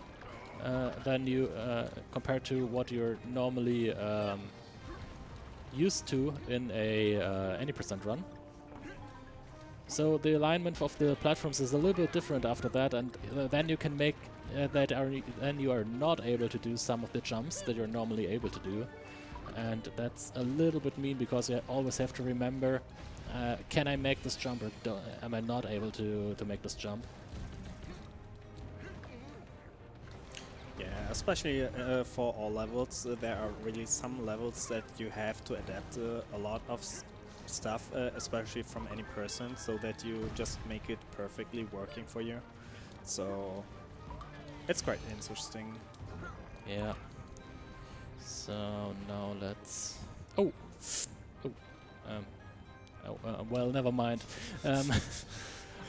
than you compared to what you're normally used to in a any percent run. So the alignment of the platforms is a little bit different after that, and then you can make then you are not able to do some of the jumps that you're normally able to do, and that's a little bit mean because you always have to remember, can I make this jump or am I not able to make this jump? Yeah, especially for all levels, there are really some levels that you have to adapt a lot of stuff, especially from any person, so that you just make it perfectly working for you. So it's quite interesting. Yeah. So now let's. Oh. Well, never mind.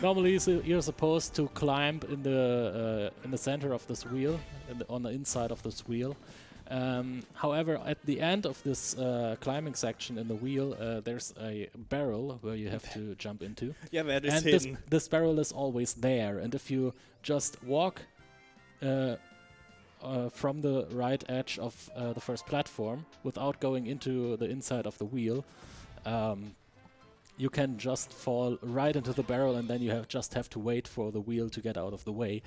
Normally, you're supposed to climb in the center of this wheel, on the inside of this wheel. However, at the end of this climbing section in the wheel, there's a barrel where you have to jump into. Yeah, that is And hidden. this barrel is always there. And if you just walk from the right edge of the first platform without going into the inside of the wheel, you can just fall right into the barrel, and then you just have to wait for the wheel to get out of the way,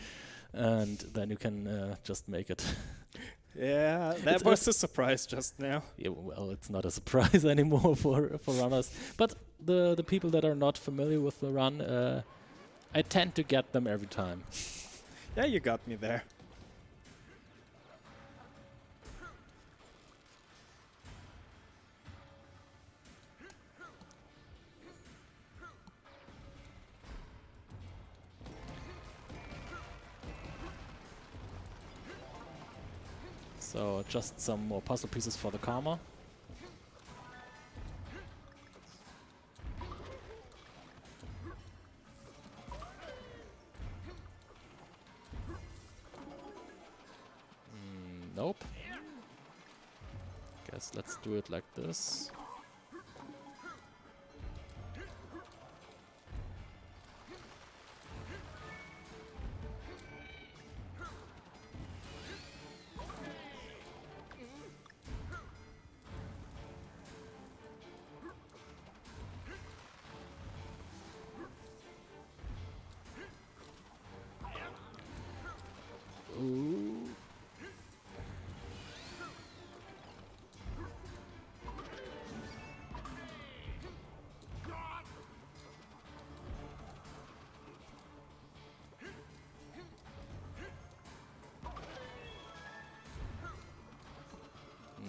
and then you can just make it. Yeah, that was a surprise just now. Yeah, well, it's not a surprise anymore for runners. But the people that are not familiar with the run, I tend to get them every time. Yeah, you got me there. So just some more puzzle pieces for the karma. Nope. Guess let's do it like this. Ooh.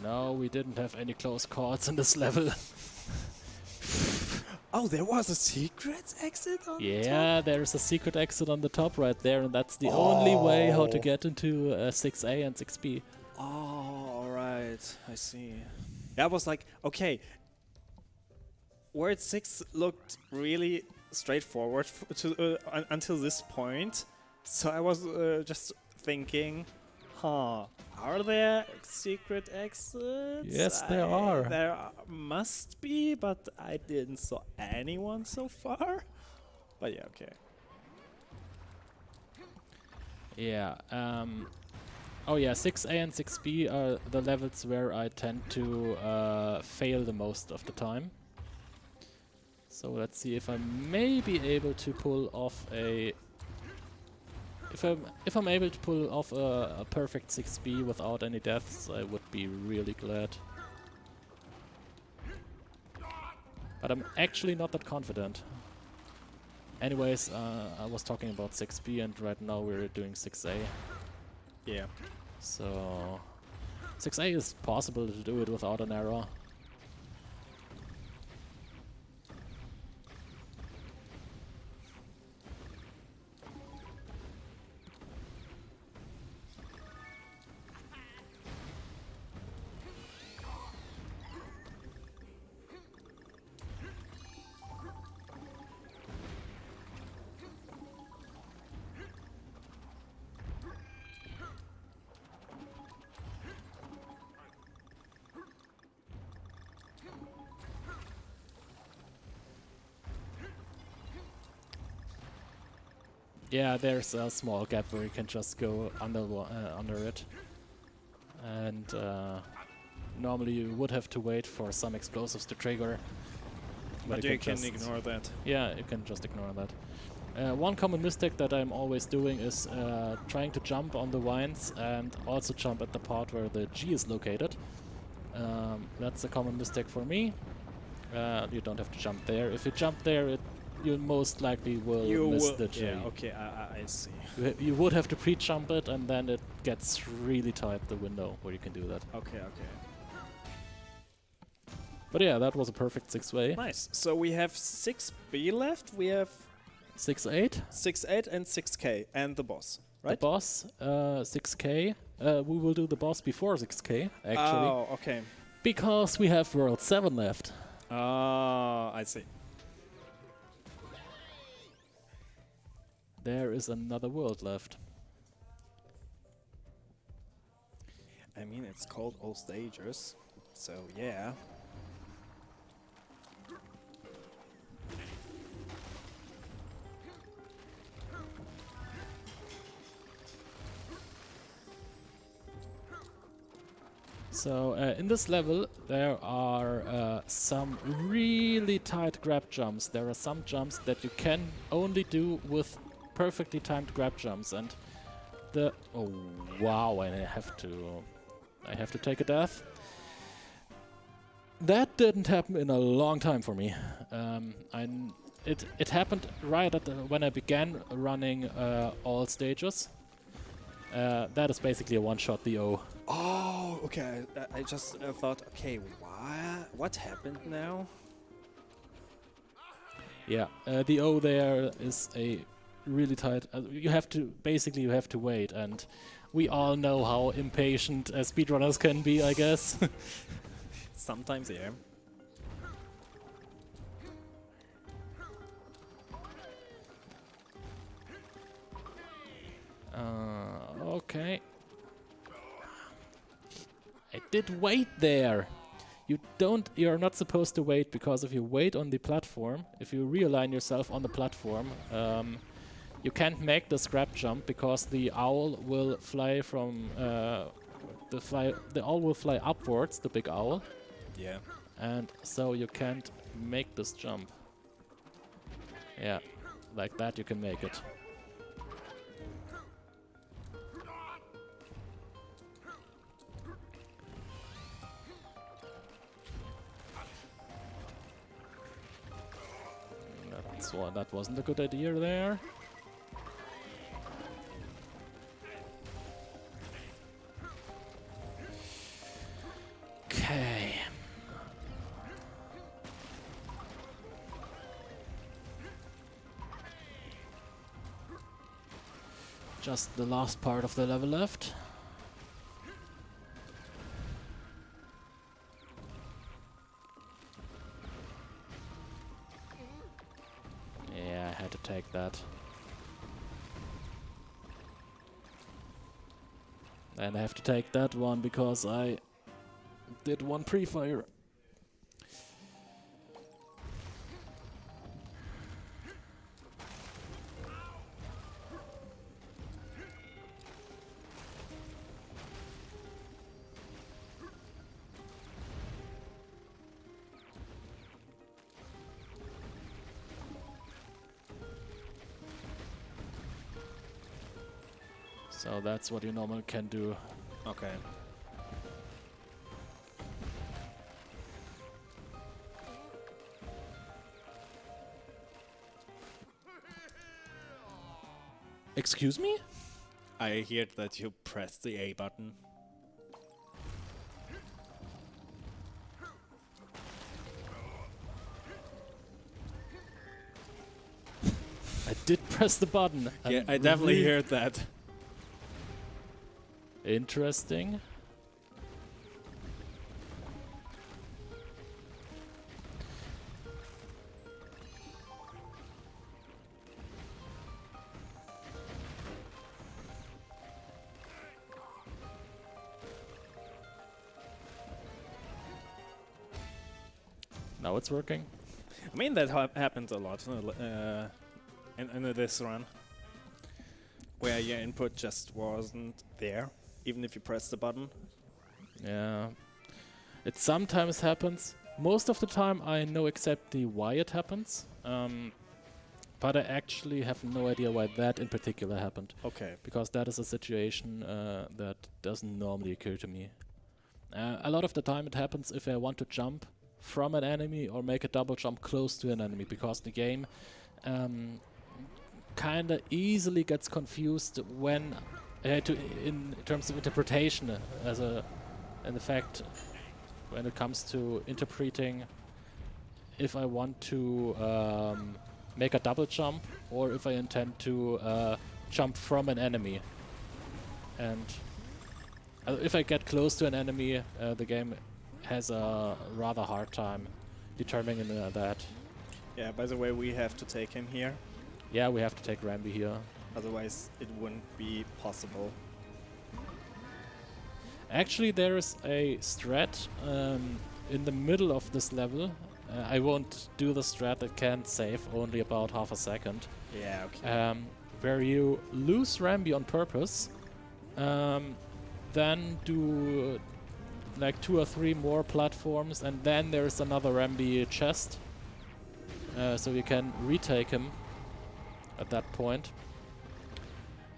No, we didn't have any close calls in this level. Oh, there was a secret exit on the top? Yeah, there's a secret exit on the top right there, and that's the only way how to get into 6A and 6B. Oh, alright, I see. That was like, okay, Word 6 looked really straightforward until this point, so I was just thinking, are there secret exits? Yes, there are. There must be, but I didn't saw anyone so far. But yeah, okay. Yeah. Oh yeah, 6A and 6B are the levels where I tend to fail the most of the time. So let's see if I may be able to pull off a... If I'm able to pull off a perfect 6B without any deaths, I would be really glad. But I'm actually not that confident. Anyways, I was talking about 6B, and right now we're doing 6A. Yeah. So 6A is possible to do it without an error. Yeah, there's a small gap where you can just go under it. And normally you would have to wait for some explosives to trigger. But you can ignore that. Yeah, you can just ignore that. One common mistake that I'm always doing is trying to jump on the vines and also jump at the part where the G is located. That's a common mistake for me. You don't have to jump there. If you jump there, you most likely will miss the G. Yeah, okay, I see. You would have to pre-jump it, and then it gets really tight, the window where you can do that. Okay, okay. But yeah, that was a perfect 6-way. Nice. So we have 6B left, we have 6-8. 6-8 and 6K, and the boss, right? The boss, 6K. We will do the boss before 6K, actually. Oh, okay. Because we have World 7 left. Oh, I see. There is another world left. I mean, it's called All Stages, so yeah. So in this level there are some really tight grab jumps. There are some jumps that you can only do with perfectly timed grab jumps, and the oh wow, and I have to take a death. That didn't happen in a long time for me. It happened right at when I began running all stages. That is basically a one-shot DO. Oh, okay. I just thought, okay, what happened now? Yeah, the O there is a really tight. You have to wait, and we all know how impatient speedrunners can be, I guess. Sometimes, yeah. Okay. I did wait there. You're not supposed to wait, because if you wait on the platform, if you realign yourself on the platform, you can't make the scrap jump because the owl will fly from the owl will fly upwards, the big owl. Yeah. And so you can't make this jump. Yeah, like that you can make it. That wasn't a good idea there. Okay. Just the last part of the level left. Yeah, I had to take that. And I have to take that one because I did one pre-fire. So that's what you normally can do. Okay. Excuse me? I heard that you pressed the A button. I did press the button. Yeah, I'm I definitely really heard that. Interesting. Now it's working. I mean, that happens a lot in this run, where your input just wasn't there, even if you press the button. Yeah. It sometimes happens. Most of the time I know exactly why it happens. But I actually have no idea why that in particular happened. Okay. Because that is a situation that doesn't normally occur to me. A lot of the time it happens if I want to jump from an enemy or make a double jump close to an enemy, because the game kinda easily gets confused when in terms of interpretation and the fact when it comes to interpreting if I want to make a double jump or if I intend to jump from an enemy. And if I get close to an enemy, the game has a rather hard time determining that. Yeah, by the way, we have to take him here. Yeah, we have to take Rambi here. Otherwise, it wouldn't be possible. Actually, there is a strat in the middle of this level. I won't do the strat, that can save only about half a second. Yeah, okay. Where you lose Rambi on purpose, then do like 2 or 3 more platforms, and then there's another Rambi chest. So you can retake him at that point.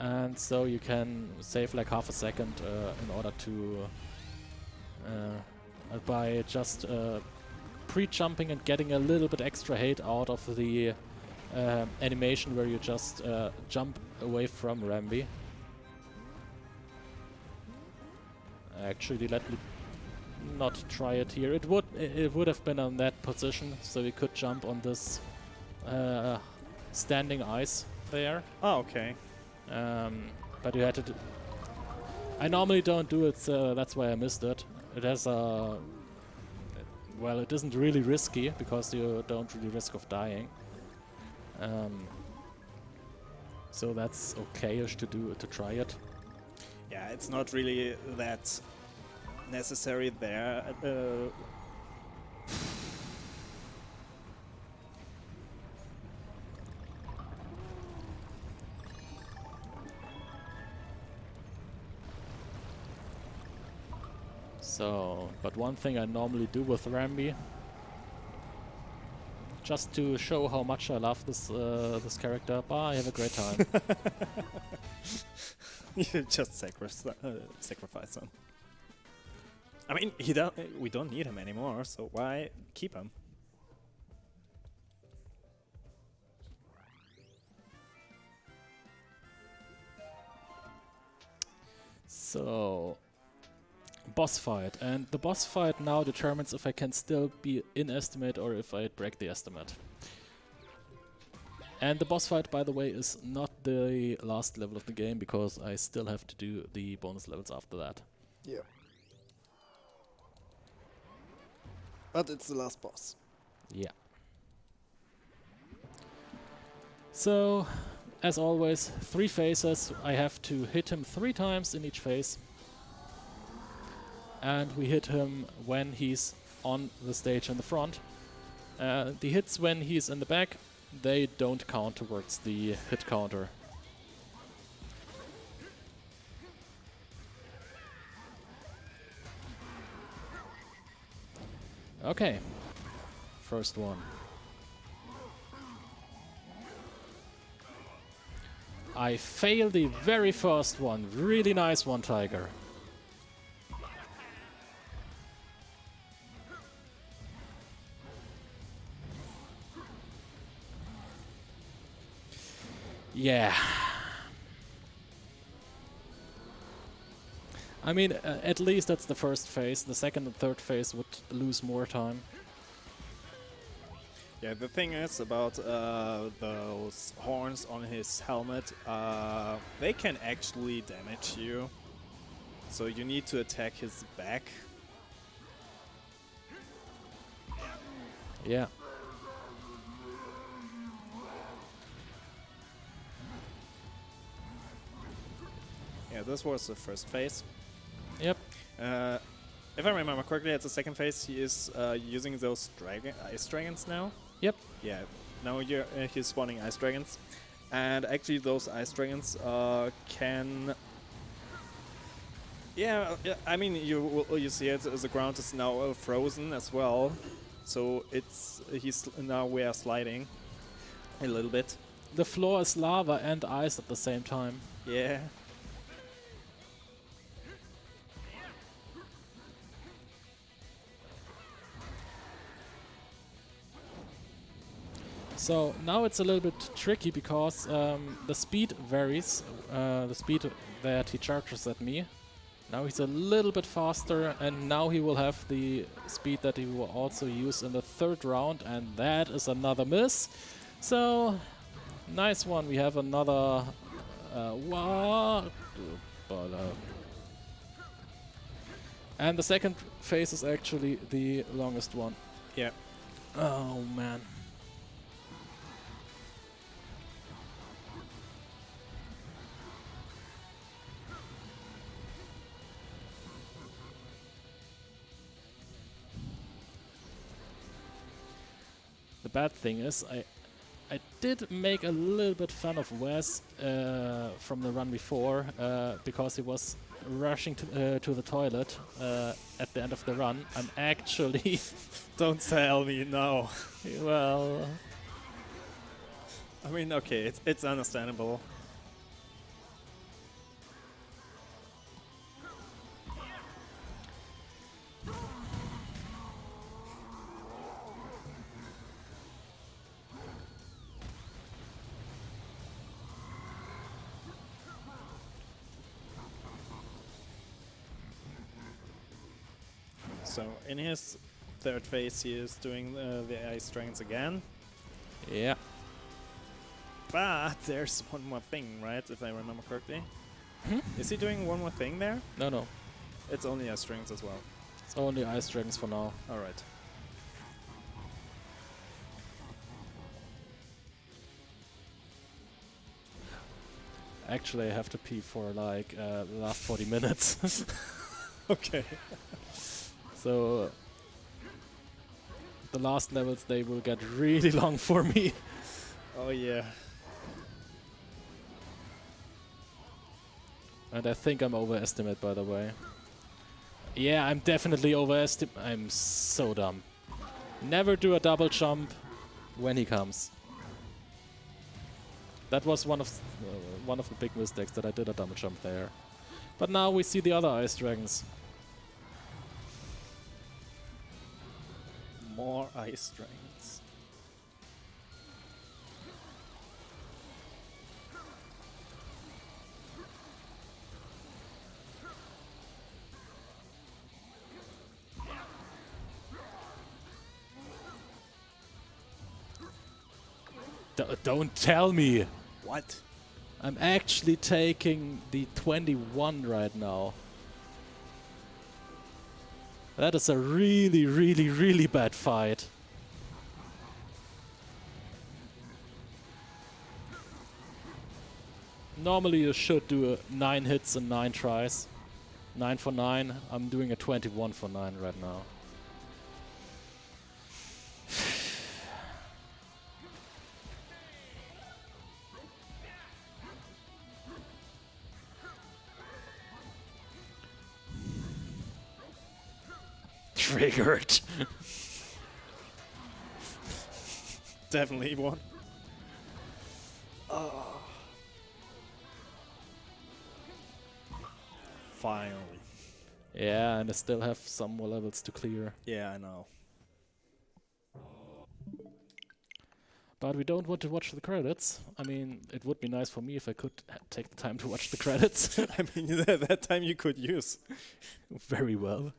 And so you can save like half a second in order to by just pre-jumping and getting a little bit extra hate out of the animation where you just jump away from Rambi. Actually, let me not try it here. It would have been on that position, so we could jump on this standing ice there. Oh, okay. But you had to. I normally don't do it, so that's why I missed it. It has a. Well, it isn't really risky because you don't really risk of dying. So that's okay-ish to try it. Yeah, it's not really that necessary there. So, but one thing I normally do with Rambi, just to show how much I love this this character. Bye, have a great time. You just sacrifice him. I mean, we don't need him anymore, so why keep him? So, boss fight. And the boss fight now determines if I can still be in estimate or if I break the estimate. And the boss fight, by the way, is not the last level of the game because I still have to do the bonus levels after that. Yeah. But it's the last boss. Yeah. So, as always, 3 phases. I have to hit him 3 times in each phase. And we hit him when he's on the stage in the front. The hits when he's in the back, they don't count towards the hit counter. Okay, first one. I failed the very first one. Really nice one, Tiger. Yeah. I mean, at least that's the first phase. The second and third phase would lose more time. Yeah, the thing is about those horns on his helmet, they can actually damage you. So you need to attack his back. Yeah. Yeah, this was the first phase. Yep. If I remember correctly, at the second phase, he is using those ice dragons now. Yep. Yeah, now he's spawning ice dragons. And actually those ice dragons can... Yeah, I mean, you see it, the ground is now frozen as well. So we are sliding a little bit. The floor is lava and ice at the same time. Yeah. So now it's a little bit tricky because the speed varies, the speed that he charges at me. Now he's a little bit faster, and now he will have the speed that he will also use in the third round, and that is another miss. So, nice one. We have another... And the second phase is actually the longest one. Yeah. Oh, man. The bad thing is, I did make a little bit fun of Wes from the run before because he was rushing to the toilet at the end of the run. I'm actually Don't tell me, no. well. I mean, okay, it's understandable. So in his third phase, he is doing the ice strengths again. Yeah. But there's one more thing, right? If I remember correctly. Hmm? Is he doing one more thing there? No. It's only ice strengths as well. It's only ice dragons for now. All right. Actually, I have to pee for like the last 40 minutes. Okay. So the last levels, they will get really long for me. Oh yeah. And I think I'm overestimated, by the way. Yeah, I'm definitely overestimated. I'm so dumb. Never do a double jump when he comes. That was one of the big mistakes, that I did a double jump there. But now we see the other ice dragons. More ice strengths. Don't tell me! What? I'm actually taking the 21 right now. That is a really, really, really bad fight. Normally you should do 9 hits and 9 tries. 9 for 9. I'm doing a 21 for 9 right now. Triggered. Definitely one. Oh. Finally. Yeah, and I still have some more levels to clear. Yeah, I know. But we don't want to watch the credits. I mean, it would be nice for me if I could take the time to watch the credits. I mean, that time you could use. Very well.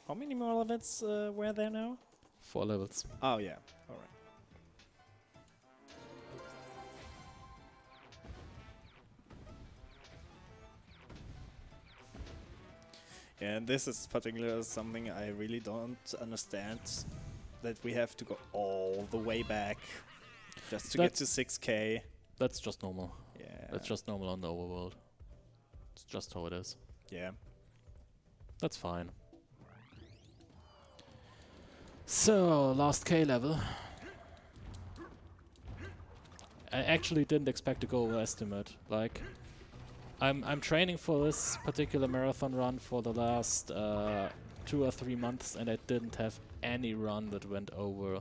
How many more levels were there now? 4 levels. Oh yeah, all right. And this is particularly something I really don't understand, that we have to go all the way back just to get to 6K. That's just normal. Yeah. That's just normal on the overworld. It's just how it is. Yeah. That's fine. So, last K level. I actually didn't expect to go overestimate. Like, I'm training for this particular marathon run for the last 2 or 3 months, and I didn't have any run that went over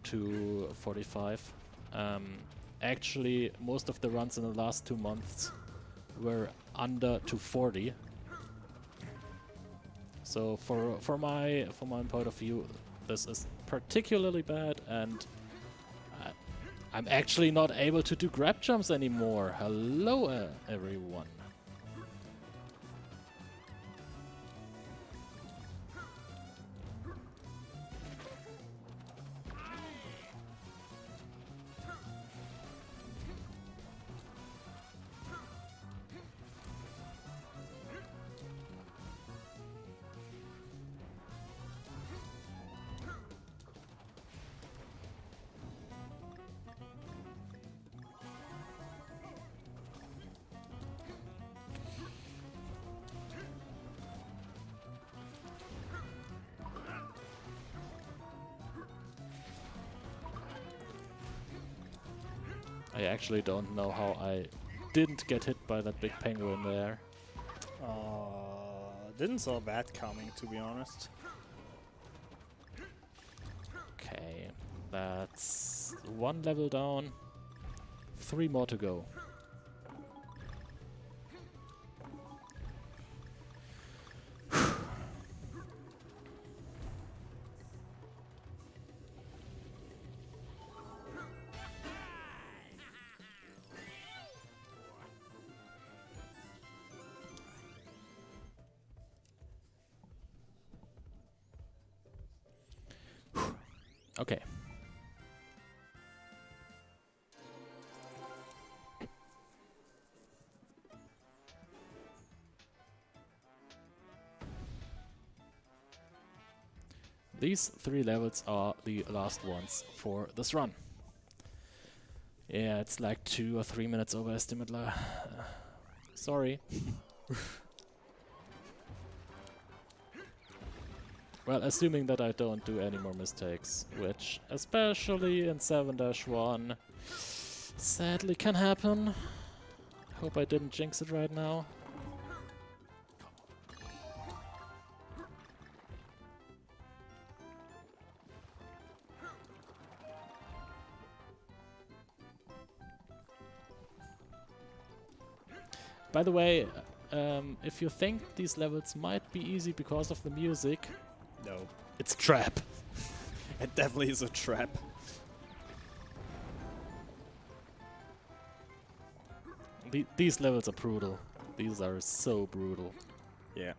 to 45. Actually, most of the runs in the last 2 months were under 240. So from my point of view, this is particularly bad, and I'm actually not able to do grab jumps anymore. Hello, everyone. I actually don't know how I didn't get hit by that big penguin there. Didn't saw that coming, to be honest. Okay, that's 1 level down. 3 more to go. Okay. These 3 levels are the last ones for this run. Yeah, it's like 2 or 3 minutes overestimate. Sorry. Well, assuming that I don't do any more mistakes, which, especially in 7-1, sadly can happen. Hope I didn't jinx it right now. By the way, if you think these levels might be easy because of the music, No. it's a trap. It definitely is a trap. These levels are brutal. These are so brutal. Yeah.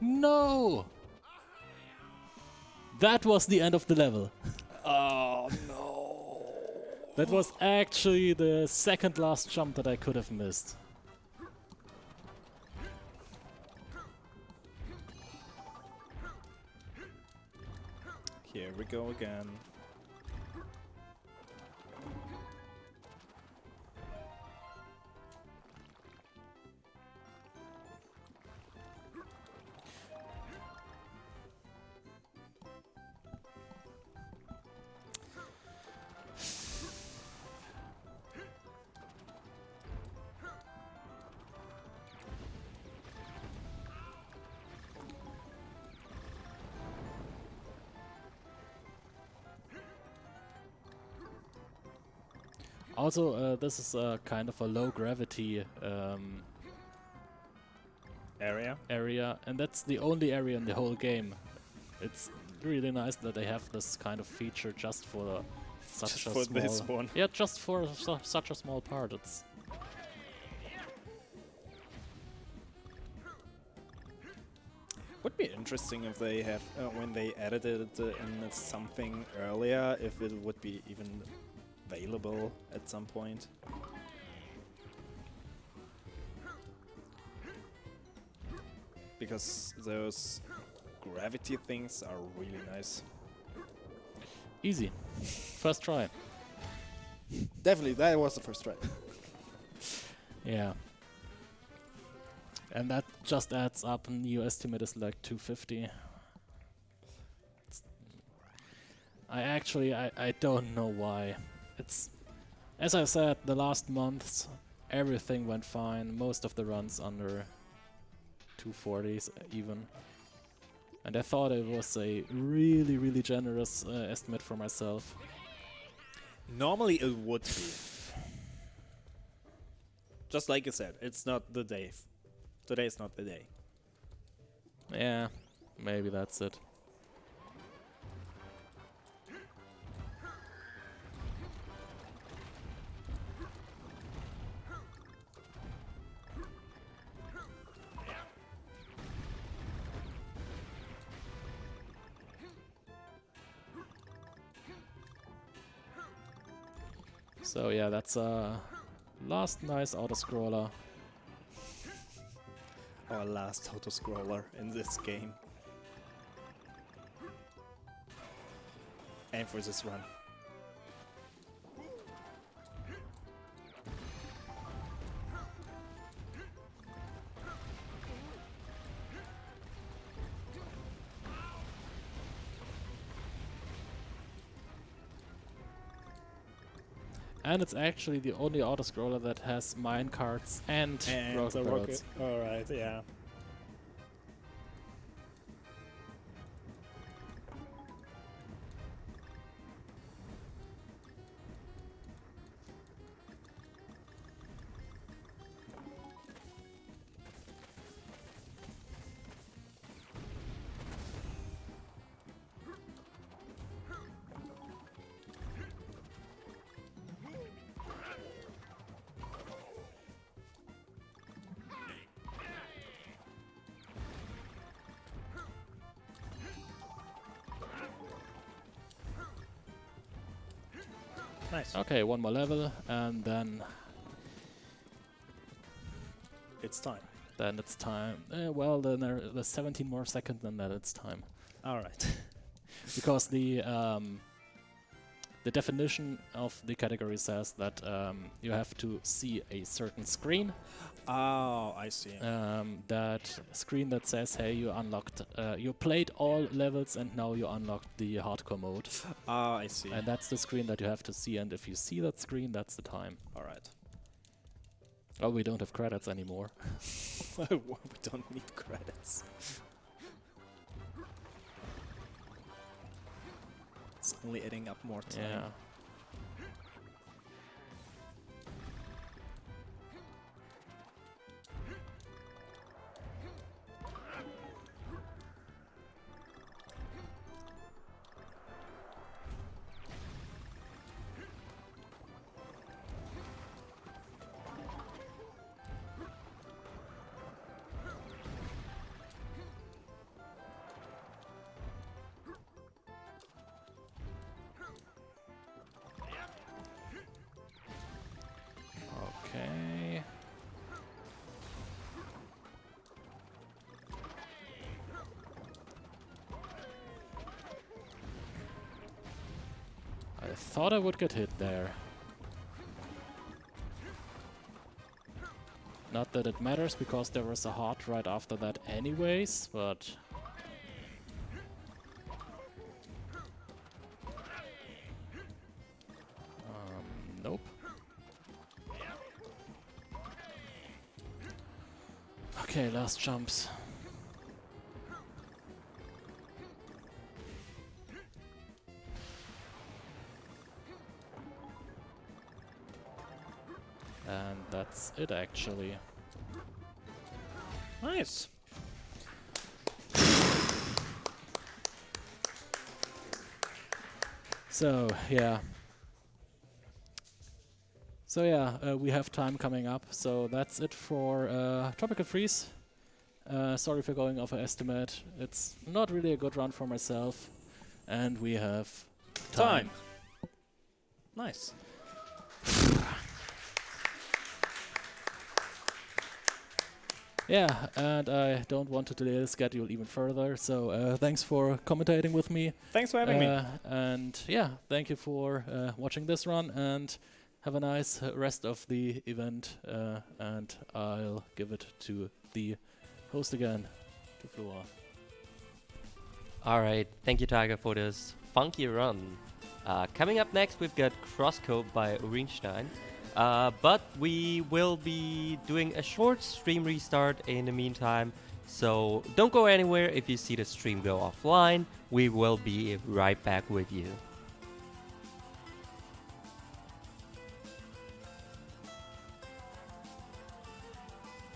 No! That was the end of the level. Oh no. That was actually the second last jump that I could have missed. Here we go again. Also, this is a kind of a low gravity Area. and that's the only area in the whole game. It's really nice that they have this kind of feature just for such Just a for small. this one. Yeah, just for such a small part. It's Would be interesting if they have, when they edited it in something earlier, if it would be even available at some point. Because those gravity things are really nice. easy. First try. Definitely, that was the first try. Yeah. And that just adds up, and you estimate is like 250. I don't know why. It's, as I said, the last months, everything went fine. Most of the runs under 240s even. And I thought it was a really, really generous estimate for myself. Normally it would be. Just like you said, it's not the day. Today is not the day. Yeah, maybe that's it. So yeah, that's a last nice auto-scroller. Our last auto-scroller in this game. Aim for this run. And it's actually the only auto-scroller that has mine carts and rocket the barrels. Alright, yeah. Nice. Okay, one more level, and then It's time. it's time. Well, then there's 17 more seconds, and then it's time. Alright. Because the definition of the category says that you have to see a certain screen. Oh, I see. That screen that says, "Hey, you unlocked, you played all levels, and now you unlocked the hardcore mode." Oh, I see. And that's the screen that you have to see. And if you see that screen, that's the time. Alright. Oh, we don't have credits anymore. We don't need credits. It's only adding up more time. Yeah. Okay. I thought I would get hit there. Not that it matters, because there was a heart right after that anyways, but... nope. Okay, last jumps. And that's it, actually. Nice. So, yeah. So yeah, we have time coming up, so that's it for Tropical Freeze. Sorry for going over estimate. It's not really a good run for myself. And we have time. Nice. Yeah, and I don't want to delay the schedule even further, so thanks for commentating with me. Thanks for having me. And yeah, thank you for watching this run, and have a nice rest of the event, and I'll give it to the host again to flew off. Alright, thank you Tiger for this funky run. Coming up next we've got Crosscope by Urinstein. But we will be doing a short stream restart in the meantime, so don't go anywhere. If you see the stream go offline, we will be right back with you.